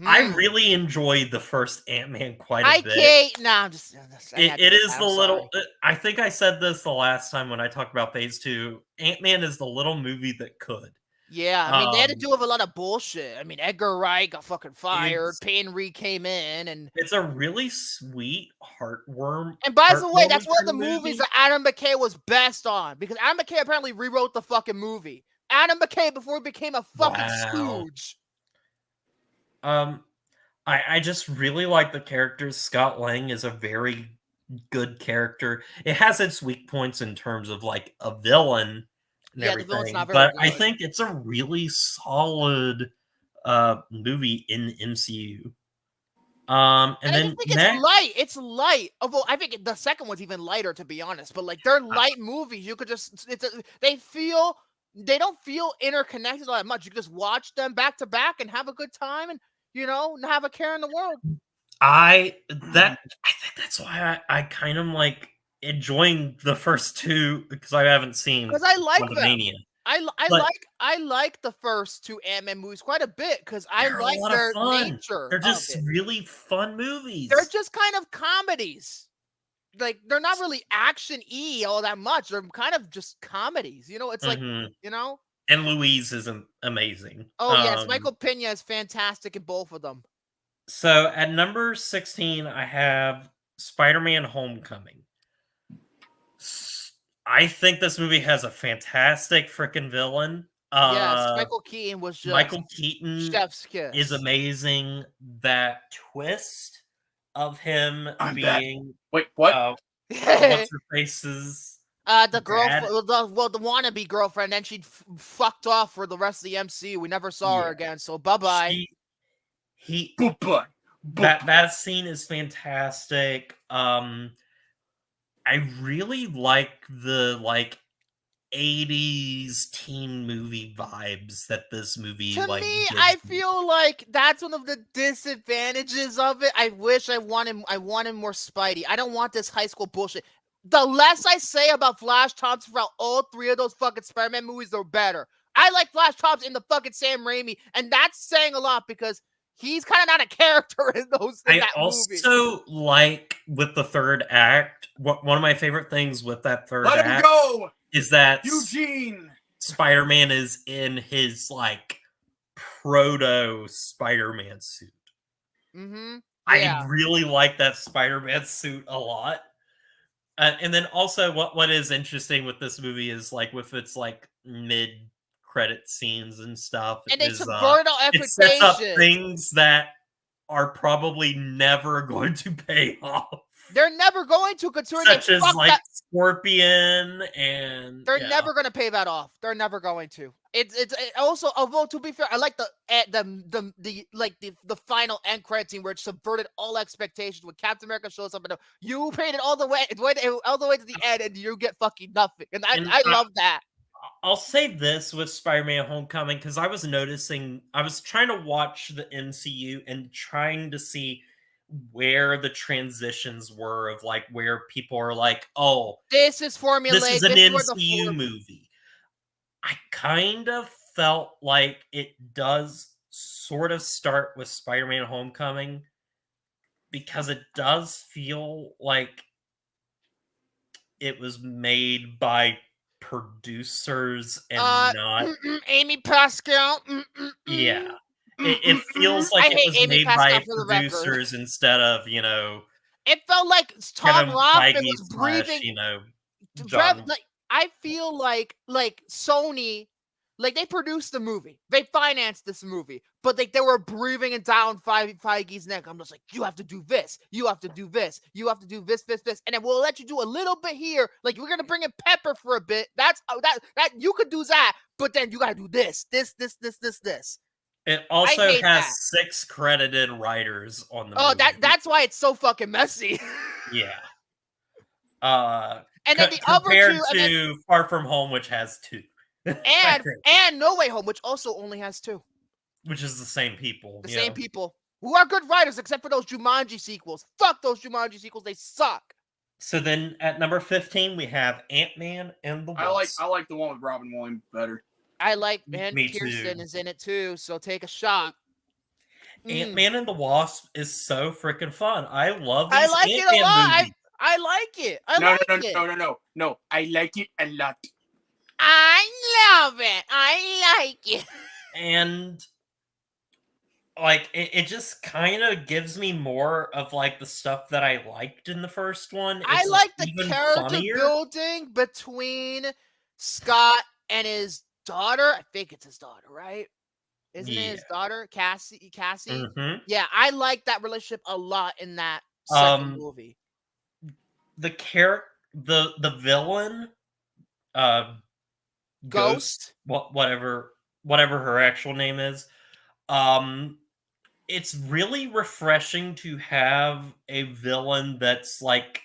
I really enjoyed the first Ant-Man quite a bit. can't. No, I'm just. It is the little. I think I said this the last time when I talked about Phase 2. Ant-Man is the little movie that could. Yeah, I mean, they had to deal with a lot of bullshit. I mean, Edgar Wright got fucking fired. Peyton Reed came in, and it's a really sweet heartworm. And by the way, that's one of the movies that Adam McKay was best on, because Adam McKay apparently rewrote the fucking movie. Adam McKay before he became a fucking stooge. I just really like the characters. Scott Lang is a very good character. It has its weak points in terms of like a villain and everything, the villain's not very good. I think it's a really solid movie in the MCU. And then I think it's light. It's light. Although I think the second one's even lighter, to be honest. But like they're light movies. You could just they don't feel interconnected all that much. You can just watch them back to back and have a good time, and not have a care in the world. I think that's why I kind of like enjoying the first two, because I haven't seen, because I like them. I like the first two Ant-Man movies quite a bit because I like their nature. They're just really fun movies. They're just kind of comedies. Like they're not really action-y all that much. They're kind of just comedies. It's like And Louise is amazing. Oh yes, Michael Pena is fantastic in both of them. So at number 16, I have Spider-Man: Homecoming. I think this movie has a fantastic freaking villain. Yes, Michael Keaton was just Michael Keaton chef's kiss. Is amazing. That twist of him being wait, what? What's her face's the girlfriend, the wannabe girlfriend, and she fucked off for the rest of the MCU. We never saw her again. So bye-bye. Bye-bye. That scene is fantastic. I really like the 80s teen movie vibes that this movie to me, I feel like that's one of the disadvantages of it. I wish I wanted more Spidey. I don't want this high school bullshit. The less I say about Flash Thompson throughout all three of those fucking Spider-Man movies, the better. I like Flash Thompson in the fucking Sam Raimi, and that's saying a lot because he's kind of not a character in those. I also like with the third act. One of my favorite things with that third act. Let him go. Is that Eugene Spider-Man is in his proto Spider-Man suit. Mm-hmm. I really like that Spider-Man suit a lot. And then also what is interesting with this movie is with its mid-credit scenes and stuff. And they subvert all expectations. It sets up things that are probably never going to pay off. They're never going to, considering such as Scorpion, and they're never going to pay that off. They're never going to. It's also, although to be fair, I like the final end credit scene where it subverted all expectations when Captain America shows up and you paid it all the way to the end and you get fucking nothing, and I love that. I'll say this with Spider-Man: Homecoming, because I was trying to watch the MCU and trying to see where the transitions were of where people are oh, this is formulated. This is an MCU movie. I kind of felt like it does sort of start with Spider-Man: Homecoming, because it does feel like it was made by producers and not Amy Pascal. Yeah. It feels like it was made by producers instead of, It felt like Tom Rothman was breathing. I feel like Sony, they produced the movie, they financed this movie, but they were breathing it down Feige's neck. I'm just like, you have to do this, you have to do this, you have to do this, and then we'll let you do a little bit here. We're gonna bring in Pepper for a bit. That's that you could do that, but then you gotta do this. It also has 6 credited writers on the movie. That's why it's so fucking messy. Yeah. And then the compared other two, to Far From Home, which has 2. and No Way Home, which also only has 2. which is the same people. The yeah. same people who are good writers, except for those Jumanji sequels. Fuck those Jumanji sequels. They suck. So then at number 15, we have Ant-Man and the Wasp. I like the one with Robin Williams better. I like, and Me Kirsten too. is in it too, so take a shot. Ant-Man and the Wasp is so freaking fun. I love these I like it a Ant-Man lot. movies. I like it. I No, like no, it. no, no, no, no. I like it a lot. I love it. I like it. And like it just kind of gives me more of like the stuff that I liked in the first one. It's I like the even character funnier. building between Scott and his daughter. I think it's his daughter, right? Isn't it his daughter, Cassie? Mhm. Yeah, I like that relationship a lot in that second movie. The villain, Ghost, whatever her actual name is. It's really refreshing to have a villain that's like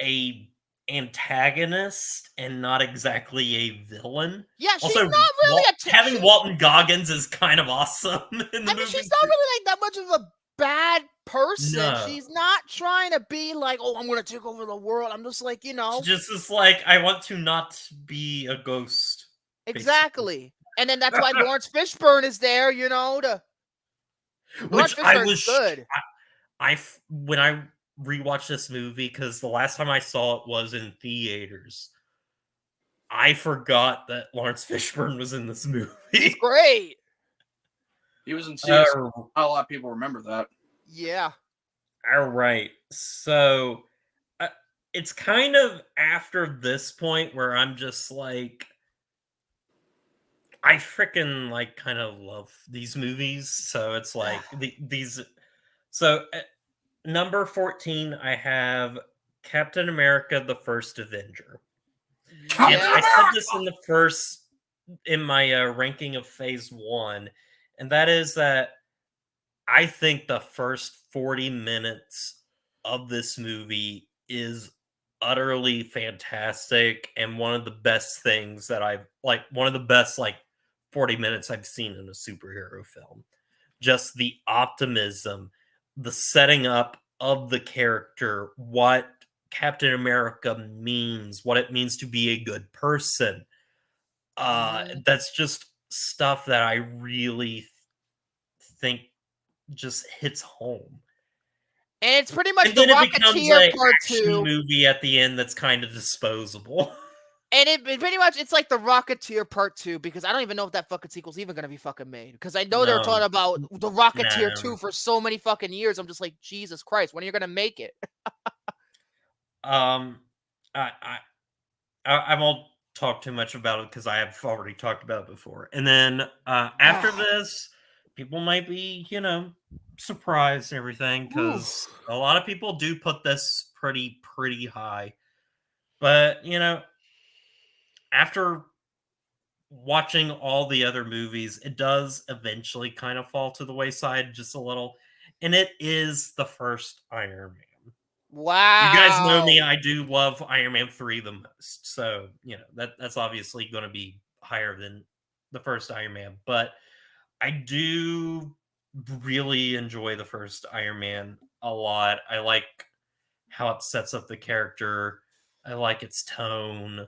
a antagonist and not exactly a villain. Yeah, she's Also, not really having Walton Goggins is kind of awesome in the movie. she's not really like that much of a bad person. No. She's not trying to be like, oh, I'm gonna take over the world. I'm just like, Just as like, I want to not be a ghost. Exactly. And then that's why Lawrence Fishburne is there, to Which I was good. When I rewatched this movie, because the last time I saw it was in theaters, I forgot that Lawrence Fishburne was in this movie. He's great. He was in CS. Not a lot of people remember that. Yeah. All right. So it's kind of after this point where I'm just like, I freaking like kind of love these movies. So it's like these. So at number 14, I have Captain America: The First Avenger. And I said this in my ranking of Phase 1, and that is that I think the first 40 minutes of this movie is utterly fantastic and one of the best things that one of the best 40 minutes I've seen in a superhero film. Just the optimism, the setting up of the character, what Captain America means, what it means to be a good person. That's just stuff that I really think just hits home. And it's pretty much the Rocketeer Part 2 movie at the end that's kind of disposable. And it pretty much, it's like the Rocketeer Part 2, because I don't even know if that fucking sequel's even going to be fucking made. Because I know they're talking about the Rocketeer 2 for so many fucking years. I'm just like, Jesus Christ, when are you going to make it? I won't talk too much about it because I have already talked about it before. And then after this, people might be, surprised and everything, because a lot of people do put this pretty high. But, after watching all the other movies, it does eventually kind of fall to the wayside just a little. And it is the first Iron Man. Wow. You guys know me. I do love Iron Man 3 the most. So, that's obviously going to be higher than the first Iron Man. But I do really enjoy the first Iron Man a lot. I like how it sets up the character. I like its tone.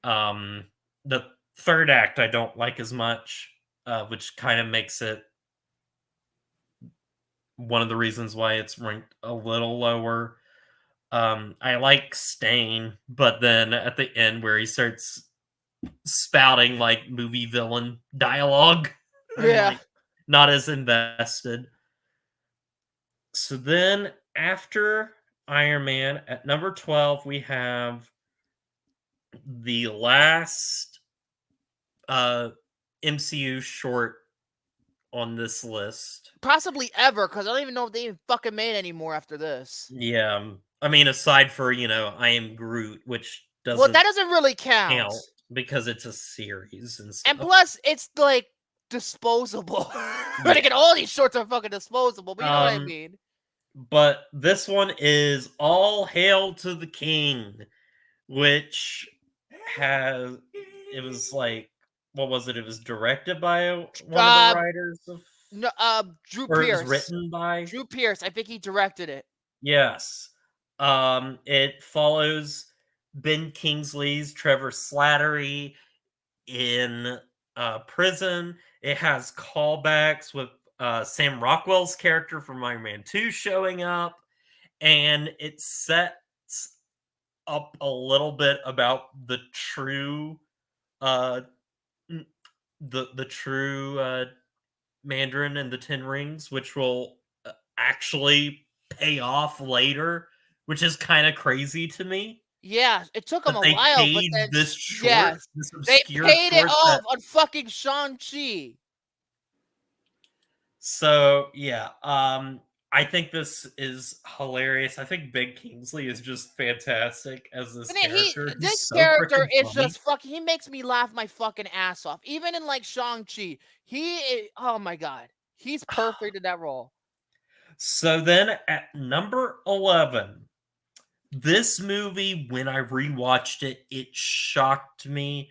The third act I don't like as much, which kind of makes it one of the reasons why it's ranked a little lower. I like Stain, but then at the end where he starts spouting like movie villain dialogue, I'm not as invested. So then after Iron Man, at number 12, we have the last MCU short on this list. Possibly ever, because I don't even know if they even fucking made any more after this. Yeah. I mean, aside for, I Am Groot, which doesn't... Well, that doesn't really count. Because it's a series and stuff. And plus, it's, disposable. But again, all these shorts are fucking disposable, but you know what I mean. But this one is All Hail to the King, which it was what was it? It was directed by one of the Uh, writers of, No, Drew or it was Pierce. written by. Drew Pierce. I think he directed it. Yes. It follows Ben Kingsley's Trevor Slattery in prison. It has callbacks with Sam Rockwell's character from Iron Man 2 showing up, and it sets up a little bit about the true the true Mandarin and the Ten Rings, which will actually pay off later, which is kind of crazy to me. Yeah, it took them That a they while, but paid then this short, yes, this they obscure paid it short off that. on fucking Shang-Chi. So yeah, I think this is hilarious. I think Ben Kingsley is just fantastic as this And then character. He's this so character freaking is funny. just fucking. He makes me laugh my fucking ass off. Even in like Shang-Chi, oh my god, he's perfect in that role. So then at number 11, this movie, when I rewatched it, it shocked me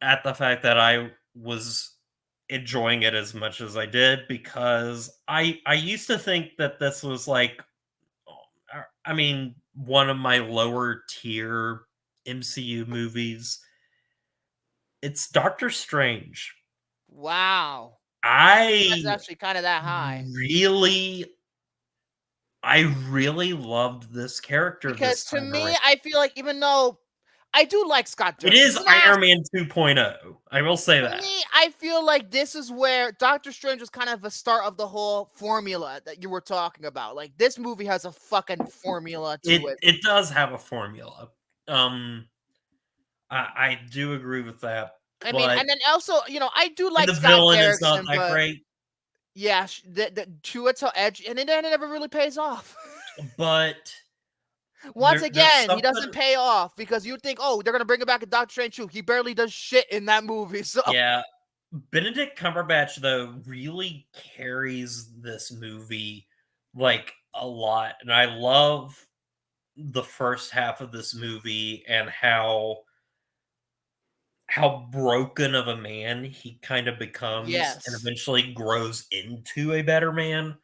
at the fact that I was enjoying it as much as I did, because I used to think that this was like, I mean, one of my lower tier MCU movies. It's Doctor Strange. Wow, that's I actually kind of that high. really loved this character Because this to time me, around. I feel like even though I do like Scott It Derrickson, is even though Iron Man 2.0. I will say to that. me, I feel like this is where Doctor Strange was kind of the start of the whole formula that you were talking about. Like this movie has a fucking formula to it. It does have a formula. Um, I do agree with that, I mean, but and then also, I do and like the Scott villain is not Derrickson, that but great. yeah, the to its edge, and it never really pays off. But Once there's again, he something. doesn't pay off because you think, oh, they're gonna bring him back in Doctor Strange 2. He barely does shit in that movie. So Yeah, Benedict Cumberbatch though really carries this movie like a lot, and I love the first half of this movie and how broken of a man he kind of becomes and yes, eventually grows into a better man.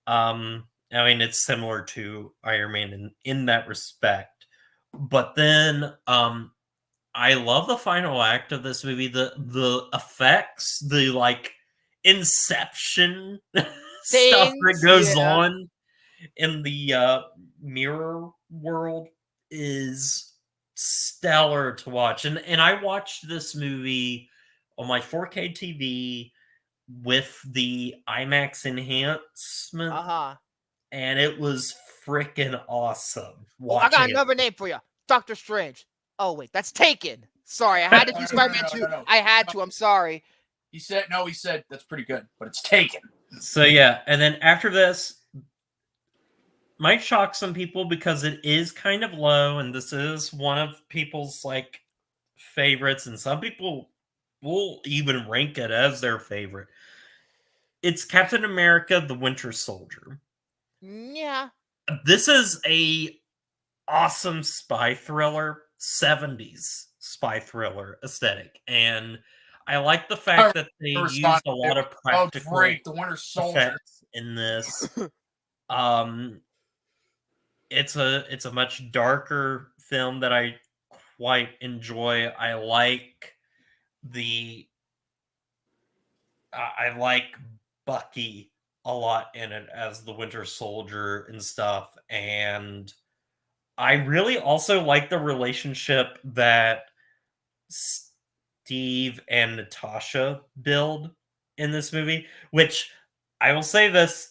I mean, it's similar to Iron Man in that respect. But then I love the final act of this movie. The effects, the like Inception stuff that things, goes yeah. on in the mirror world is stellar to watch. And I watched this movie on my 4K TV with the IMAX enhancement, Uh-huh. and it was freaking awesome Oh, I got watching it. another name for you. Doctor Strange. Oh, wait, that's Taken. Sorry, I had to do Spider-Man 2. No. I had to. I'm sorry. He said that's pretty good, but it's taken. So yeah, and then after this, might shock some people because it is kind of low, and this is one of people's like favorites, and some people will even rank it as their favorite. It's Captain America: The Winter Soldier. Yeah. This is a awesome spy thriller, 70s spy thriller aesthetic, and I like the fact that they used a lot of practical great, The Winter Soldier effects in this. It's a much darker film that I quite enjoy. I like Bucky a lot in it as the Winter Soldier and stuff, and I really also like the relationship that Steve and Natasha build in this movie, which I will say this,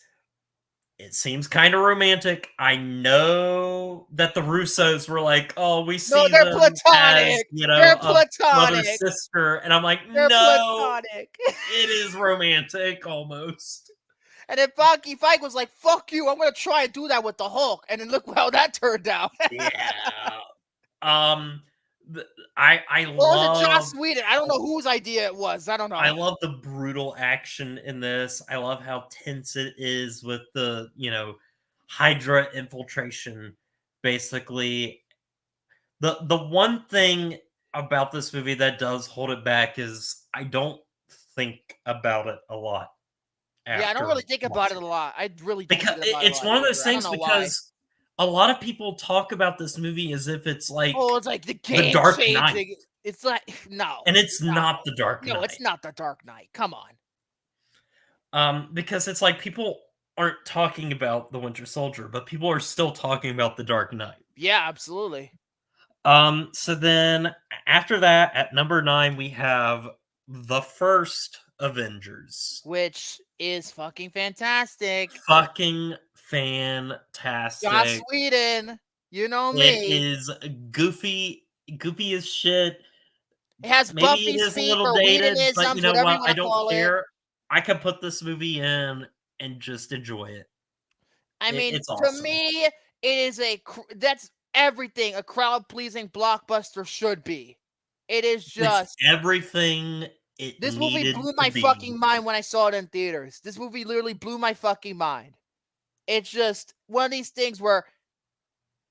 it seems kind of romantic. I know that the Russos were like, "Oh, we see they're them platonic. as, They're a brother platonic. sister," and I'm like, They're "No, platonic. it is romantic almost." And then Bucky was like, fuck you, I'm going to try and do that with the Hulk. And then look how that turned out. Yeah. I Or was it Joss love Whedon? I don't know whose idea it was. I don't know. I love the brutal action in this. I love how tense it is with the, Hydra infiltration. Basically, the one thing about this movie that does hold it back is I don't think about it a lot. Yeah, I don't really think about it a lot. I really don't Because think about it a it's lot one of either. those I don't things know why. because a lot of people talk about this movie as if it's like Oh, it's like the the game Dark changing. Knight, It's like no, and it's not the Dark no, Knight. it's not the Dark Knight. Come on. Because it's like people aren't talking about the Winter Soldier, but people are still talking about the Dark Knight. Yeah, absolutely. So then after that, at number 9, we have the first Avengers. Which is fucking fantastic. Fucking fantastic. Joss Whedon, you know It me. is goofy as shit. It has Maybe it Buffy's is a feet little or dated, but you Whedonisms, know whatever you what? want I to don't call it. care. I could put this movie in and just enjoy it. I mean, It's to awesome. me, it is that's everything a crowd-pleasing blockbuster should be. It is just It's everything it this movie needed blew to my be. fucking mind when I saw it in theaters. This movie literally blew my fucking mind. It's just one of these things where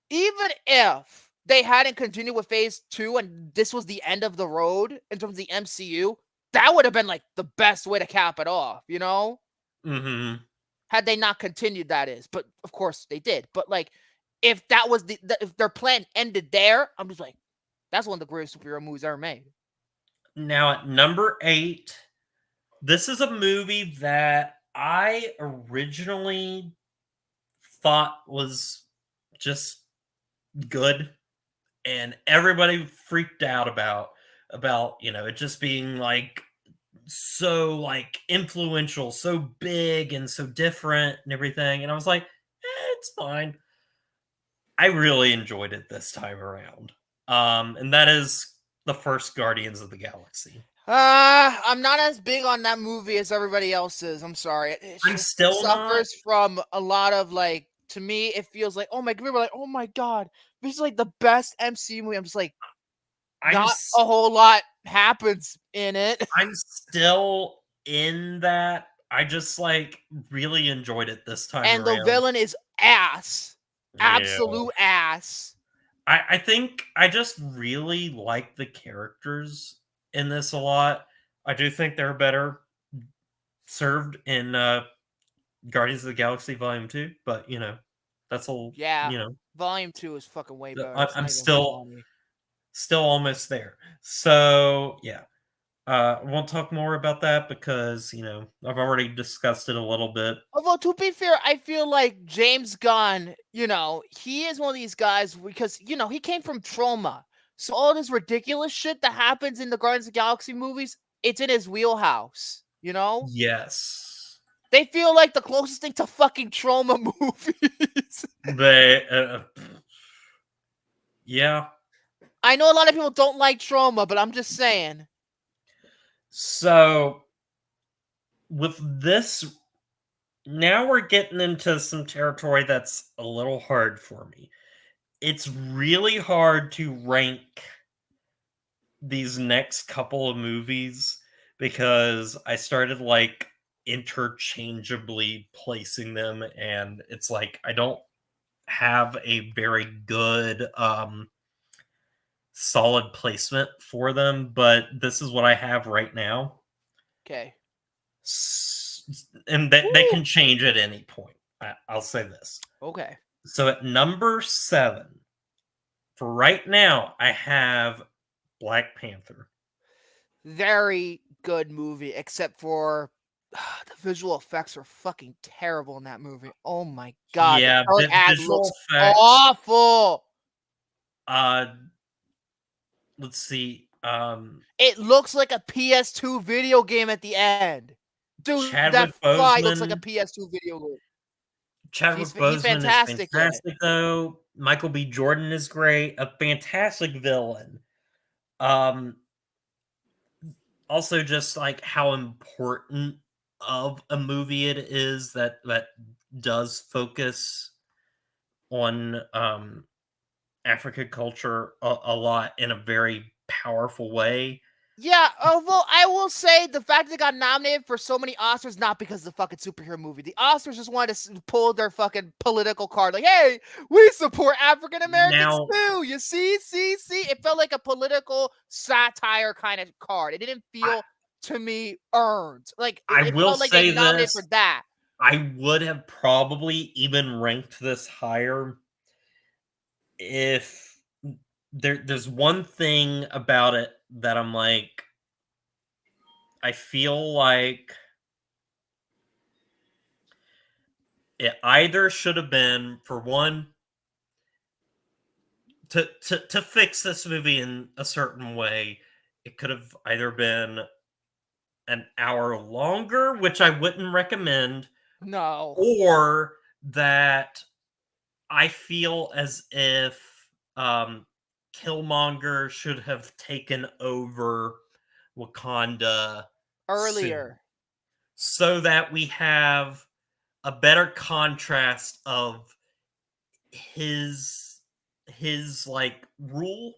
even if they hadn't continued with phase 2 and this was the end of the road in terms of the MCU, that would have been like the best way to cap it off, you know? Mm-hmm. Had they not continued, that is. But of course they did. But like, if that was if their plan ended there, I'm just like, that's one of the greatest superhero movies ever made. Now at number 8, this is a movie that I originally thought was just good, and everybody freaked out about it just being like so like influential, so big and so different and everything. And I was like, it's fine. I really enjoyed it this time around. And that is the first Guardians of the Galaxy. I'm not as big on that movie as everybody else is. I'm sorry. It I'm just still suffers from a lot of like. To me, it feels like people are like, oh my god, this is like the best MCU movie. I'm just like, not a whole lot happens in it. I'm still in that. I just like really enjoyed it this time And around. the villain is ass. Absolute ass. I think I just really like the characters in this a lot. I do think they're better served in Guardians of the Galaxy Volume 2, but that's all. Yeah. Volume 2 is fucking way better. I'm still almost there. So yeah. I won't talk more about that because, I've already discussed it a little bit. Although, to be fair, I feel like James Gunn, he is one of these guys because, he came from trauma. So all this ridiculous shit that happens in the Guardians of the Galaxy movies, it's in his wheelhouse, Yes. They feel like the closest thing to fucking trauma movies. Yeah. I know a lot of people don't like trauma, but I'm just saying. So, with this, now we're getting into some territory that's a little hard for me. It's really hard to rank these next couple of movies because I started like interchangeably placing them, and it's like I don't have a very good solid placement for them, but this is what I have right now. Okay. And they can change at any point. I'll say this. Okay. So at number 7, for right now, I have Black Panther. Very good movie, except for the visual effects are fucking terrible in that movie. Oh my god. Yeah, the visual looks effects. awful. Let's see. It looks like a PS2 video game at the end. Dude, that fight looks like a PS2 video game. Chadwick Boseman is fantastic though. Michael B. Jordan is great. A fantastic villain. Also just like how important of a movie it is that does focus on African culture a lot in a very powerful way. Yeah, although I will say the fact they got nominated for so many Oscars, not because of the fucking superhero movie. The Oscars just wanted to pull their fucking political card. Like, hey, we support African Americans Now- too. You see? It felt like a political satire kind of card. It didn't feel, to me, earned. Like, I it will felt like say they nominated this. for that. I would have probably even ranked this higher if there's one thing about it that I'm like, I feel like it either should have been, for one, to fix this movie in a certain way, it could have either been an hour longer, which I wouldn't recommend, No. or that I feel as if Killmonger should have taken over Wakanda Earlier. so that we have a better contrast of his like rule,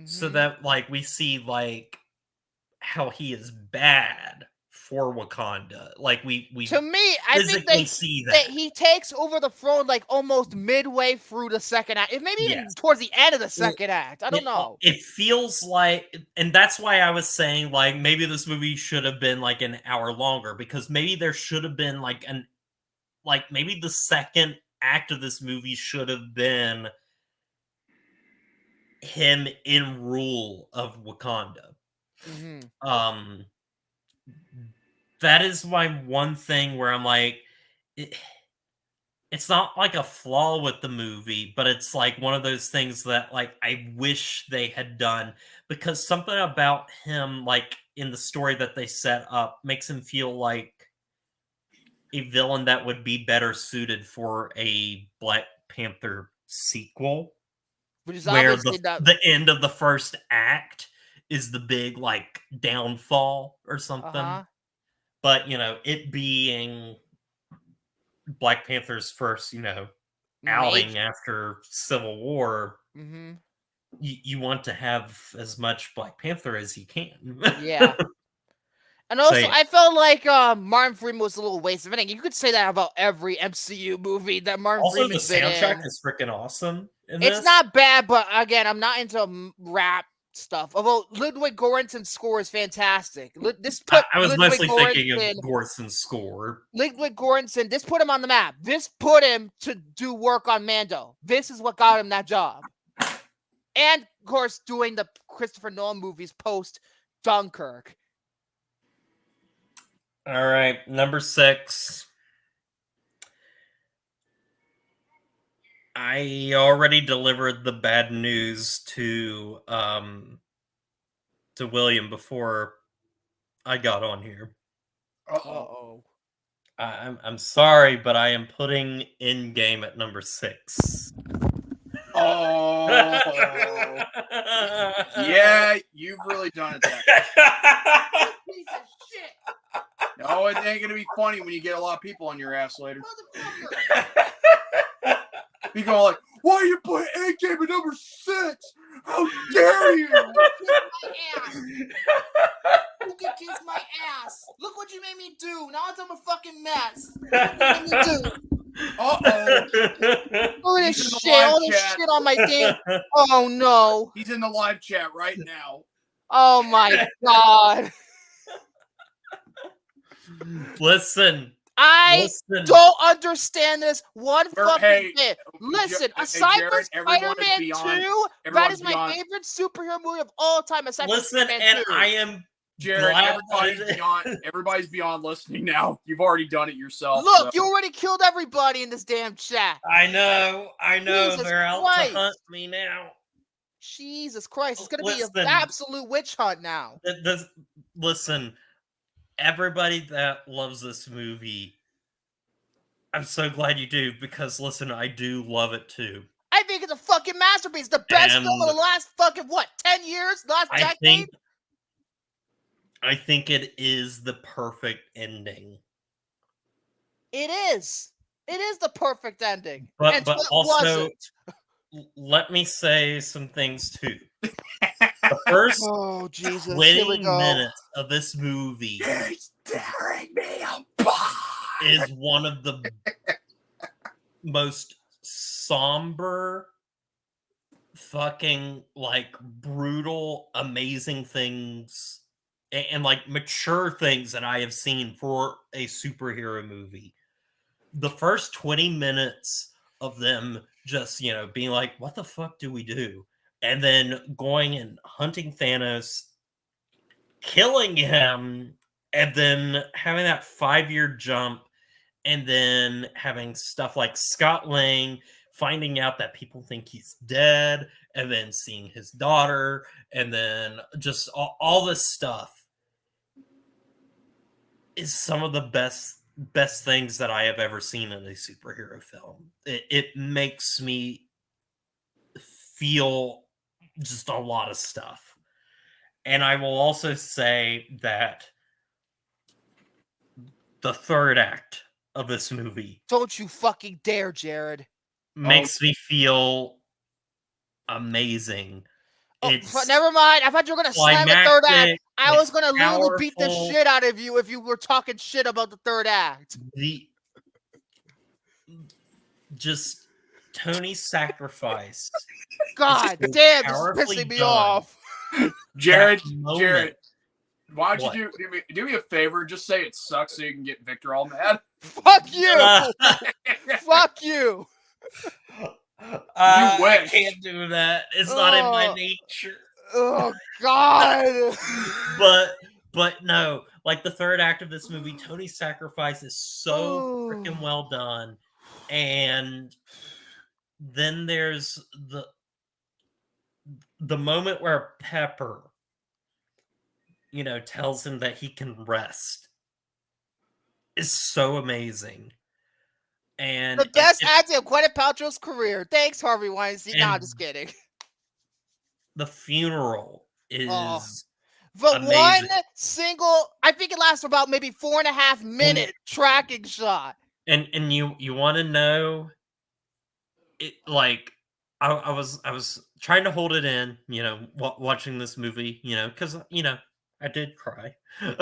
so Mhm. that like we see like how he is bad for Wakanda. Like we To me, I think physically see that he takes over the throne like almost midway through the second act. Maybe even Yes. towards the end of the second act. I don't It- know. It feels like, and that's why I was saying like maybe this movie should have been like an hour longer, because maybe there should have been like maybe the second act of this movie should have been him in rule of Wakanda. Mhm. That is my one thing where I'm like, it's not like a flaw with the movie, but it's like one of those things that like I wish they had done, because something about him, like in the story that they set up, makes him feel like a villain that would be better suited for a Black Panther sequel, Which is where obviously not. the end of the first act is the big like downfall or something. Uh-huh. But it being Black Panther's first, outing after Civil War, Mhm. you want to have as much Black Panther as you can. Yeah. And also, yeah. I felt like Martin Freeman was a little waste of it. You could say that about every MCU movie that Martin Also, the Freeman's been soundtrack in. is freaking awesome in It's this. not bad, but again, I'm not into rap stuff. Although Ludwig Göransson's score is fantastic. This put I was Ludwig mostly thinking of Göransson. Gorson's score. Ludwig Göransson. This put him on the map. This put him to do work on Mando. This is what got him that job. And of course, doing the Christopher Nolan movies post Dunkirk. All right, number 6. I already delivered the bad news to William before I got on here. Uh-oh. I'm sorry, but I am putting Endgame at number 6. Oh, yeah, you've really done it. That. Piece of shit, No, it ain't gonna be funny when you get a lot of people on your ass later. motherfucker. Be going like, "Why are you putting Endgame at number 6? How dare you?" You can kiss my ass. Look what you made me do. Now I'm a fucking mess. Look what you made me do. Uh-oh. Look at He's this in the shit. live All this chat. shit on my damn. Oh no. He's in the live chat right now. Oh my god. Listen. I don't understand this one fucking bit. Listen, aside Jared, from everyone is Spider-Man beyond- 2, that everyone's is my beyond- favorite superhero movie of all time. Aside Listen, from Spider-Man and 2. I am Jared, glad everybody's beyond listening now. You've already done it yourself. Look, so. you already killed everybody in this damn chat. I know. Jesus They're out Christ. to hunt me now. Jesus Christ, it's gonna be Listen. an absolute witch hunt now. Listen, everybody that loves this movie, I'm so glad you do, because listen, I do love it too. I think it's a fucking masterpiece. The best And film of the last fucking 10 years? Last decade? I think it is the perfect ending. It is. It is the perfect ending. But what also, wasn't? let me say some things too. The first Oh Jesus! Here 20 we go. minutes of this movie He's tearing me apart. is one of the most somber, fucking like brutal, amazing things and like mature things that I have seen for a superhero movie. The first 20 minutes of them just, being like, what the fuck do we do? And then going and hunting Thanos, killing him, and then having that 5-year jump, and then having stuff like Scott Lang finding out that people think he's dead, and then seeing his daughter, and then just all this stuff is some of the best things that I have ever seen in a superhero film. It makes me feel just a lot of stuff. And I will also say that the third act of this movie Don't you fucking dare, Jared. makes me feel amazing. Oh, It's never mind. I thought you were gonna slam the third act. climactic, I was it's gonna literally beat the powerful. shit out of you if you were talking shit about the third act. Just Tony's sacrifice. God so damn, this is powerfully pissing me done. off. Jared, That moment. Jared, why don't What? you do me a favor? Just say it sucks so you can get Victor all mad. Fuck you. Fuck you. You wish. I can't do that. It's not in my Oh. nature. Oh God. But no, like the third act of this movie, Tony's sacrifice is so freaking Oh. well done. And then there's the moment where Pepper, tells him that he can rest is so amazing. And The best acting of Gwyneth Paltrow's career. Thanks, Harvey Weinstein. Nah, And- just kidding. the funeral is The amazing. one single, I think it lasts about maybe 4.5 minute tracking shot. and you want to know it, like I was trying to hold it in, watching this movie, because I did cry. You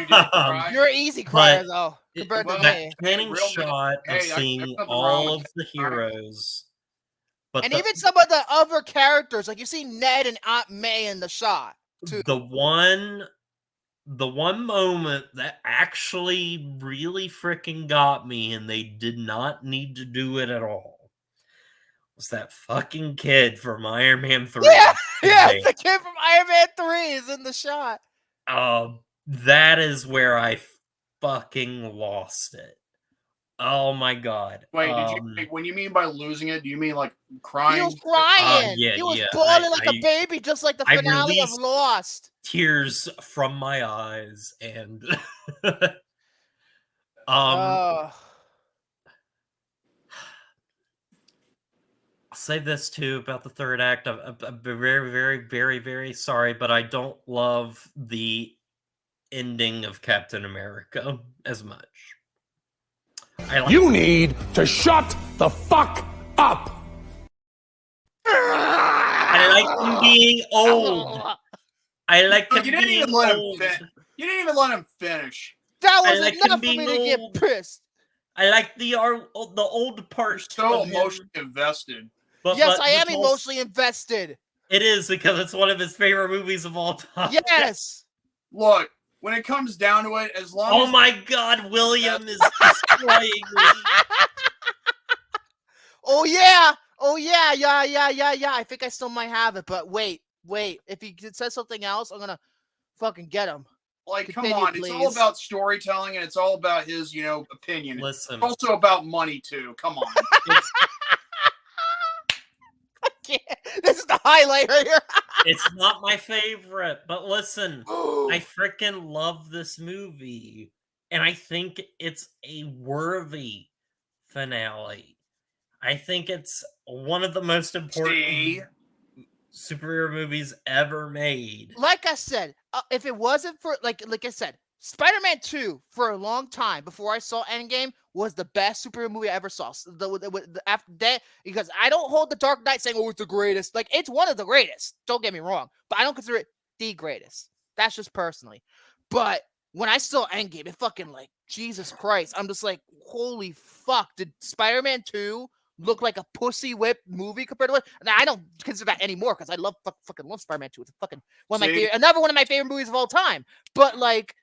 did cry. You're an easy crier, But though, compared to well, that me. panning real man- shot of hey, there's seeing nothing wrong all with of the that, Connor. heroes, but And even some of the other characters, like you see Ned and Aunt May in the shot. too. the one moment that actually really freaking got me, and they did not need to do it at all, was that fucking kid from Iron Man 3. Yeah, They- the kid from Iron Man 3 is in the shot. that is where I fucking lost it. Oh my god. Wait, when you mean by losing it, do you mean like crying? He was crying. yeah, he was yeah, bawling like I- a baby, just like the I finale of released- Lost. Tears from my eyes, and Oh. I'll say this too about the third act. I'm very, very, very, very sorry, but I don't love the ending of Captain America as much. You need to shut the fuck up! I like him being old. I like him You didn't being even let him old. You didn't even let him finish. That I was like him enough for being me to get old. pissed. I like the old part. You're so of him, emotionally invested. Yes, but I am the whole- emotionally invested. It is because it's one of his favorite movies of all time. Yes. Look, when it comes down to it, as long Oh as my God, William is destroying me. Oh yeah. Yeah. I think I still might have it, but wait. If he says something else, I'm gonna fucking get him. like, come Continue, on, it's all please. about storytelling and it's all about his, opinion. Listen, It's also about money too. Come on. This is the highlight right here. it's not my favorite, but listen, I freaking love this movie, and I think it's a worthy finale. I think it's one of the most important See? superhero movies ever made. Like I said, if it wasn't for like I said, Spider-Man 2 for a long time before I saw Endgame was the best superhero movie I ever saw. After that, because I don't hold the Dark Knight saying, "Oh, it's the greatest." Like, it's one of the greatest. Don't get me wrong, but I don't consider it the greatest. That's just personally. But when I saw Endgame, it fucking like Jesus Christ. I'm just like, holy fuck! Did Spider-Man 2 look like a pussy whip movie compared to it? Now, I don't consider that anymore because I fucking love Spider-Man 2. It's fucking another one of my favorite movies of all time. But like,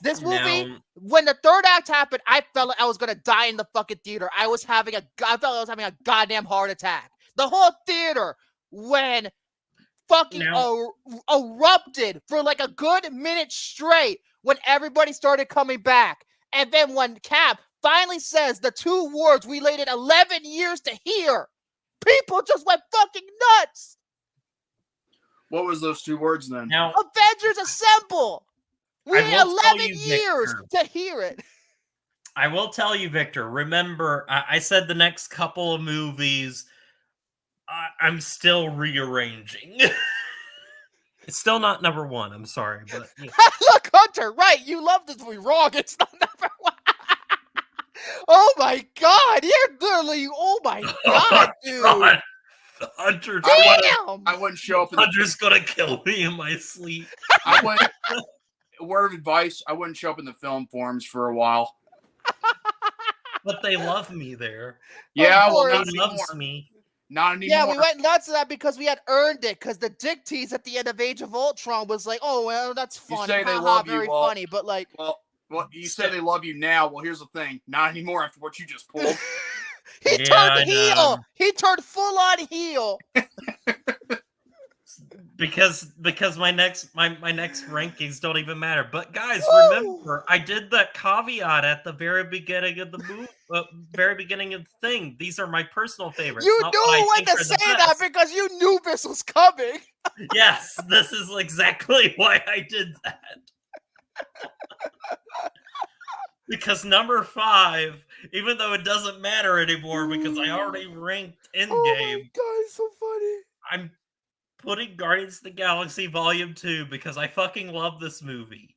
this movie, when the third act happened, I felt like I was gonna die in the fucking theater. I felt like I was having a goddamn heart attack. The whole theater when fucking erupted for like a good minute straight when everybody started coming back. And then when Cap finally says the two words we waited 11 years to hear, people just went fucking nuts. What was those two words then? Now, Avengers Assemble. We had 11 years to hear it. I will tell you, Victor, remember, I said the next couple of movies, I'm still rearranging. It's still not number one, I'm sorry. But Look, Hunter, right, you love this movie. Wrong, it's not number one. Oh my God, you're literally, oh my God, dude. God. Hunter, I wouldn't show up. Hunter's gonna kill me in my sleep. Word of advice, I wouldn't show up in the film forums for a while. But they love me there. Yeah, well, not loves me. Not anymore. Yeah, we went nuts to that because we had earned it. Because the dick tease at the end of Age of Ultron was like, "Oh well, that's funny." You say they love very you, well, funny, but like, well, you say they love you now. Well, here's the thing: not anymore after what you just pulled. He turned heel. He turned full on heel. Because my next rankings don't even matter. But guys, remember, I did that caveat at the very beginning of the movie, very beginning of the thing. These are my personal favorites. You knew when to say that because you knew this was coming. Yes, this is exactly why I did that. Because number 5, even though it doesn't matter anymore because I already ranked Endgame. Oh my God, it's so funny. I'm putting Guardians of the Galaxy Volume 2 because I fucking love this movie.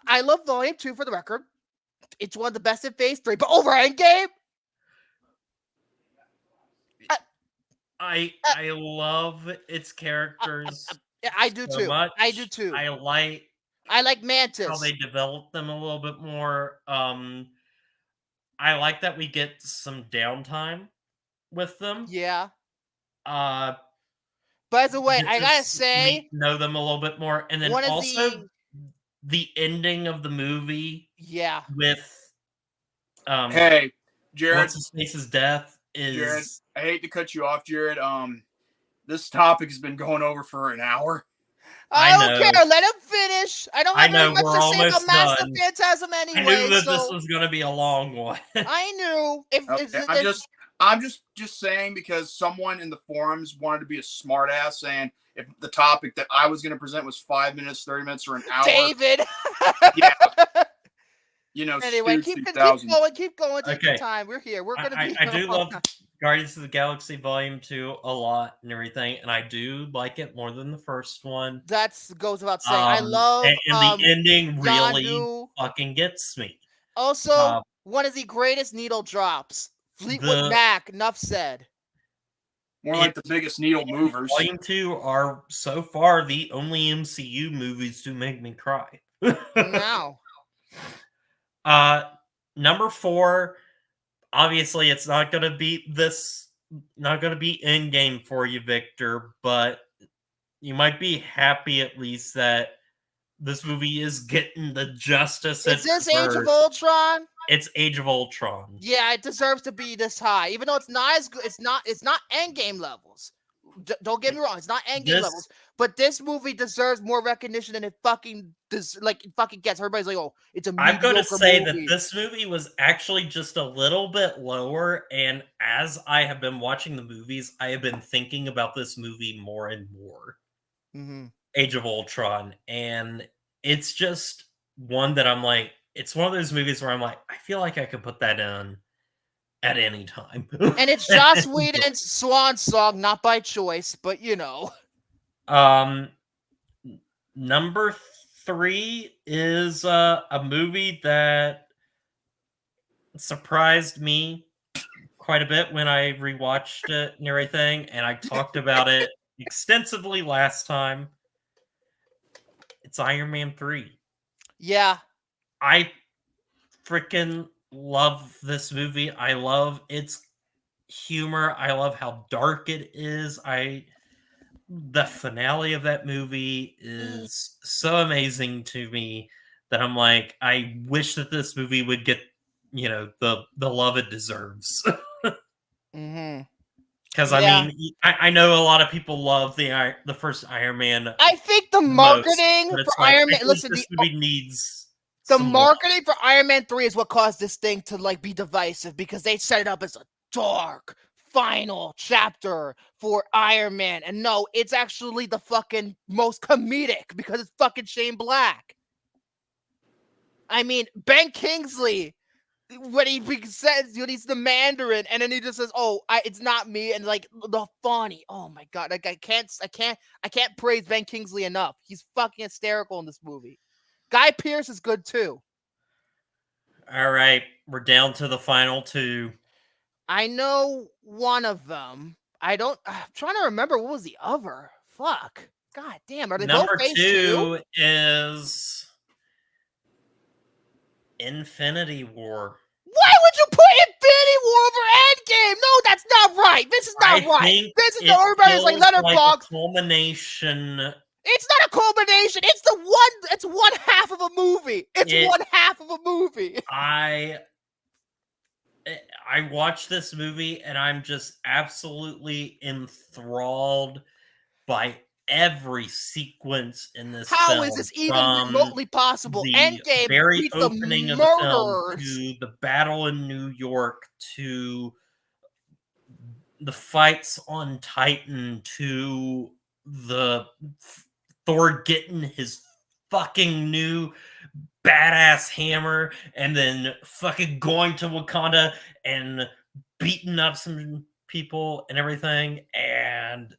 I love Volume 2 for the record. It's one of the best in Phase 3, but over Endgame? I love its characters. I do so too. Much. I do too. I like Mantis. How they develop them a little bit more. I like that we get some downtime with them. Yeah. By the way, I gotta say, know them a little bit more, and then also the ending of the movie. Yeah. With hey, Jared, what's his face's death is. Jared, I hate to cut you off, Jared. This topic has been going over for an hour. I don't care. Let him finish. I don't have very much we're to say about almost Master done. Phantasm anyway. I knew that this was going to be a long one. I knew. I'm just saying because someone in the forums wanted to be a smartass, saying if the topic that I was going to present was 5 minutes, 30 minutes, or an hour. David. Yeah. Anyway, keep going. Take your time. We're here. We're going to be. I do love Guardians of the Galaxy Volume 2 a lot and everything, and I do like it more than the first one. That goes without saying. I love and the ending really fucking gets me. Also, one of the greatest needle drops. Fleetwood Mac, enough said. More like the biggest needle movers. Volume 2 are so far the only MCU movies to make me cry. Wow. Number 4, obviously it's not going to beat this, not going to be Endgame for you, Victor, but you might be happy at least that this movie is getting the justice it deserves. Is this Age of Ultron? It's Age of Ultron. Yeah, it deserves to be this high, even though it's not as good. It's not Endgame levels. Don't get me wrong, it's not Endgame levels. But this movie deserves more recognition than it fucking gets. Everybody's like, "Oh, it's a mediocre movie." I'm going to say that this movie was actually just a little bit lower, and as I have been watching the movies, I have been thinking about this movie more and more. Mm-hmm. Age of Ultron, and it's just one that I'm like, it's one of those movies where I'm like, I feel like I could put that in at any time. And it's Joss Whedon's swan song, not by choice, but you know. Number 3 is a movie that surprised me quite a bit when I rewatched it and everything, and I talked about it extensively last time. It's Iron Man 3. Yeah. I freaking love this movie. I love its humor. I love how dark it is. The finale of that movie is so amazing to me that I'm like, I wish that this movie would get, the love it deserves. Mm-hmm. Because Yeah. I know a lot of people love the first Iron Man I think the most, marketing but it's for like Iron I Man. think Listen, this movie needs the some love. marketing for Iron Man 3 is what caused this thing to like be divisive because they set it up as a dark final chapter for Iron Man. And no, it's actually the fucking most comedic because it's fucking Shane Black. I mean, Ben Kingsley, when he says when he's the Mandarin, and then he just says, "Oh, it's not me," and like the funny. Oh my god, like I can't praise Ben Kingsley enough. He's fucking hysterical in this movie. Guy Pearce is good too. All right, we're down to the final two. I know one of them. I'm trying to remember what was the other. Fuck. God damn. Are they Number both phase 2 is Infinity War. Why would you put Infinity War over Endgame? No, that's not right. This is not right. This is everybody's like Letterboxd. A culmination. It's not a culmination. It's one half of a movie. It's one half of a movie. I watched this movie and I'm just absolutely enthralled by every sequence in this film. How is this even remotely possible? The Endgame very beats opening the of the film murderers. to the battle in New York to the fights on Titan to the Thor getting his fucking new badass hammer and then fucking going to Wakanda and beating up some people and everything. And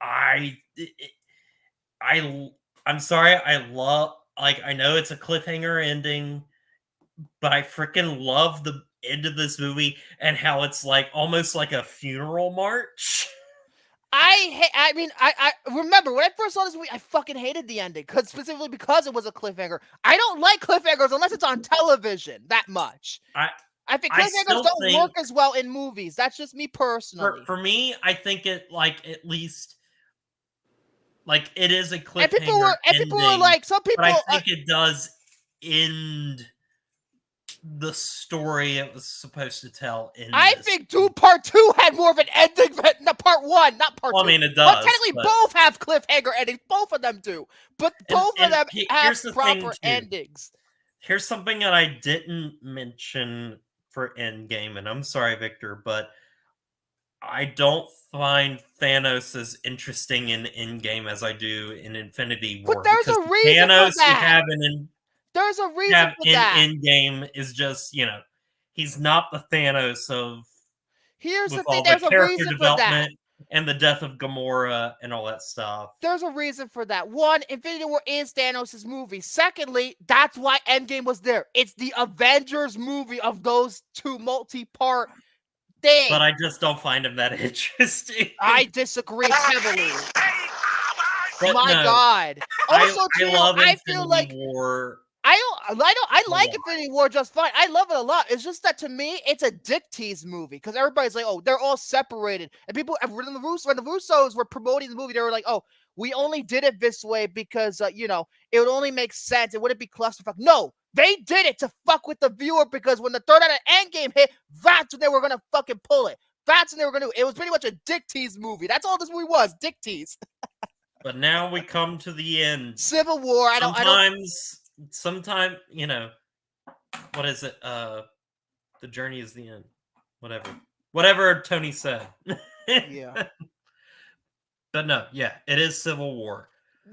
I'm sorry, I know it's a cliffhanger ending, but I freaking love the end of this movie and how it's like almost like a funeral march. I remember when I first saw this movie, I fucking hated the ending specifically because it was a cliffhanger. I don't like cliffhangers unless it's on television that much. I think cliffhangers don't work as well in movies. That's just me personally. For me, I think it at least it is a cliffhanger. And people were like, some people. But I think it does end the story it was supposed to tell. I think Part 2 had more of an ending than Part 1, not Part 2. I mean, it does. But technically, both have cliffhanger endings. Both of them do. But both of them have proper endings. Here's something that I didn't mention for Endgame, and I'm sorry, Victor, but I don't find Thanos as interesting in Endgame as I do in Infinity War. But there's a reason Thanos for that. There's a reason for that. Endgame is just, he's not the Thanos of. Here's the thing. There's a reason for that. And the death of Gamora and all that stuff. There's a reason for that. One, Infinity War is Thanos' movie. Secondly, that's why Endgame was there. It's the Avengers movie of those two multi-part things. But I just don't find him that interesting. I disagree heavily. God. Also, I feel like War. I like Infinity War just fine. I love it a lot. It's just that to me, it's a dick tease movie because everybody's like, oh, they're all separated. And people, when the Russos were promoting the movie, they were like, oh, we only did it this way because, it would only make sense. It wouldn't be clusterfuck. No, they did it to fuck with the viewer because when the third act of Endgame hit, that's when they were going to fucking pull it. That's when they were going to. It was pretty much a dick tease movie. That's all this movie was, dick tease. But now we come to the end. Civil War. Sometimes, what is it? The journey is the end. Whatever Tony said. Yeah. But no, yeah, it is Civil War.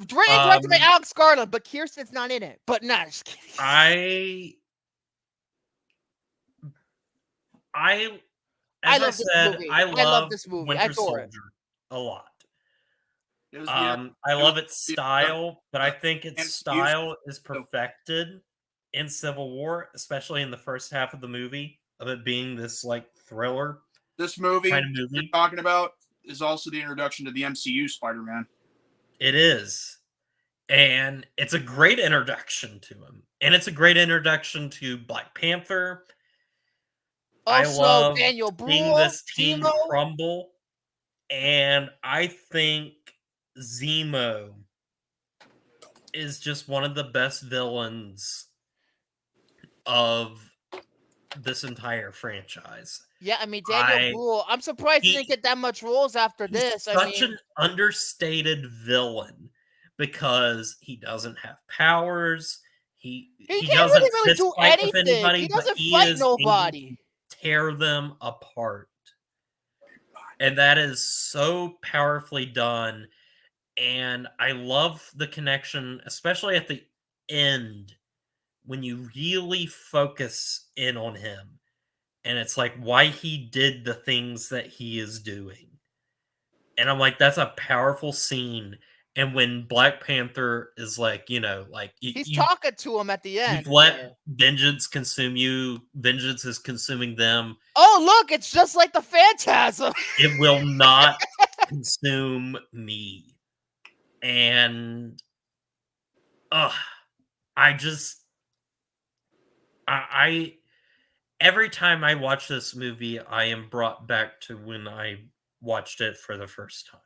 Directed by Alex Garland, but Kirsten's not in it. But not just kidding. I love this movie. Winter I adore Soldier it a lot. I love its style, but I think its style is perfected in Civil War, especially in the first half of the movie, of it being this like thriller This movie kind of you're movie. talking about is also the introduction to the MCU Spider-Man. It is. And it's a great introduction to him. And it's a great introduction to Black Panther. I Also, love Daniel seeing Bruhl, this team Zemo. crumble. And I think Zemo is just one of the best villains of this entire franchise. Yeah, I mean Daniel Bruhl. I'm surprised he didn't get that much roles after He's this. such an understated villain because he doesn't have powers. He can't doesn't really fist do fight with anything. anybody, He but doesn't he fight is able nobody. to tear them apart. And that is so powerfully done. And I love the connection, especially at the end, when you really focus in on him. And it's like why he did the things that he is doing. And I'm like, that's a powerful scene. And when Black Panther is like, like he's talking to him at the end. You've let vengeance consume you. Vengeance is consuming them. Oh, look, it's just like the Phantasm. It will not consume me. And I every time I watch this movie, I am brought back to when I watched it for the first time.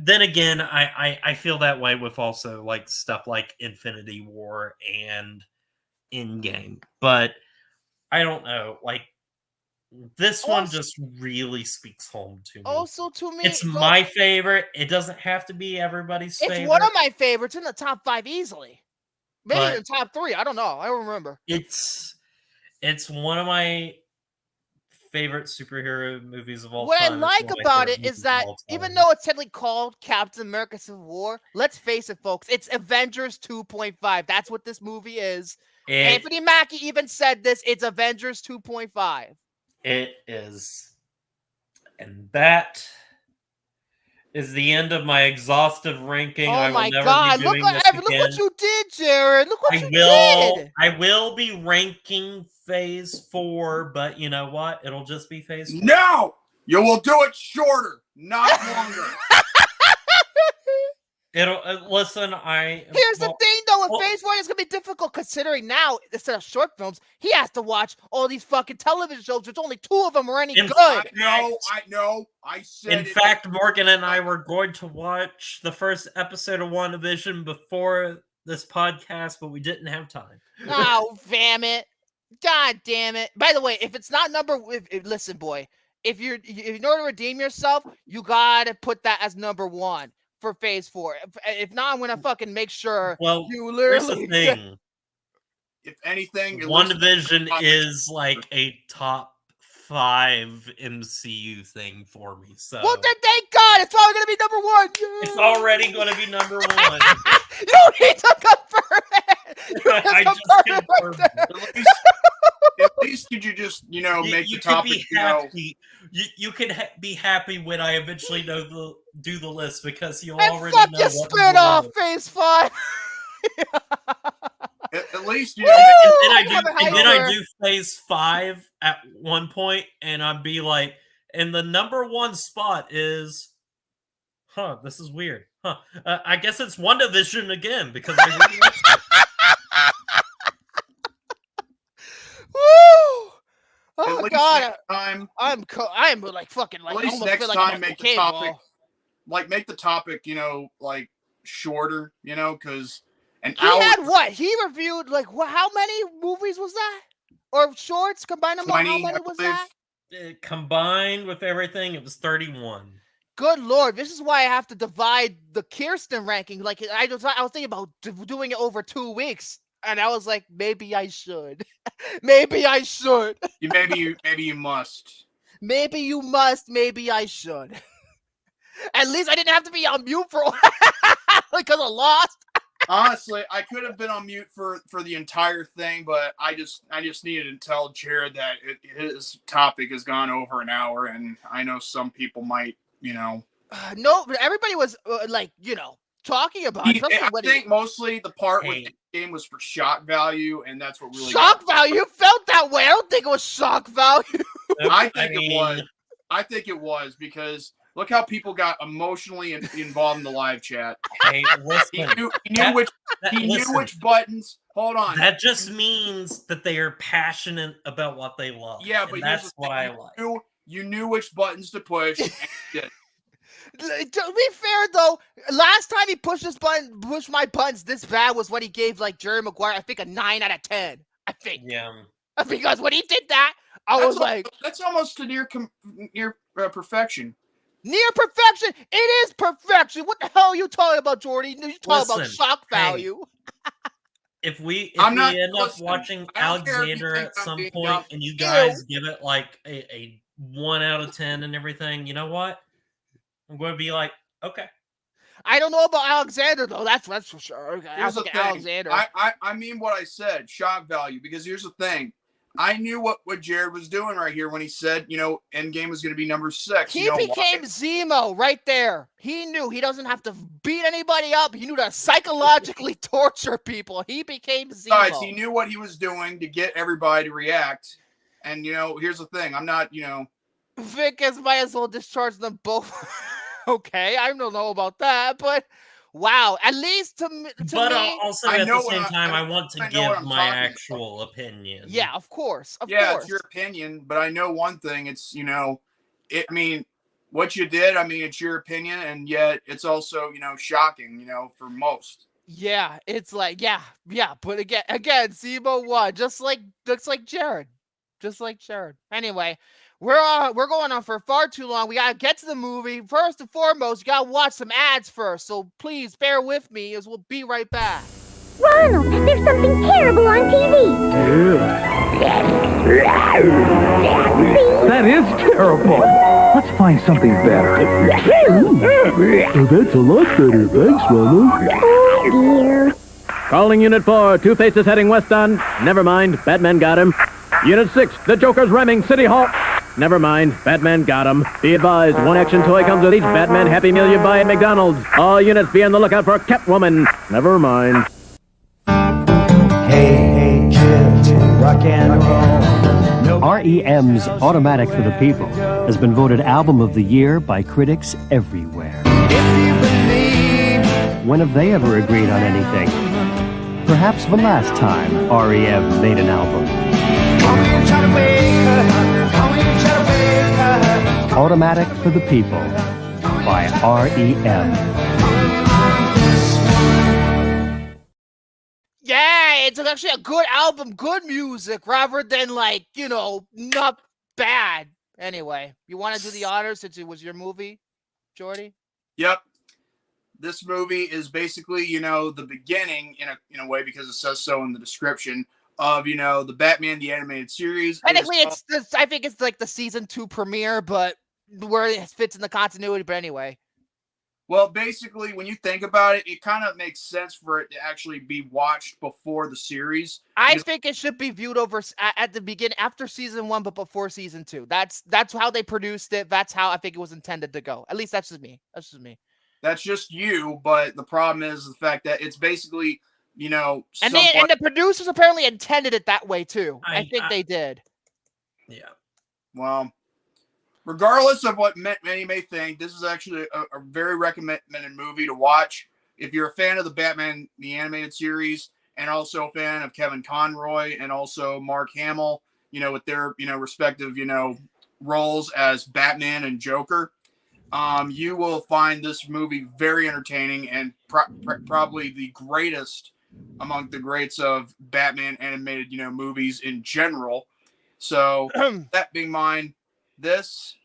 Then again, I feel that way with also like stuff like Infinity War and Endgame. But I don't know, like this one just really speaks home to me. Also, to me, it's my favorite. It doesn't have to be everybody's favorite. It's one of my favorites, in the top 5 easily. Maybe in the top 3. I don't know. I don't remember. It's one of my favorite superhero movies of all time. What I like about it is that even though it's technically called Captain America Civil War, let's face it, folks, it's Avengers 2.5. That's what this movie is. Anthony Mackie even said this. It's Avengers 2.5. It is. And that is the end of my exhaustive ranking. Oh my God! Look what you did, Jared. Look what you did. I will be ranking Phase 4, but you know what? It'll just be Phase 4. No, you will do it shorter, not longer. It'll listen. Here's the thing, though. With Phase 1, it's gonna be difficult considering now instead of short films, he has to watch all these fucking television shows, which only 2 of them are any good. I know. I said. In fact, Morgan and I were going to watch the first episode of WandaVision before this podcast, but we didn't have time. Oh, damn it! God damn it! By the way, if it's not listen, boy. If in order to redeem yourself, you gotta put that as number 1. For Phase 4. If not, I'm gonna fucking make sure you literally. Here's the thing. If anything, WandaVision is like a top 5 MCU thing for me. So well, then thank God, it's probably gonna be number 1. Yay. It's already gonna be number 1. You don't need to confirm it. I just confirmed it. At least could you just make the topic You can be happy when I eventually do the list because you'll and already fuck know your what spin off Phase 5. At least and then I do Phase 5 at one point, and I'd be like, and the number 1 spot is, this is weird, I guess it's WandaVision again because I really like it. Woo! Oh God! I'm like fucking like. At least next time, make the topic make the topic like shorter, because an hour. He had what? He reviewed like what? How many movies was that? Or shorts combined? 20, how many was that? Combined with everything, it was 31. Good Lord, this is why I have to divide the Kirsten ranking. Like I was thinking about doing it over 2 weeks. And I was like, maybe I should. Maybe I should. Maybe you must. Maybe you must. Maybe I should. At least I didn't have to be on mute for because I lost. Honestly, I could have been on mute for the entire thing, but I just needed to tell Jared that his topic has gone over an hour, and I know some people might, No, but everybody was talking about. I think mostly the part with the game was for shock value, and that's what really shock value. You felt that way. I don't think it was shock value. I think it was. I think it was because look how people got emotionally involved in the live chat. Hey, listen. He knew which buttons. Hold on. That just means that they are passionate about what they love. Yeah, but that's what I like. You knew which buttons to push. And you did. To be fair though, last time he pushed my buttons this bad was when he gave like Jerry Maguire, I think a 9 out of 10. I think. Yeah. Because when he did that, was like, that's almost to near perfection. Near perfection. It is perfection. What the hell are you talking about, Jordy? You talking about shock value? If we end up watching Alexander at some point and you guys give it like a 1 out of 10 and everything, you know what? I'm going to be like, okay. I don't know about Alexander though. That's for sure. Here's the thing. Alexander. I mean what I said, shock value. Because here's the thing. I knew what Jared was doing right here when he said, Endgame was going to be number 6. He became Zemo right there. He knew he doesn't have to beat anybody up. He knew to psychologically torture people. He became Zemo. Guys, he knew what he was doing to get everybody to react. And, here's the thing. I'm not, Vic might as well discharge them both. Okay, I don't know about that, but wow. At least to me. But also at the same time, I want to give my actual opinion. Yeah, of course. It's your opinion, but I know one thing. It's, what you did, it's your opinion, and yet it's also, shocking, for most. Yeah, it's like, yeah. But again, Zemo won, looks like Jared. Just like Jared. Anyway, we're going on for far too long. We gotta get to the movie. First and foremost, you gotta watch some ads first. So please bear with me as we'll be right back. Ronald, there's something terrible on TV. That is terrible. Let's find something better. That's a lot better. Thanks, Ronald. Oh, dear. Calling Unit 4. Two Faces heading west on. Never mind. Batman got him. Unit 6. The Joker's ramming City Hall. Never mind. Batman got him. Be advised, one action toy comes with each Batman Happy Meal you buy at McDonald's. All units be on the lookout for Catwoman. Never mind. Hey, kids, rock and roll. REM's Automatic for the People has been voted Album of the Year by critics everywhere. When have they ever agreed on anything? Perhaps the last time REM made an album. Automatic for the People by REM. Yeah, it's actually a good album, good music, rather than not bad. Anyway, you want to do the honors since it was your movie, Jordy? Yep. This movie is basically, the beginning in a way, because it says so in the description of, the Batman the Animated Series. Technically, I think it's like the season 2 premiere, but where it fits in the continuity. But anyway. Well, basically, when you think about it, it kind of makes sense for it to actually be watched before the series. I think it should be viewed over at the beginning, after season 1, but before season 2. That's how they produced it. That's how I think it was intended to go. At least that's just me. That's just you, but the problem is the fact that it's basically, and the producers apparently intended it that way too. I think they did. Yeah. Well, regardless of what many may think, this is actually a very recommended movie to watch if you're a fan of the Batman the Animated Series, and also a fan of Kevin Conroy and also Mark Hamill, with their respective roles as Batman and Joker. You will find this movie very entertaining and probably the greatest among the greats of Batman animated, movies in general. So that being mine, this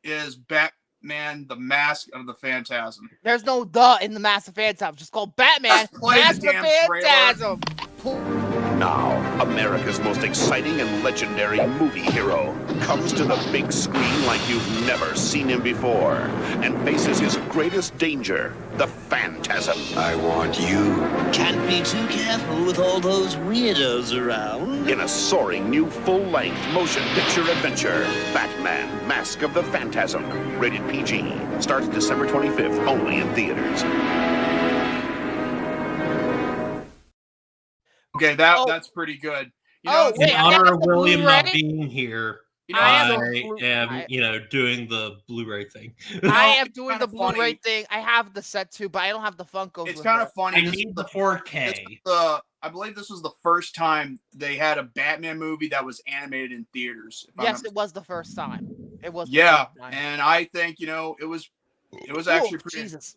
is Batman: The Mask of the Phantasm. There's no "the" in the Mask of Phantasm. Just called Batman: Mask of Phantasm. Now, America's most exciting and legendary movie hero comes to the big screen like you've never seen him before and faces his greatest danger, the Phantasm. I want you. Can't be too careful with all those weirdos around. In a soaring new full-length motion picture adventure, Batman: Mask of the Phantasm. Rated PG. Starts December 25th, only in theaters. Okay, that's pretty good. You know, wait, in I have honor of the William not Blu-ray? being here, You know, I I am, doing the Blu-ray thing. I am it's doing the kinda Blu-ray funny. thing. I have the set too, but I don't have the Funkos. It's with kind it. of funny. I This need is the this 4K. is I believe this was the first time they had a Batman movie that was animated in theaters. Yes, it was the first time. It was. Yeah, the first time. and I think it was actually pretty. Jesus.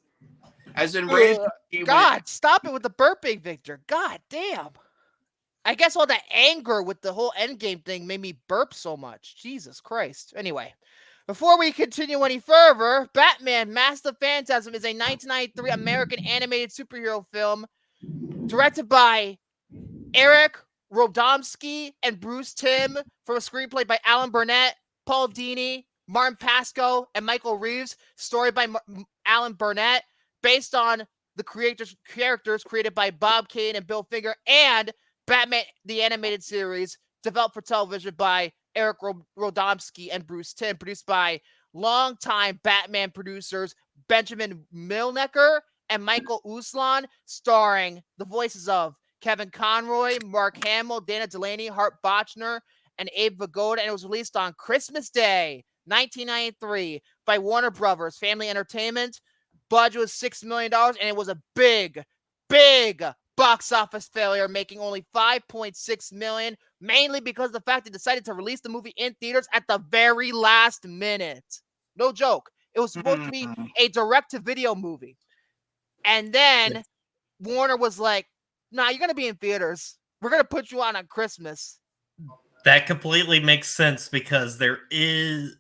As in raised. God, stop it with the burping, Victor. God damn. I guess all that anger with the whole Endgame thing made me burp so much. Jesus Christ. Anyway, before we continue any further, Batman Mask of Phantasm is a 1993 American animated superhero film directed by Eric Radomski and Bruce Timm, from a screenplay by Alan Burnett, Paul Dini, Martin Pasco, and Michael Reeves. Story by Alan Burnett, based on the characters created by Bob Kane and Bill Finger, and Batman the Animated Series, developed for television by Eric Radomski and Bruce Timm, produced by longtime Batman producers Benjamin Milnecker and Michael Uslan, starring the voices of Kevin Conroy, Mark Hamill, Dana Delaney, Hart Bochner, and Abe Vigoda, and it was released on Christmas Day, 1993, by Warner Brothers Family Entertainment. Budget was $6 million, and it was a big box office failure, making only $5.6 million, mainly because of the fact they decided to release the movie in theaters at the very last minute. No joke. It was supposed to be a direct-to-video movie. And then Warner was like, nah, you're going to be in theaters. We're going to put you on Christmas. That completely makes sense because there is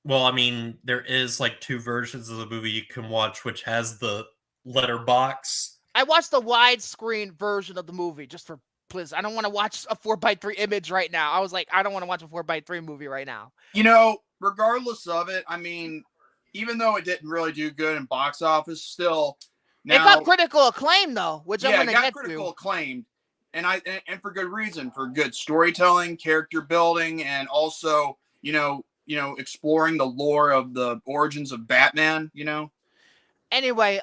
like two versions of the movie you can watch, which has the Letterboxd. I watched the widescreen version of the movie just for please. I don't want to watch a 4:3 image right now. I was like, I don't want to watch a 4:3 movie right now. Regardless of it, I mean, even though it didn't really do good in box office, still it got critical acclaim though, which I'm going to get to. Critical acclaim, and for good reason, for good storytelling, character building, and also exploring the lore of the origins of Batman. Anyway,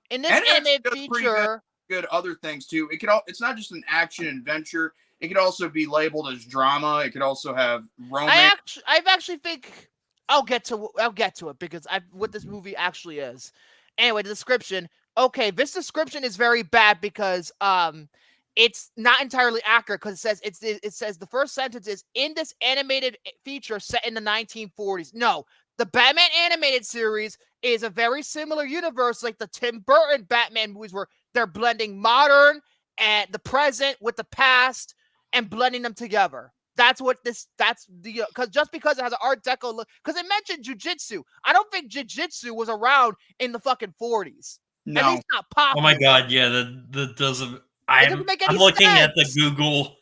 in this animated feature, good other things too. It's not just an action adventure. It could also be labeled as drama. It could also have romance. I actually think I'll get to it because what this movie actually is. Anyway, the description. Okay, this description is very bad because it's not entirely accurate because it says the first sentence is in this animated feature set in the 1940s. No, the Batman animated series is a very similar universe like the Tim Burton Batman movies, where they're blending modern and the present with the past and blending them together. That's because it has an Art Deco look, because it mentioned jiu-jitsu. I don't think jiu-jitsu was around in the fucking 40s. No. At least not popular. Oh my god, yeah, that doesn't. doesn't make any I'm looking sense. at the Google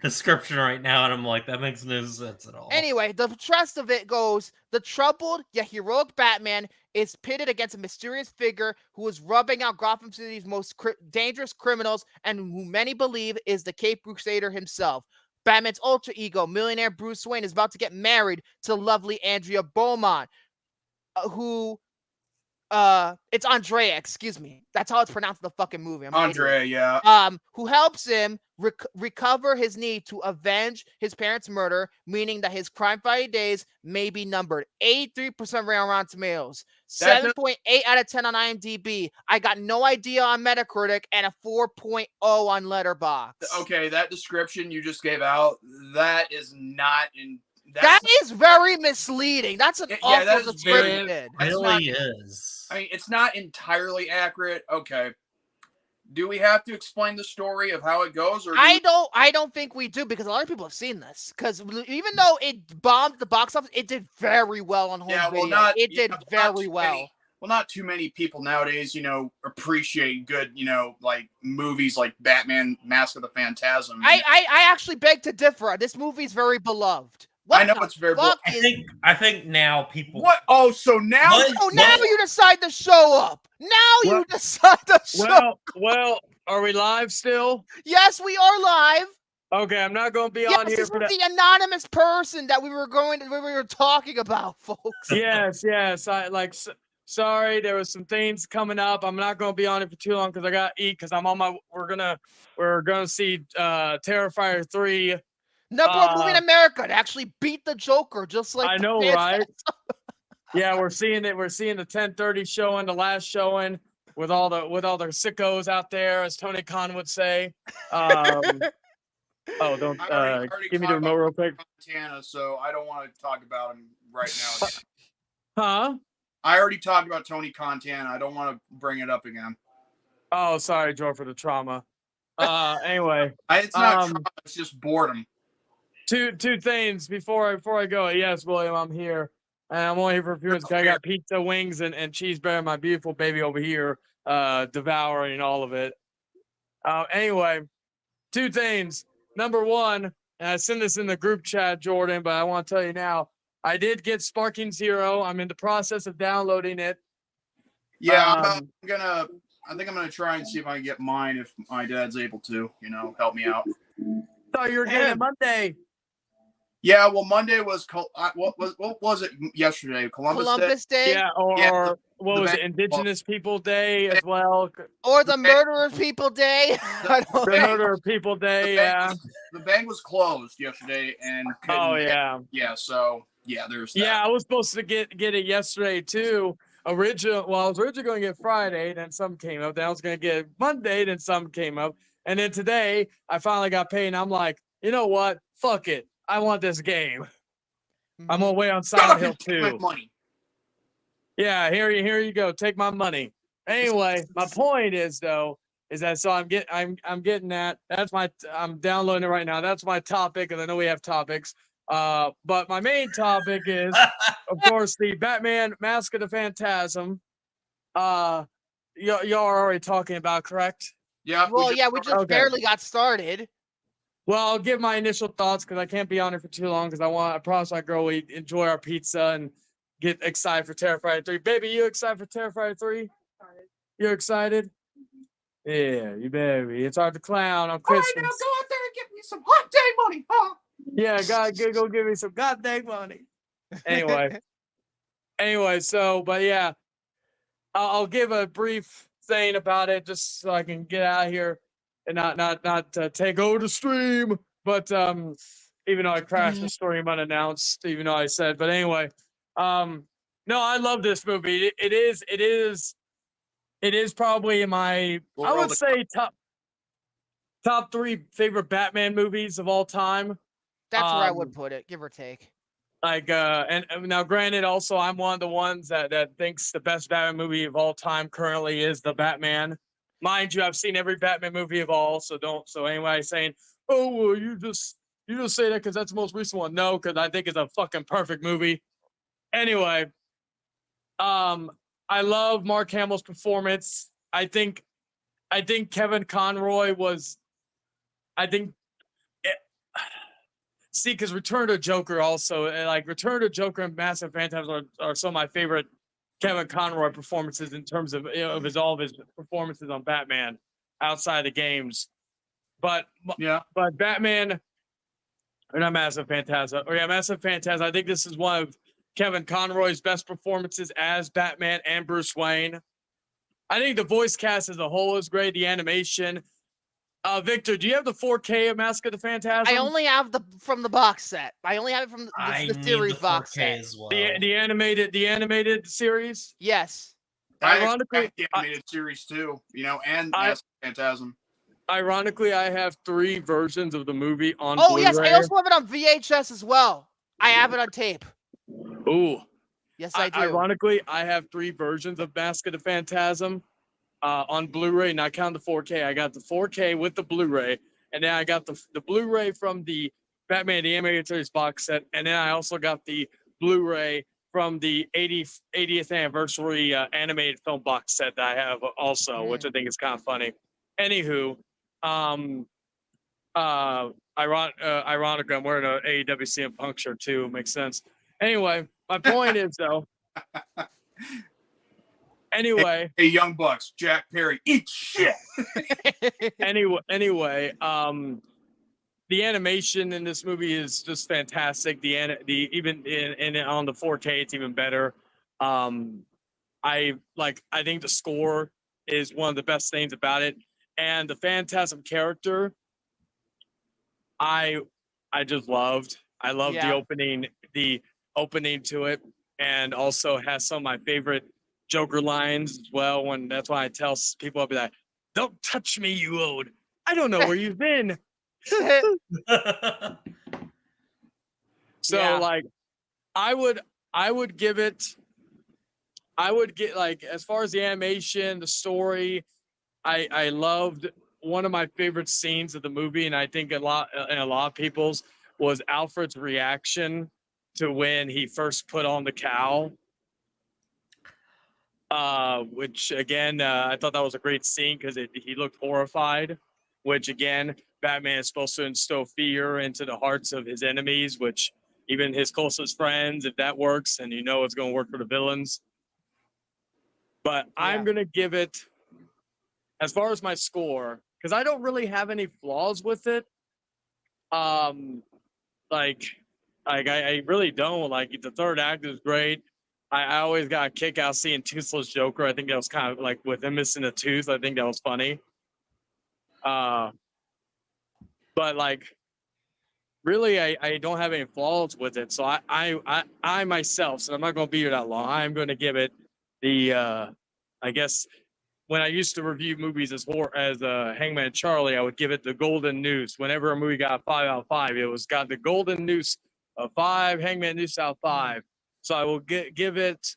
description right now, and I'm like, that makes no sense at all. Anyway, the rest of it goes: the troubled yet heroic Batman is pitted against a mysterious figure who is rubbing out Gotham City's most dangerous criminals, and who many believe is the Caped Crusader himself. Batman's alter ego, millionaire Bruce Wayne, is about to get married to lovely Andrea Beaumont, who it's Andrea, excuse me. That's how it's pronounced in the fucking movie. Andrea, yeah. Who helps him recover his need to avenge his parents' murder, meaning that his crime-fighting days may be numbered. 83% rate on Rotten Tomatoes, 7.8 out of 10 on IMDb. I got no idea on Metacritic, and a 4.0 on Letterboxd. Okay, that description you just gave out, that is not in. That is very misleading. That's an awful description. It really is. I mean, it's not entirely accurate. Okay. Do we have to explain the story of how it goes? Or I don't think we do, because a lot of people have seen this. Because even though it bombed the box office, it did very well on home video. It did very well. Not too many people nowadays, appreciate good, like movies like Batman Mask of the Phantasm. I actually beg to differ. This movie is very beloved. I know it's very beloved. I think now people. What? Oh, so now? Oh, now you decide to show up. Now you decide to show up. Well, are we live still? Yes, we are live. Okay, I'm not going to be on here for that. The anonymous person that we were talking about, folks. Yes. Sorry, there was some things coming up. I'm not gonna be on it for too long because I gotta eat. Because I'm on my. We're gonna see Terrifier 3. Number one movie in America to actually beat the Joker, just like I know, right? Yeah, we're seeing it. We're seeing the 10:30 showing, the last showing, with all the sickos out there, as Tony Khan would say. Oh, don't I already give me the remote real quick. Montana, so I don't want to talk about him right now. Huh? I already talked about Tony Montana. I don't want to bring it up again. Oh, sorry, Joe, for the trauma. Anyway, it's not trauma. It's just boredom. Two things before I go. Yes, William, I'm here, and I'm only here for a few minutes. I got pizza, wings, and cheeseburger. My beautiful baby over here, devouring all of it. Anyway, two things. Number one, and I sent this in the group chat, Jordan, but I want to tell you now, I did get Sparking Zero. I'm in the process of downloading it. Yeah, I think I'm gonna try and see if I can get mine if my dad's able to, help me out. Thought you were getting it Monday. Yeah, well, Monday was what was it yesterday? Columbus Day. Yeah, or what was it? Indigenous People Day as well, or the Murderer People Day. The Murderer People Day. Yeah, the bank was closed yesterday, and so there's that. Yeah, I was supposed to get it yesterday too. I was originally going to get Friday, then some came up. Then I was going to get Monday, then some came up, and then today I finally got paid, and I'm like, you know what? Fuck it. I want this game. I'm gonna wait on Silent Hill 2. Money. Yeah, here you go. Take my money. Anyway, my point is that so I'm getting that. I'm downloading it right now. That's my topic, and I know we have topics. But my main topic is, of course, the Batman Mask of the Phantasm. Y'all are already talking about, correct? Yeah. Well, we just barely got started. Well, I'll give my initial thoughts because I can't be on it for too long because I promise my girl we enjoy our pizza and get excited for Terrifier 3. Baby, you excited for Terrifier 3? You're excited? Yeah, you baby. It's hard to clown on Christmas. All right, now go out there and get me some hot day money, huh? Yeah, go give me some goddamn money. Anyway, so, but yeah, I'll give a brief thing about it just so I can get out of here. And not take over the stream, but even though I crashed the stream unannounced, even though I said, but anyway, no, I love this movie. It is probably in my, I would say top 3 favorite Batman movies of all time. That's where I would put it, give or take. Like, and now granted, also I'm one of the ones that thinks the best Batman movie of all time currently is The Batman. Mind you, I've seen every Batman movie of all, so anyway, saying, oh, well, you just say that because that's the most recent one. No, because I think it's a fucking perfect movie. Anyway, I love Mark Hamill's performance. I think Kevin Conroy was, because Return to Joker also, like Return to Joker and Massive Phantasm are some of my favorite Kevin Conroy performances in terms of all of his performances on Batman outside the games. But Batman, or not Massive Phantasm, Massive Phantasm. I think this is one of Kevin Conroy's best performances as Batman and Bruce Wayne. I think the voice cast as a whole is great. The animation. Victor, do you have the 4K of Mask of the Phantasm? I only have from the box set. I only have it from the series box set. As well. The animated series? Yes. Ironically, the animated series too, and Mask of the Phantasm. Ironically, I have 3 versions of the movie on Blu-ray. Blu-ray. Yes, I also have it on VHS as well. I have it on tape. Ooh. Yes, I do. Ironically, I have 3 versions of Mask of the Phantasm on Blu-ray, not count the 4K. I got the 4K with the Blu-ray, and then I got the Blu-ray from the Batman the Animated Series box set, and then I also got the Blu-ray from the 80th anniversary animated film box set that I have also, which I think is kind of funny. Anywho, ironically, I'm wearing an AEW CM Punk shirt too. Makes sense. Anyway, my point is though. Anyway, hey, Young Bucks, Jack Perry, eat shit. Anyway, the animation in this movie is just fantastic. Even in on the 4K, it's even better. I I think the score is one of the best things about it, and the Phantasm character, I just loved. I loved the opening to it, and also has some of my favorite Joker lines as well. When that's why I tell people, I'll be like, "Don't touch me, you old. I don't know where you've been." So like, I would give it. I would get like, as far as the animation, the story, I loved one of my favorite scenes of the movie, and I think a lot of people's was Alfred's reaction to when he first put on the cowl. Which again, I thought that was a great scene because he looked horrified. Which again, Batman is supposed to instill fear into the hearts of his enemies, which even his closest friends, if that works, and it's going to work for the villains. But I'm going to give it, as far as my score, because I don't really have any flaws with it. I really don't. Like, the third act is great. I always got a kick out seeing Toothless Joker. I think that was kind of like with him missing a tooth. I think that was funny. But like, really, I don't have any flaws with it. So I myself, so I'm not going to be here that long. I'm going to give it the, I guess, when I used to review movies as Hangman Charlie, I would give it the golden noose. Whenever a movie got 5 out of 5, it was got the golden noose of 5, Hangman noose out of 5. So I will give it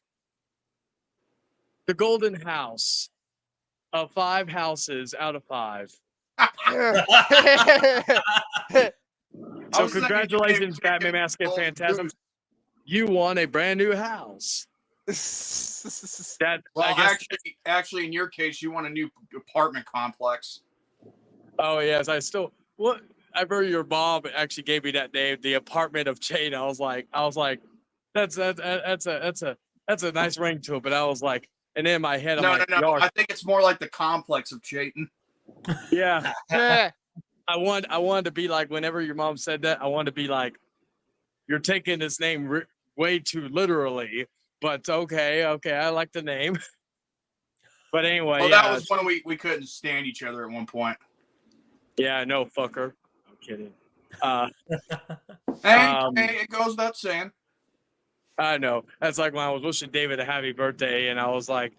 the golden house of 5 houses out of 5. So congratulations, Batman Mask and Phantasm. You won a brand new house. Actually, in your case, you want a new apartment complex. Oh yes, I remember your mom actually gave me that name, the apartment of Chain. I was like, that's a nice ring to it. But I was like, and in my head, No. I think it's more like the complex of Chayton. Yeah. I wanted to be like, whenever your mom said that, I wanted to be like, you're taking this name way too literally. But okay, I like the name. But anyway, well, that was when we couldn't stand each other at one point. Yeah, no, fucker. I'm kidding. Hey, it goes without saying. I know. That's like when I was wishing David a happy birthday, and I was like,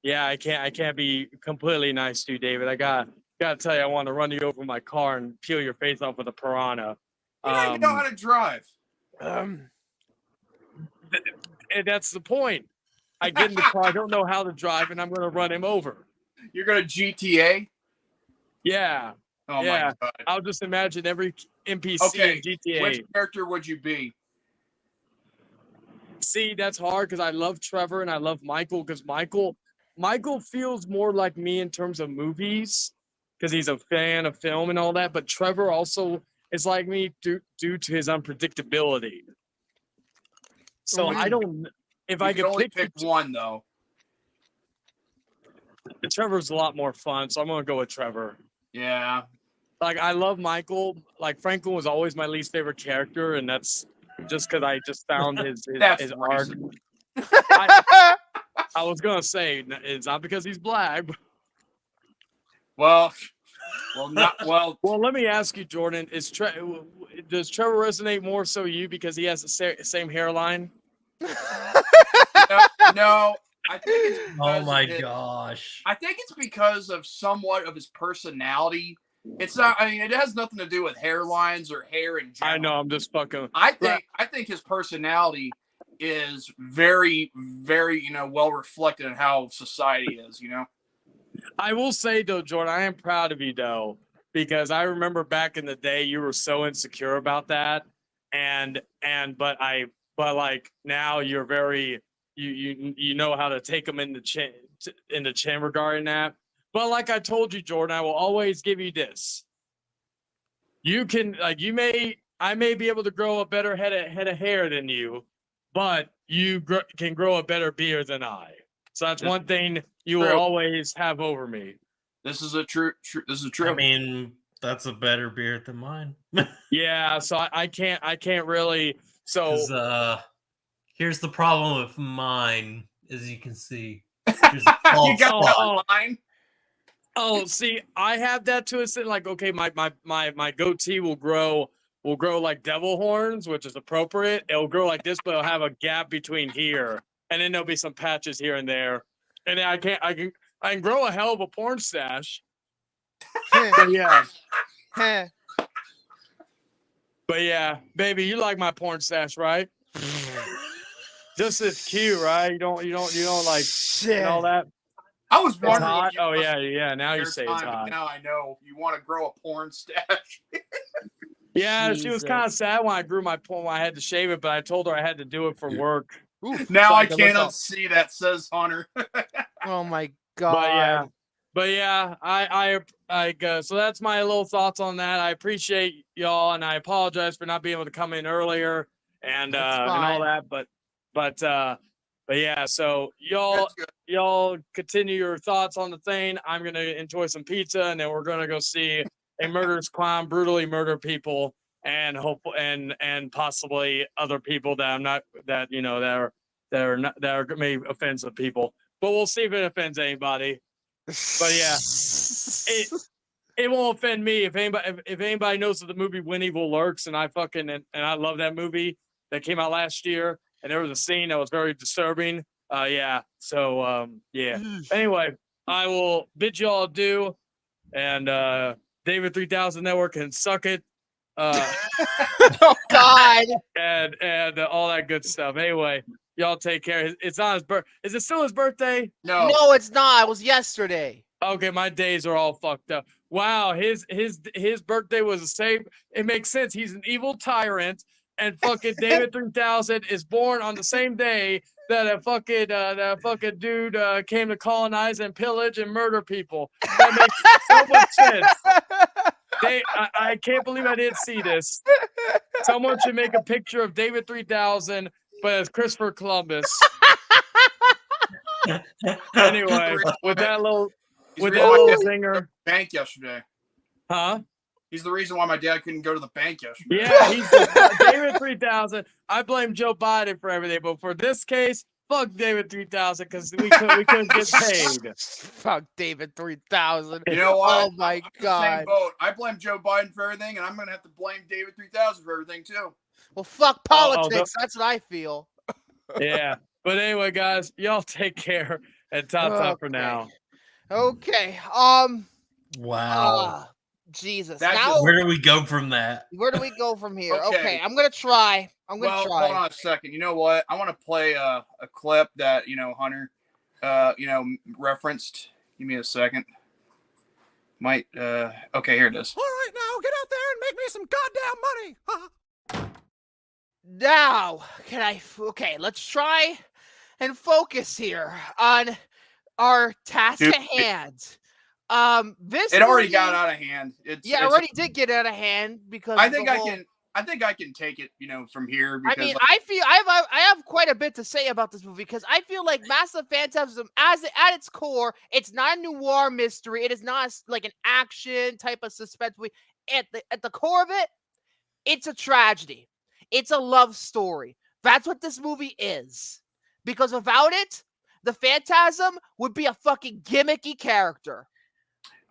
yeah, I can't be completely nice to you, David. I gotta tell you, I want to run you over with my car and peel your face off with a piranha. You don't even know how to drive. And that's the point. I get in the car, I don't know how to drive, and I'm going to run him over. You're going to GTA? Yeah. Oh yeah. my God. I'll just imagine every NPC in GTA. Which character would you be? See, that's hard because I love Trevor and I love Michael, because Michael feels more like me in terms of movies because he's a fan of film and all that. But Trevor also is like me due to his unpredictability. So I don't. If I could only pick one, though. Trevor's a lot more fun, so I'm gonna go with Trevor. Yeah. Like, I love Michael. Like, Franklin was always my least favorite character, and that's just because I just found his arc. I was gonna say it's not because he's black. Well, let me ask you, Jordan. Does Trevor resonate more so you because he has the same hairline? No, I think it's oh my gosh. I think it's because of somewhat of his personality. It's not. I mean, it has nothing to do with hairlines or hair in general. I know. I'm just fucking. I think his personality is very, very, well reflected in how society is. I will say though, Jordan, I am proud of you though, because I remember back in the day you were so insecure about that, but like now you're very you know how to take them in the chin regarding that. But like I told you, Jordan, I will always give you this. You can I may be able to grow a better head of hair than you, but you can grow a better beard than I. So that's one thing you will always have over me. This is true. I mean, that's a better beard than mine. Yeah, so I can't really. So here's the problem with mine as you can see. You got that line. Oh, see, I have that to us. Like, okay, my goatee will grow like devil horns, which is appropriate. It'll grow like this, but it'll have a gap between here, and then there'll be some patches here and there. And then I can grow a hell of a porn stash. But yeah. But yeah, baby, you like my porn stash, right? Just as cute, right? You don't like and all that. I was wondering. Hot? Oh yeah. Now you say it's hot. Now I know you want to grow a porn stash. Yeah, she was kind of sad when I grew my porn. When I had to shave it, but I told her I had to do it for work. Now So I could can't look up. unsee that, says Hunter. Oh my god. But yeah, I so that's my little thoughts on that. I appreciate y'all, and I apologize for not being able to come in earlier and all that. But yeah, so y'all continue your thoughts on the thing. I'm gonna enjoy some pizza, and then we're gonna go see a murderous clown brutally murder people, and and possibly other people that I'm not that are maybe offensive people. But we'll see if it offends anybody. But yeah, it won't offend me if anybody knows that the movie When Evil Lurks, and I love that movie that came out last year, and there was a scene that was very disturbing. Yeah. So yeah. Anyway, I will bid you all adieu, and David 3000 Network can suck it. Oh God. And all that good stuff. Anyway. Y'all take care. It's on his birth. Is it still his birthday? No, it's not. It was yesterday. Okay, my days are all fucked up. Wow, his birthday was the same. It makes sense. He's an evil tyrant, and fucking David 3000 is born on the same day that a fucking dude came to colonize and pillage and murder people. That makes so much sense. I can't believe I didn't see this. Someone should make a picture of David 3000. But it's Christopher Columbus. Anyway, with that little zinger. Bank yesterday. Huh? He's the reason why my dad couldn't go to the bank yesterday. Yeah, he's David 3000. I blame Joe Biden for everything, but for this case, fuck David 3000 because we couldn't get paid. Fuck David 3000. You know what? Oh my god. Same boat. I blame Joe Biden for everything, and I'm gonna have to blame David 3000 for everything too. Well, fuck politics. That's what I feel. Yeah. But anyway, guys, y'all take care and ta for now. Okay. Wow. Jesus. Where do we go from that? Where do we go from here? Okay, I'm gonna try. Hold on a second. You know what? I want to play a clip that Hunter referenced. Give me a second. Okay, here it is. All right, now get out there and make me some goddamn money. Now, let's try and focus here on our task at hand. It already got out of hand. It already did get out of hand because I think I can take it, from here. Because, I mean, I feel I have quite a bit to say about this movie because I feel like Massive Phantasm, at its core, it's not a noir mystery. It is not like an action type of suspense movie. At the core of it, it's a tragedy. It's a love story. That's what this movie is. Because without it, the Phantasm would be a fucking gimmicky character.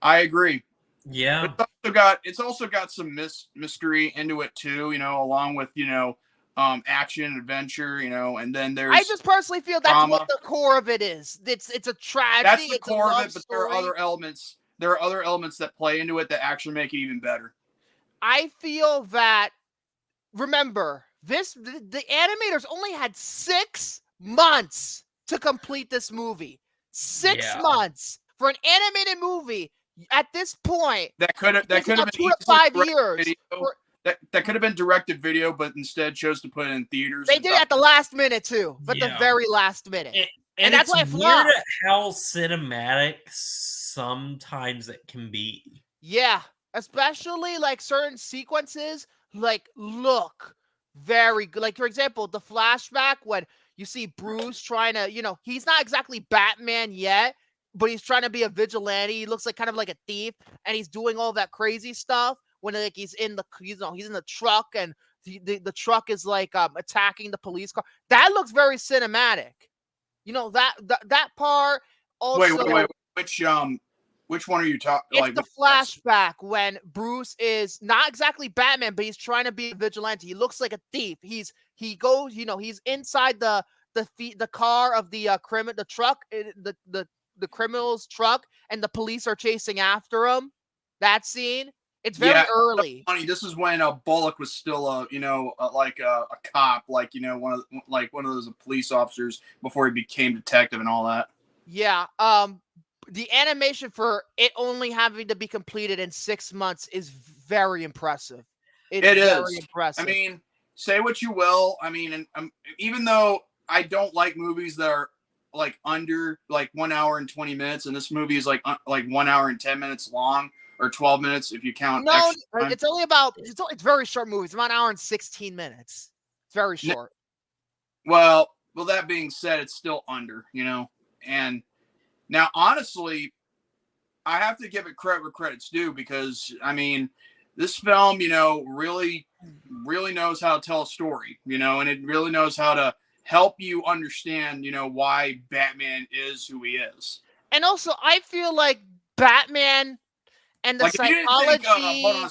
I agree. Yeah. It's also got some mystery into it too, along with, action, adventure, and then there's I just personally feel that's drama. what the core of it is. It's a tragedy. That's the it's core a love of it, but story. there are other elements. There are other elements that play into it that actually make it even better. I feel that remember, the animators only had 6 months to complete this movie. 6 months for an animated movie. At this point, that could have been 2 to 5 years. That could have been directed video, but instead chose to put it in theaters. They did it at the last minute too, but the very last minute, and that's why it flopped. Weird how cinematic sometimes it can be. Yeah, especially like certain sequences, look very good. Like for example, the flashback when you see Bruce trying to, he's not exactly Batman yet. But he's trying to be a vigilante. He looks like kind of like a thief, and he's doing all that crazy stuff when he's in the truck, and the truck is attacking the police car. That looks very cinematic. You know that part also. Wait. Which one are you talking? It's Like the flashback when Bruce is not exactly Batman, but he's trying to be a vigilante. He looks like a thief. He goes, he's inside the car of the criminal's truck, and the police are chasing after him. That scene, it's very early. Funny. This is when Bullock was still a cop, like one of those police officers before he became detective and all that. Yeah. The animation for it only having to be completed in 6 months is very impressive. It is very impressive. I mean, say what you will. I mean, and even though I don't like movies that are like under like 1 hour and 20 minutes, and this movie is like 1 hour and 10 minutes long, or 12 minutes if you count. No, it's only about. It's very short movie. It's about 1 hour and 16 minutes. It's very short. Well, that being said, it's still under, and. Now, honestly, I have to give it credit where credit's due because, I mean, this film, really, really knows how to tell a story, and it really knows how to help you understand, why Batman is who he is. And also, I feel like Batman and the psychology. Hold on a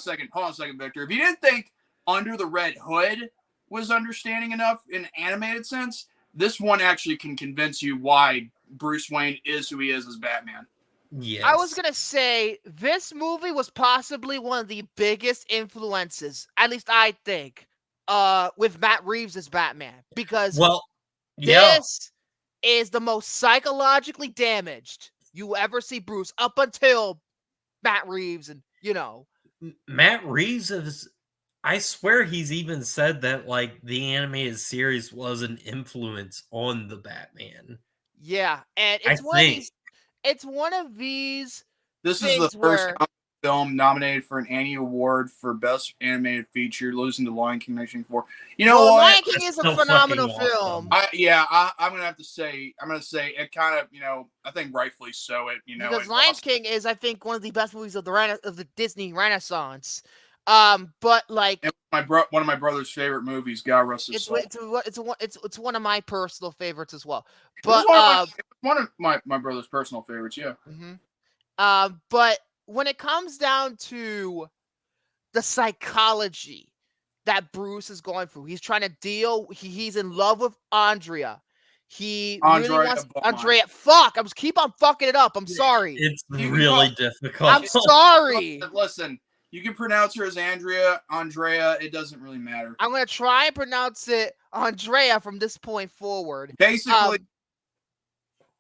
second, Victor. If you didn't think Under the Red Hood was understanding enough in an animated sense, this one actually can convince you why Bruce Wayne is who he is as Batman. Yes. I was gonna say this movie was possibly one of the biggest influences, at least I think, with Matt Reeves as Batman, because this is the most psychologically damaged you ever see Bruce up until Matt Reeves, and Matt Reeves is. I swear he's even said that like the animated series was an influence on the Batman. Yeah, and it's one of these. This is the first film nominated for an Annie Award for Best Animated Feature, losing to Lion King 1984. You know what? Lion King is a phenomenal film. I'm gonna have to say, it kind of, I think rightfully so. Because Lion King is, I think, one of the best movies of the Disney Renaissance. But like one of my brother's favorite movies, God rest his soul. It's one of my personal favorites as well. But one of my brother's personal favorites, yeah. Mm-hmm. But when it comes down to the psychology that Bruce is going through, he's trying to deal. He's in love with Andrea. He really wants Andrea. Fuck! I keep on fucking it up. I'm sorry. It's really difficult. I'm sorry. Listen. You can pronounce her as Andrea. It doesn't really matter. I'm going to try and pronounce it Andrea from this point forward. Basically,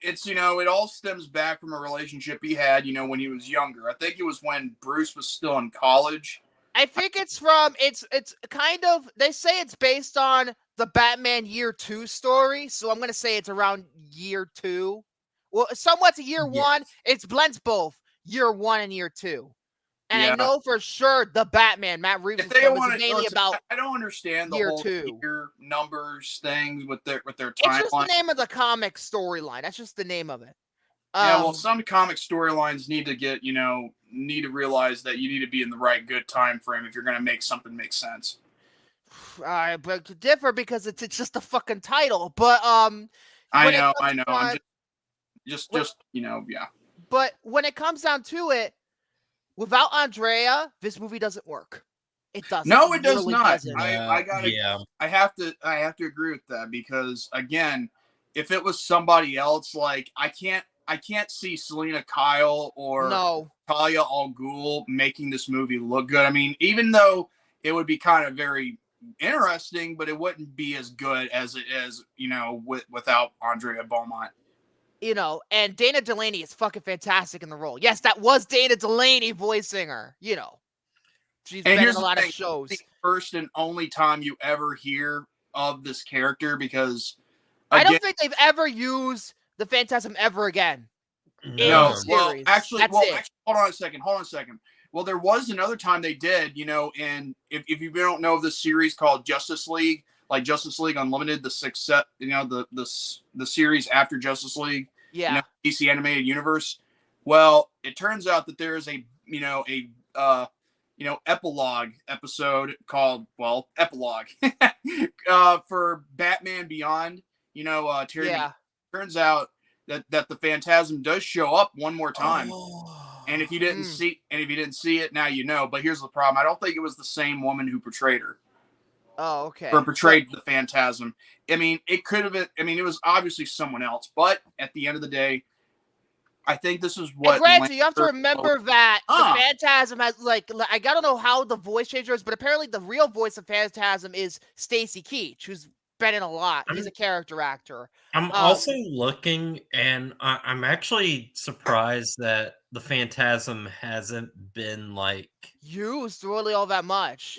it's, it all stems back from a relationship he had, when he was younger. I think it was when Bruce was still in college. I think it's kind of, they say it's based on the Batman Year 2 story. So I'm going to say it's around Year 2. Well, somewhat to Year 1. It blends both Year 1 and Year 2. And I know for sure the Batman, Matt Reeves, mainly about. I don't understand the whole year numbers thing with their timeline. It's just the name of the comic storyline. That's just the name of it. Some comic storylines need to realize that you need to be in the right good time frame if you're going to make something make sense. But to differ because it's just a fucking title. But I know. I'm just yeah. But when it comes down to it. Without Andrea, this movie doesn't work. It doesn't. No, it does really not. Doesn't. I have to agree with that because again, if it was somebody else, like I can't see Selena Kyle or Talia al Ghul making this movie look good. I mean, even though it would be kind of very interesting, but it wouldn't be as good as it is, without Andrea Beaumont. And Dana Delaney is fucking fantastic in the role. Yes, that was Dana Delaney voicing her. She's been in a lot of shows. The first and only time you ever hear of this character because I don't think they've ever used the Phantasm ever again. No, actually, hold on a second. Well, there was another time they did, and if you don't know of this series called Justice League, like Justice League Unlimited, the sixth set, the series after Justice League, DC animated universe. Well, it turns out that there is a epilogue episode called Epilogue for Batman Beyond. Terry turns out that the Phantasm does show up one more time. And if you didn't see it, now you know. But here's the problem: I don't think it was the same woman who portrayed her. Oh, okay. Or portrayed the Phantasm. I mean, it could have been. I mean, it was obviously someone else. But at the end of the day, I think this is what. And granted, you have to remember that the Phantasm has I don't know how the voice changer is, but apparently the real voice of Phantasm is Stacy Keach, who's been in a lot. He's a character actor. I'm also looking, and I'm actually surprised that the Phantasm hasn't been used really all that much.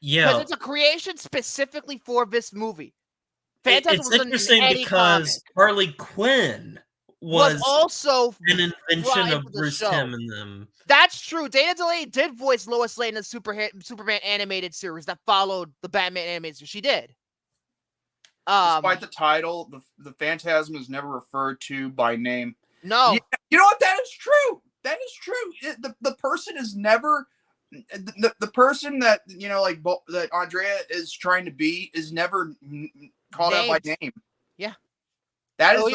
Yeah, because it's a creation specifically for this movie. Phantasm it's was interesting in because Harley Quinn was also an invention of Bruce Timm and them. That's true. Dana DeLay did voice Lois Lane in the Superman animated series that followed the Batman animated series. She did. Despite the title, the Phantasm is never referred to by name. No. You know what? That is true. That is true. The person is never the person that that Andrea is trying to be is never called out by name. Yeah. That is what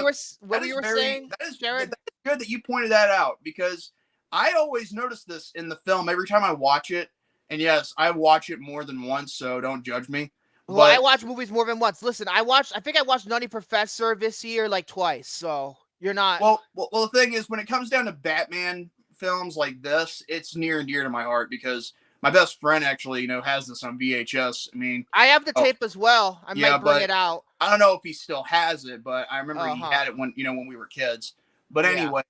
you were saying. That is good that you pointed that out, because I always notice this in the film every time I watch it. And yes, I watch it more than once, so don't judge me. Well, I watch movies more than once. Listen, I think I watched Nutty Professor this year twice. So you're not. Well, the thing is, when it comes down to Batman films like this, it's near and dear to my heart, because my best friend actually, has this on VHS. I mean, I have the tape as well. I might bring it out. I don't know if he still has it, but I remember he had it when we were kids. But anyway,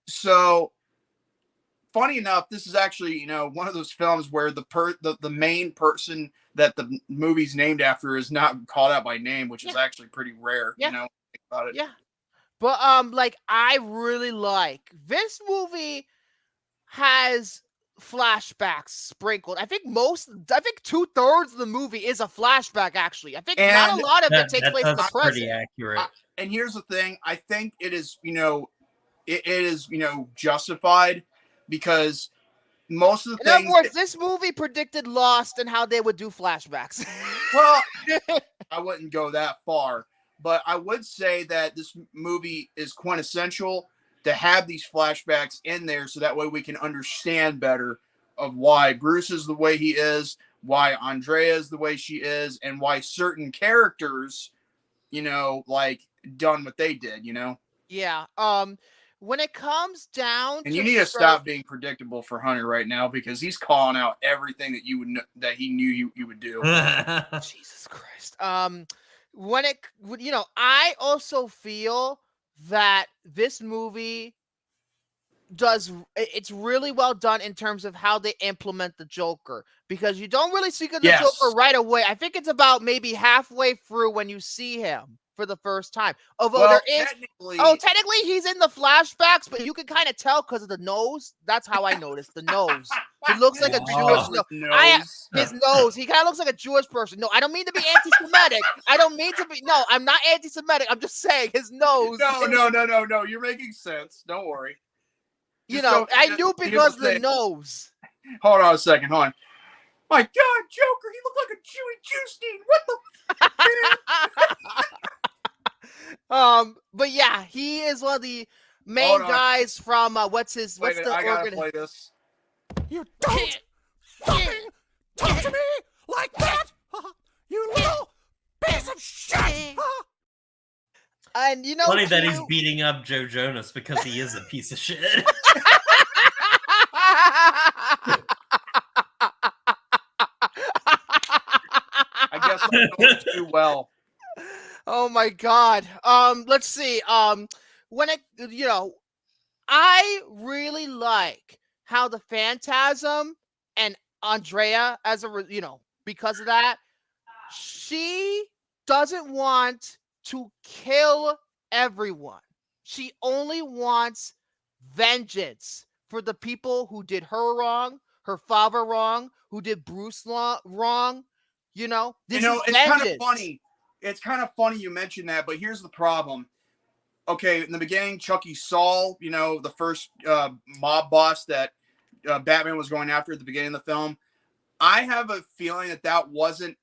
so funny enough, this is actually, one of those films where the main person that the movie's named after is not called out by name, which is actually pretty rare. Think about it. Yeah. But I really like this movie. Has flashbacks sprinkled. I think 2/3 of the movie is a flashback. Actually, I think not a lot of it takes place in the present. Pretty accurate. And here's the thing: I think it is, it is, justified, because most of the things. In other words, this movie predicted Lost and how they would do flashbacks. Well, I wouldn't go that far, but I would say that this movie is quintessential to have these flashbacks in there, so that way we can understand better of why Bruce is the way he is, why Andrea is the way she is, and why certain characters, done what they did, Yeah. When it comes down and you need to stop being predictable for Hunter right now, because he's calling out everything that that he knew you would do. Jesus Christ. I also feel that this movie it's really well done in terms of how they implement the Joker, because you don't really see the Joker right away. I think it's about maybe halfway through when you see him for the first time. Although technically he's in the flashbacks, but you can kind of tell because of the nose. That's how I noticed the nose. He looks like a Jewish nose. His nose. He kind of looks like a Jewish person. No, I don't mean to be anti-Semitic. No, I'm not anti-Semitic. I'm just saying his nose. No. You're making sense. Don't worry. I knew because of the nose. Hold on a second. Hold on. My God, Joker, he looked like a Jewy Jewstein. What the? But yeah, he is one of the main guys from what's the I gotta play this. You don't fucking talk to me like that, you little piece of shit. And funny that he's beating up Joe Jonas because he is a piece of shit. I guess I know it too well. Oh my God. Let's see. When I really like how the Phantasm and Andrea, because of that, she doesn't want to kill everyone. She only wants vengeance for the people who did her wrong, her father wrong, who did Bruce wrong. It's kind of funny. It's kind of funny you mentioned that, but here's the problem. Okay, in the beginning, Chucky Saul, the first mob boss that Batman was going after at the beginning of the film, I have a feeling that wasn't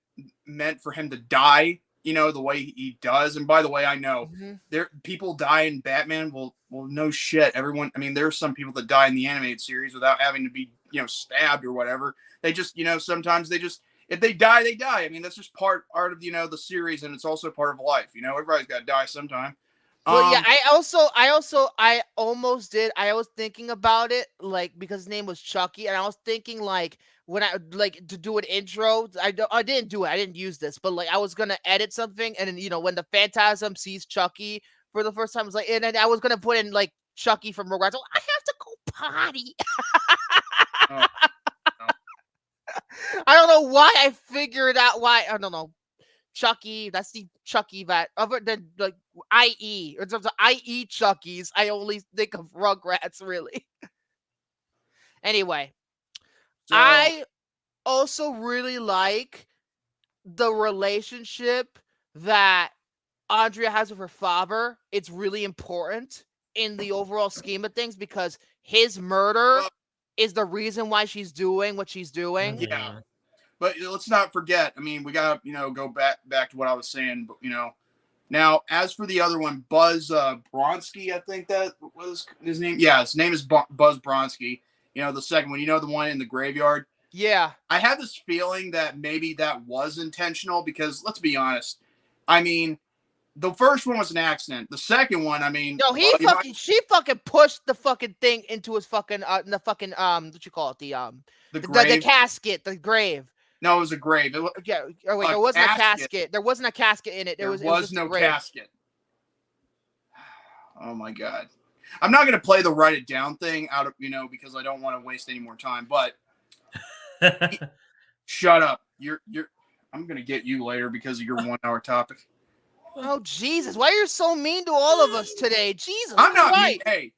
meant for him to die the way he does. And by the way, I know there people die in Batman. Well, no shit. Everyone. I mean, there's some people that die in the animated series without having to be stabbed or whatever. They just sometimes they just if they die, they die. I mean, that's just part of the series, and it's also part of life. Everybody's got to die sometime. Well, yeah, I almost did. I was thinking about it, like, because his name was Chucky, and I was thinking, like, when I, like, to do an intro, I didn't do it. I didn't use this, but, like, I was going to edit something, and then, when the Phantasm sees Chucky for the first time, I was like, and then I was going to put in, like, Chucky from Rugrats. I have to go potty. Oh, no. I don't know why I figured out why. I don't know. Chucky, that's the Chucky that other than like IE. In terms of IE Chuckies, I only think of Rugrats really. Anyway, I also really like the relationship that Andrea has with her father. It's really important in the overall scheme of things because his murder is the reason why she's doing what she's doing. Yeah. But let's not forget. I mean, we got to go back to what I was saying. But now as for the other one, Buzz Bronski, I think that was his name. Yeah, his name is Buzz Bronski. The second one. The one in the graveyard. Yeah. I have this feeling that maybe that was intentional because let's be honest. I mean, the first one was an accident. The second one, I mean, no, she fucking pushed the fucking thing into his fucking the fucking what you call it the casket, the grave. No, it was a grave. It wasn't a casket. There wasn't a casket in it. There was no casket. Oh my god! I'm not gonna play the write it down thing out of because I don't want to waste any more time. But shut up! You're. I'm gonna get you later because of your 1 hour topic. Oh Jesus! Why are you so mean to all of us today? Jesus! I'm not mean. Hey,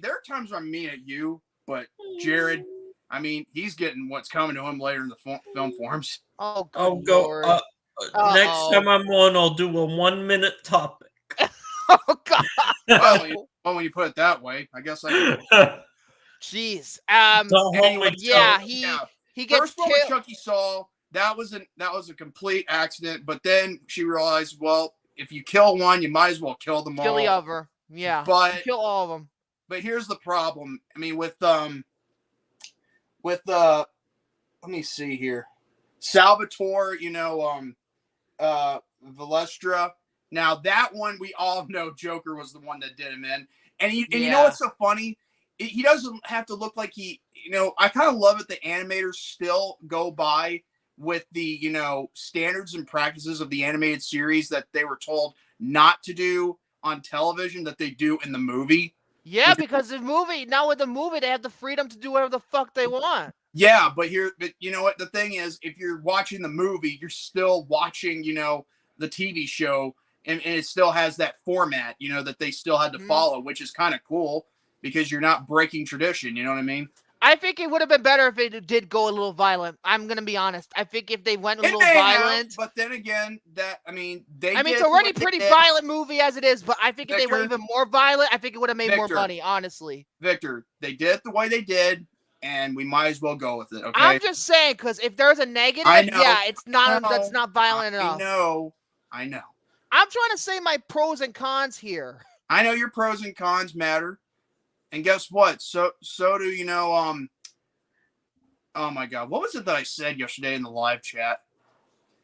there are times where I'm mean at you, but Jared. I mean, he's getting what's coming to him later in the film forums. Oh, I'll go. Next time I'm on, I'll do a 1 minute topic. Oh God! Well, when you put it that way, I guess I. Jeez. Anyway, he gets first one with Chucky Saul. That was a complete accident. But then she realized, well, if you kill one, you might as well kill them all. Kill the other. Yeah. But kill all of them. But here's the problem. I mean, with let me see here. Salvatore, Valestra. Now that one we all know Joker was the one that did him in. And you know what's so funny? He doesn't have to look like I kind of love it the animators still go by with the, standards and practices of the animated series that they were told not to do on television that they do in the movie. Yeah, because with the movie, they have the freedom to do whatever the fuck they want. Yeah, but you know what? The thing is, if you're watching the movie, you're still watching, the TV show, and it still has that format, that they still had to follow, which is kind of cool because you're not breaking tradition. You know what I mean? I think it would have been better if it did go a little violent. I'm going to be honest. I think if they went a little violent. But then again, it's already pretty violent movie as it is, but I think if they went even more violent, I think it would have made more money, honestly. Victor, they did it the way they did, and we might as well go with it, okay? I'm just saying, because if there's a negative, that's not violent enough. I know. I'm trying to say my pros and cons here. I know your pros and cons matter. And guess what? So do oh my God, what was it that I said yesterday in the live chat?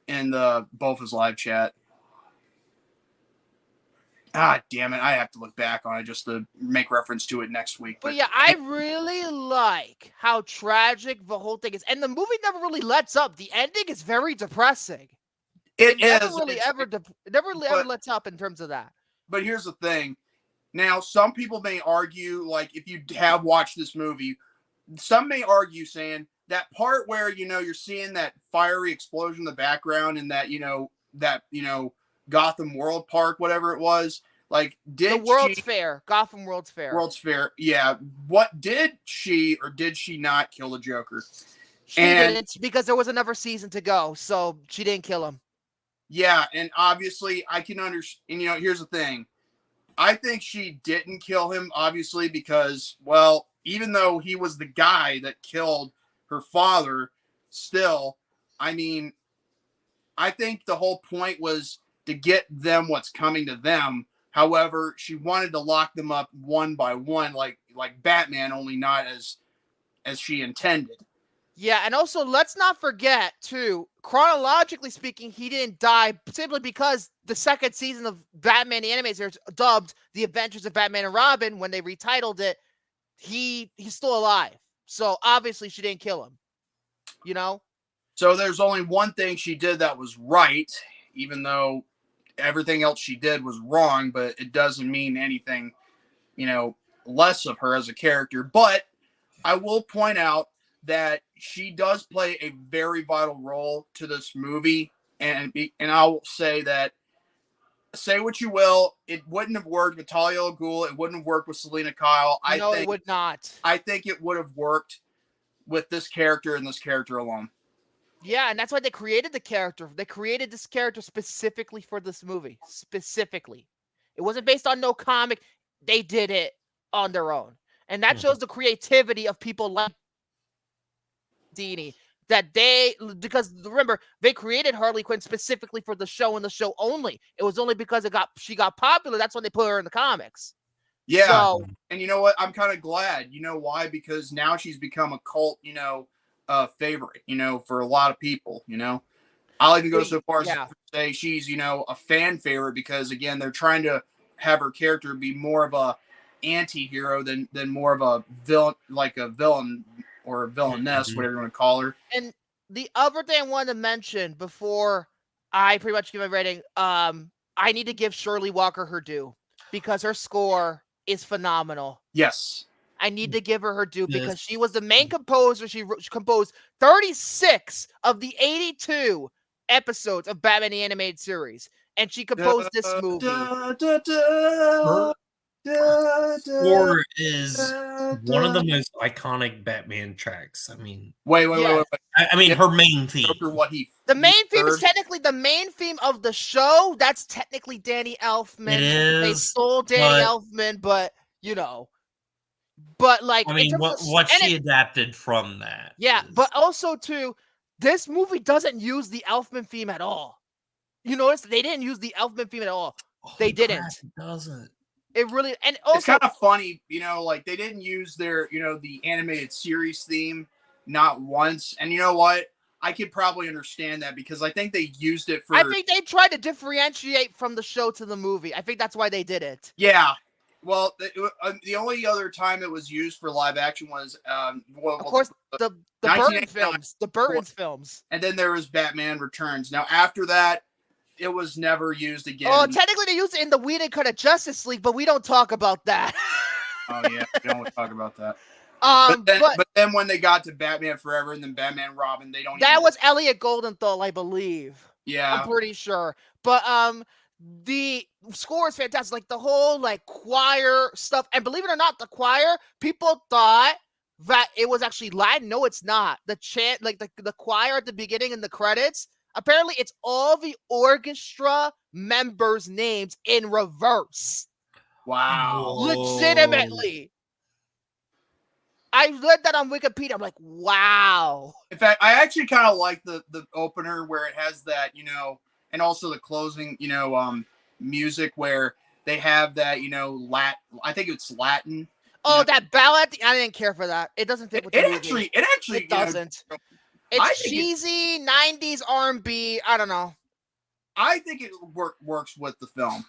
In the Bofa's live chat. Ah, damn it. I have to look back on it just to make reference to it next week. But yeah, I really like how tragic the whole thing is. And the movie never really lets up. The ending is very depressing. It never really ever lets up in terms of that. But here's the thing. Now, some people may argue, like, if you have watched this movie, some may argue saying that part where, you're seeing that fiery explosion in the background and that, Gotham World Park, whatever it was, like, Gotham World's Fair. World's Fair, yeah. What did she or did she not kill the Joker? She didn't, because there was another season to go, so she didn't kill him. Yeah, and obviously I can understand, here's the thing. I think she didn't kill him, obviously, because, well, even though he was the guy that killed her father, still, I mean, I think the whole point was to get them what's coming to them. However, she wanted to lock them up one by one, like Batman, only not as she intended. Yeah, and also let's not forget too, chronologically speaking, he didn't die simply because the second season of Batman the Animated Series, dubbed The Adventures of Batman and Robin, when they retitled it, he's still alive. So obviously she didn't kill him. You know? So there's only one thing she did that was right, even though everything else she did was wrong, but it doesn't mean anything, less of her as a character. But I will point out that she does play a very vital role to this movie, and I will say that, say what you will, it wouldn't have worked with Talia al Ghul, it wouldn't have worked with Selena Kyle. No, it would not. I think it would have worked with this character and this character alone. Yeah, and that's why they created the character. They created this character specifically for this movie. Specifically. It wasn't based on no comic. They did it on their own. And that shows the creativity of people like Dini, because remember, they created Harley Quinn specifically for the show and the show only. It was only because she got popular. That's when they put her in the comics. Yeah. So, and you know what? I'm kind of glad. You know why? Because now she's become a cult, favorite, for a lot of people, I'll even go so far as to say she's, a fan favorite, because again, they're trying to have her character be more of a anti-hero than more of a villain, like a villain or a villainess, whatever you want to call her. And the other thing I wanted to mention before I pretty much give my rating, I need to give Shirley Walker her due, because her score is phenomenal. Yes. I need to give her her due because she was the main composer. She composed 36 of the 82 episodes of Batman the Animated Series, and she composed this movie. Score is one of the most iconic Batman tracks. I mean, wait. I mean, her main theme. The main theme is technically the main theme of the show. That's technically Danny Elfman. It is. They stole Danny Elfman, but But like, I mean, what she adapted from that. Yeah, but also too, this movie doesn't use the Elfman theme at all. You notice they didn't use the Elfman theme at all. They didn't. It doesn't. It really, and also it's kind of funny, like they didn't use their, the animated series theme not once. And you know what? I could probably understand that, because I think they used it for. I think they tried to differentiate from the show to the movie. I think that's why they did it. Yeah. Well, the only other time it was used for live action was, of course, the Burton films. The Burton's films. And then there was Batman Returns. Now, after that, it was never used again. Oh, technically they used it in the Whedon cut of Justice League, but we don't talk about that. Oh yeah, we don't want to talk about that. But then when they got to Batman Forever and then Batman Robin, they don't. That was Elliot Goldenthal, I believe. Yeah, I'm pretty sure. But the score is fantastic. Like the whole choir stuff, and believe it or not, the choir, people thought that it was actually Latin. No, it's not. The chant, the choir at the beginning and the credits. Apparently, it's all the orchestra members' names in reverse. Wow. Legitimately. I read that on Wikipedia. I'm like, wow. In fact, I actually kind of like the opener where it has that, and also the closing, music where they have that, Latin. I think it's Latin. Oh, that ballad. I didn't care for that. It doesn't fit with the movie. It actually doesn't. It's cheesy 90s R&B. I don't know. I think it works with the film.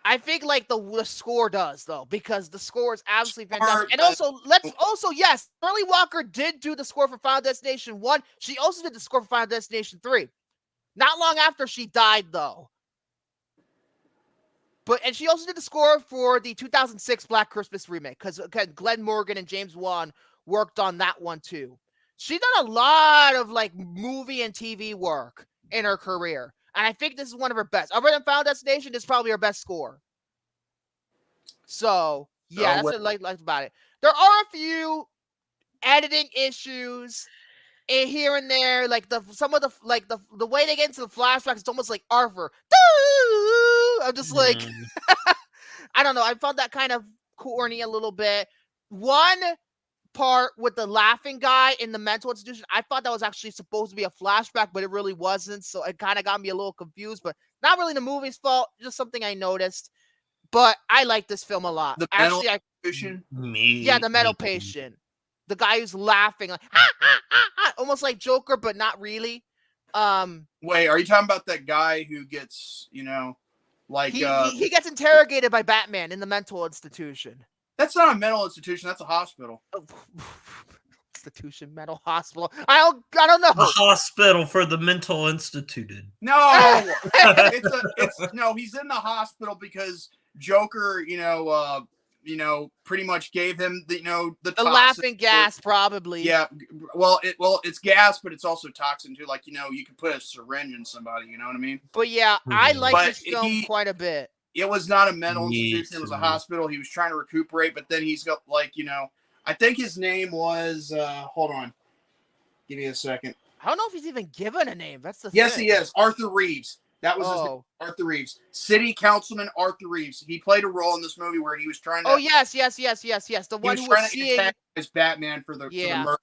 I think the score does though, because the score is absolutely fantastic. And also yes, Shirley Walker did do the score for Final Destination 1. She also did the score for Final Destination 3. Not long after she died though. And she also did the score for the 2006 Black Christmas remake, because Glenn Morgan and James Wan worked on that one too. She's done a lot of movie and TV work in her career. And I think this is one of her best. Other than Final Destination, this is probably her best score. So, yeah, that's what I like about it. There are a few editing issues here and there. The way they get into the flashbacks, it's almost like Arthur. I'm just I don't know. I found that kind of corny a little bit. One part with the laughing guy in the mental institution, I thought that was actually supposed to be a flashback, but it really wasn't. So it kind of got me a little confused, but not really the movie's fault, just something I noticed. But I like this film a lot. The Actually, mental patient? the mental patient. The guy who's laughing like almost like Joker, but not really. Wait, are you talking about that guy who gets, like he gets interrogated by Batman in the mental institution. That's not a mental institution, that's a hospital. Institution, mental hospital. I don't know. A hospital for the mental instituted. No, he's in the hospital because Joker, pretty much gave him the laughing gas, probably. Yeah, it's gas, but it's also toxin too. Like you can put a syringe in somebody. You know what I mean? But yeah, I like this film quite a bit. It was not a mental institution; it was a hospital. He was trying to recuperate, but then he's got I think his name was. Hold on, give me a second. I don't know if he's even given a name. That's the yes, thing. He is. Arthur Reeves. That was his name, Arthur Reeves, City Councilman Arthur Reeves. He played a role in this movie where he was trying to. Oh yes. The one who was seeing as Batman for the murder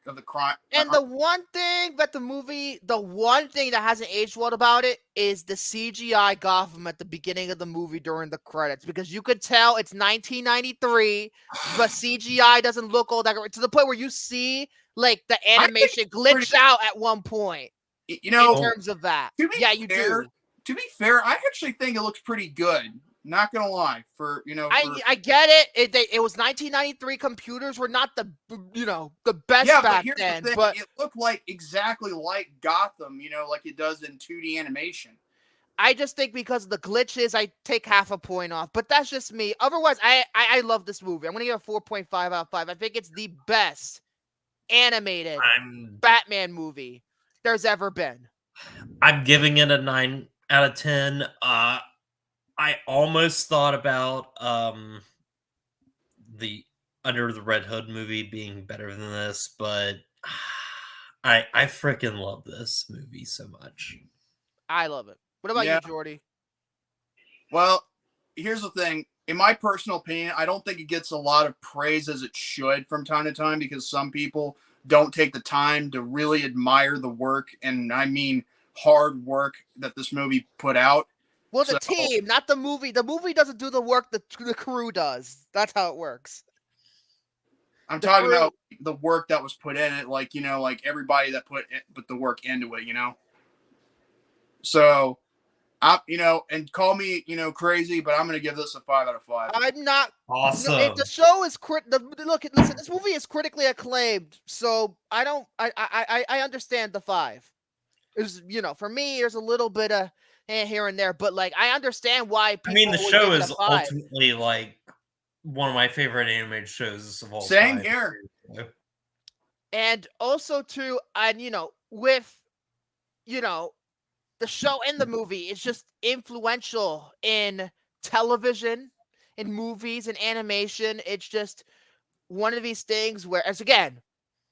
of the crime. And the one thing that that hasn't aged well about it is the CGI Gotham at the beginning of the movie during the credits, because you could tell it's 1993, but CGI doesn't look all that great, to the point where you see like the animation glitch out at one point. In terms of that, you do. To be fair, I actually think it looks pretty good. Not gonna lie, I get it. It was 1993. Computers were not the best back then, but it looked exactly like Gotham, like it does in 2D animation. I just think because of the glitches, I take half a point off. But that's just me. Otherwise, I love this movie. I'm gonna give it a 4.5 out of 5. I think it's the best animated Batman movie there's ever been. I'm giving it a 9 out of 10. I almost thought about the Under the Red Hood movie being better than this, but I freaking love this movie so much. I love it. What about you, Jordy? Well, here's the thing. In my personal opinion, I don't think it gets a lot of praise as it should from time to time, because some people don't take the time to really admire the work, and I mean hard work that this movie put out. Well, the team, not the movie. The movie doesn't do the work the crew does. That's how it works. I'm talking about the work that was put in it, like everybody that put the work into it, So, and call me, crazy, but I'm going to give this a 5 out of 5. I'm not. Awesome. The show is listen, this movie is critically acclaimed, so I understand the 5. It's, for me, there's a little bit of here and there, but I understand why people. I mean, the show is ultimately one of my favorite animated shows of all time. Same here. And also too, and with the show and the movie is just influential in television, in movies, and animation. It's just one of these things where, as again,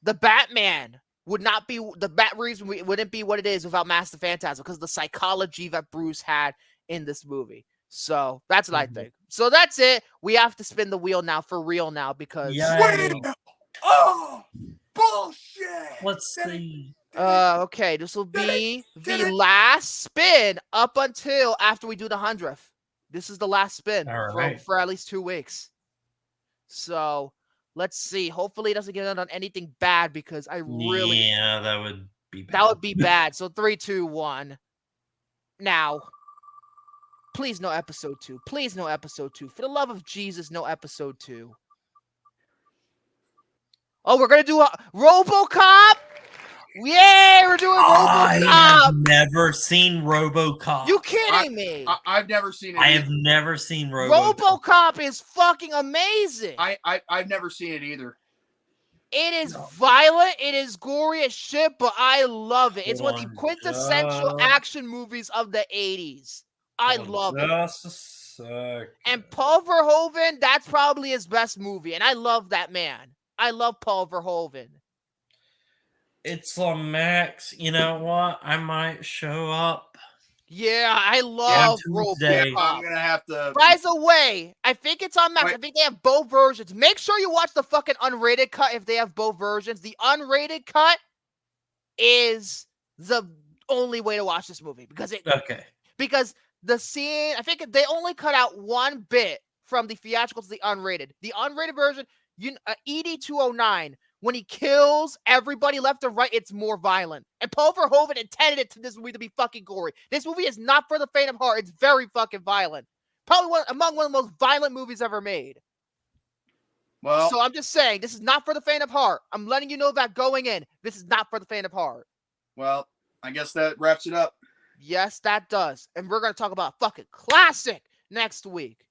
the Batman would not be the reason wouldn't be what it is without Master Phantasm, because of the psychology that Bruce had in this movie. So that's what I think. So that's it. We have to spin the wheel now for real now, because oh bullshit. Let's see. Okay, this will be the last spin up until after we do the 100th. This is the last spin for at least 2 weeks. So let's see. Hopefully it doesn't get on anything bad, because I really that would be bad. That would be bad. So 3, 2, 1. Now, please no episode 2. Please no episode 2. For the love of Jesus, no episode 2. Oh, we're gonna do a RoboCop. Yay, we're doing RoboCop. I've never seen RoboCop. You kidding me? I've never seen it. I have never seen RoboCop. RoboCop is fucking amazing. I've never seen it either. It is violent, it is gory as shit, but I love it. It's one of the quintessential action movies of the 80s. I love it. Just a sec. And Paul Verhoeven, that's probably his best movie, and I love that man. I love Paul Verhoeven. It's on Max. You know what? I might show up. Yeah, I love Tuesday. RoboCop. I'm gonna have to. By the way, I think it's on Max. Wait. I think they have both versions. Make sure you watch the fucking unrated cut if they have both versions. The unrated cut is the only way to watch this movie because the scene, I think they only cut out one bit from the theatrical to the unrated. The unrated version, ED-209, when he kills everybody left and right, it's more violent. And Paul Verhoeven intended it to this movie to be fucking gory. This movie is not for the faint of heart. It's very fucking violent. Probably among one of the most violent movies ever made. Well, so I'm just saying, this is not for the faint of heart. I'm letting you know that going in, this is not for the faint of heart. Well, I guess that wraps it up. Yes, that does. And we're going to talk about a fucking classic next week.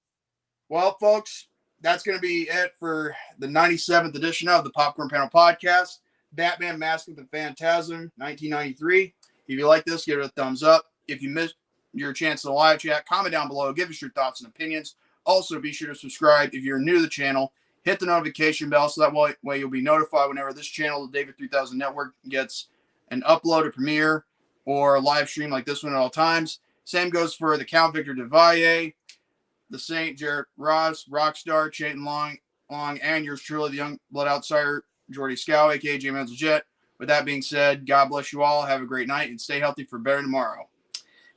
Well, folks, that's going to be it for the 97th edition of the Popcorn Panel Podcast. Batman Mask of the Phantasm, 1993. If you like this, give it a thumbs up. If you missed your chance to the live chat, comment down below. Give us your thoughts and opinions. Also, be sure to subscribe if you're new to the channel. Hit the notification bell so that way you'll be notified whenever this channel, the David 3000 Network, gets an upload, a premiere, or a live stream like this one at all times. Same goes for the Count Victor DeValle, the Saint Jarrett Ross, Rockstar, Chayton Long, and yours truly, the Young Blood Outsider, Jordy Scow, aka J Man's Jet. With that being said, God bless you all. Have a great night and stay healthy for better tomorrow.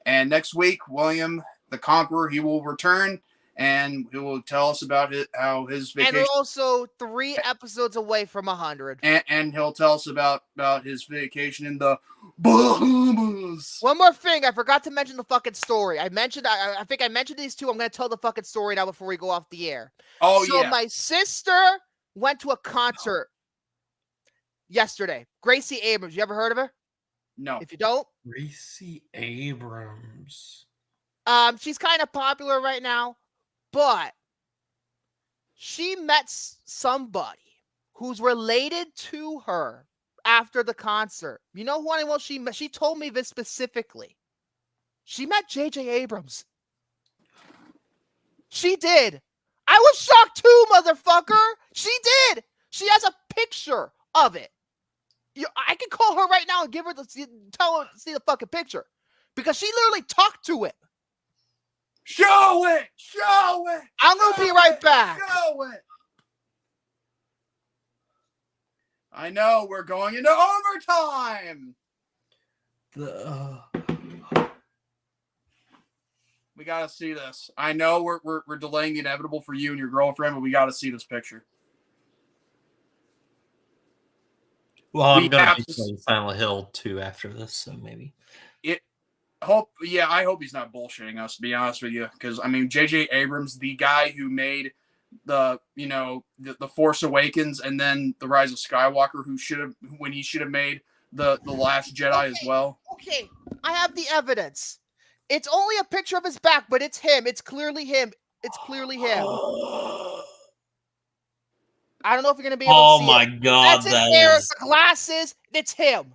And next week, William the Conqueror, he will return and he will tell us about how his vacation. And we're also 3 episodes away from 100. And he'll tell us about his vacation in the Bahamas. One more thing, I forgot to mention the fucking story. I think I mentioned these two. I'm going to tell the fucking story now before we go off the air. So my sister went to a concert yesterday. Gracie Abrams. You ever heard of her? No. If you don't. Gracie Abrams. She's kind of popular right now, but she met somebody who's related to her after the concert. You know what she met? She told me this specifically. She met J.J. Abrams. She did. I was shocked too, motherfucker. She did. She has a picture of it. I can call her right now and give her tell her to see the fucking picture because she literally talked to him. Show it! Show it! I'm going to be right back. Show it! I know, we're going into overtime! We gotta see this. I know we're delaying the inevitable for you and your girlfriend, but we gotta see this picture. Well, I'm going to be playing Silent Hill 2 after this, so maybe. I hope he's not bullshitting us, to be honest with you. Because, I mean, J.J. Abrams, the guy who made the Force Awakens and then The Rise of Skywalker, when he should have made the Last Jedi as well. Okay, I have the evidence. It's only a picture of his back, but it's him. It's clearly him. It's clearly him. I don't know if you're going to be able to see my God. That's his hair, the glasses. It's him.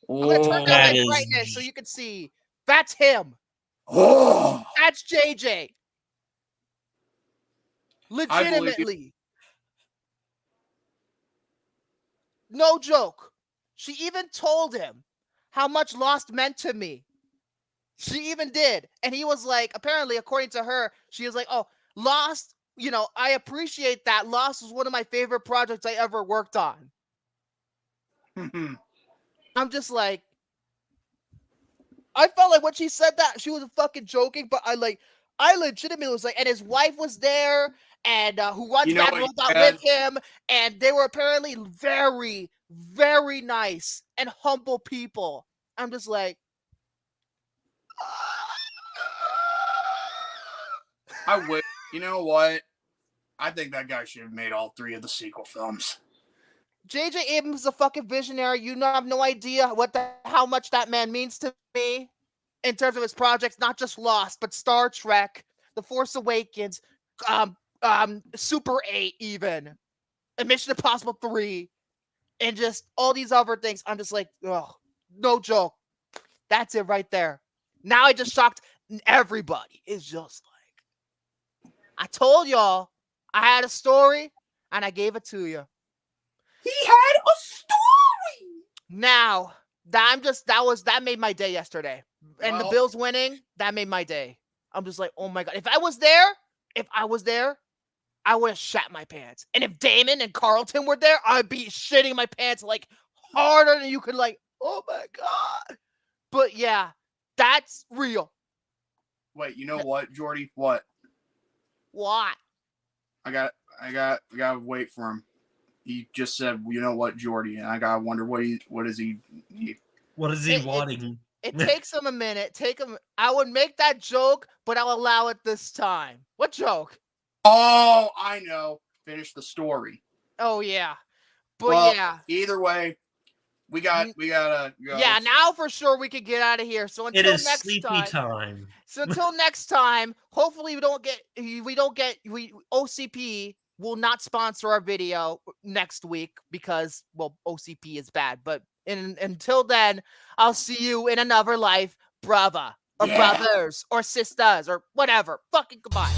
I'm going to turn down my brightness so you can see. That's him. Oh. That's JJ. Legitimately. No joke. She even told him how much Lost meant to me. She even did. And he was like, apparently, according to her, she was like, oh, Lost, I appreciate that. Lost was one of my favorite projects I ever worked on. I'm just like, I felt like when she said that, she was fucking joking, but I legitimately was like, and his wife was there, and who runs that robot with him, and they were apparently very, very nice and humble people. I'm just like, I would. You know what? I think that guy should have made all 3 of the sequel films. J.J. Abrams is a fucking visionary. You have no idea how much that man means to me in terms of his projects, not just Lost, but Star Trek, The Force Awakens, Super 8 even, and Mission Impossible 3, and just all these other things. I'm just like, oh, no joke. That's it right there. Now I just shocked everybody. It's just like, I told y'all I had a story, and I gave it to you. He had a story. Now, that made my day yesterday. and the Well- Bills winning, that made my day. I'm just like, oh my god. If I was there, I would have shat my pants. And if Damon and Carlton were there, I'd be shitting my pants like harder than you could, like, oh my god. But yeah, that's real. Wait, you know what, Jordy? What? What? I gotta wait for him. He just said, you know what, Jordy, and I gotta wonder what is he wanting? It takes him a minute. I would make that joke, but I'll allow it this time. What joke? Oh, I know. Finish the story. Oh yeah. But Well, yeah. Either way, we gotta go. Yeah, now for sure we could get out of here. So until It is next sleepy time. So until next time, hopefully OCP will not sponsor our video next week because, well, OCP is bad. But until then, I'll see you in another life, brother, or brothers, or sisters, or whatever. Fucking goodbye.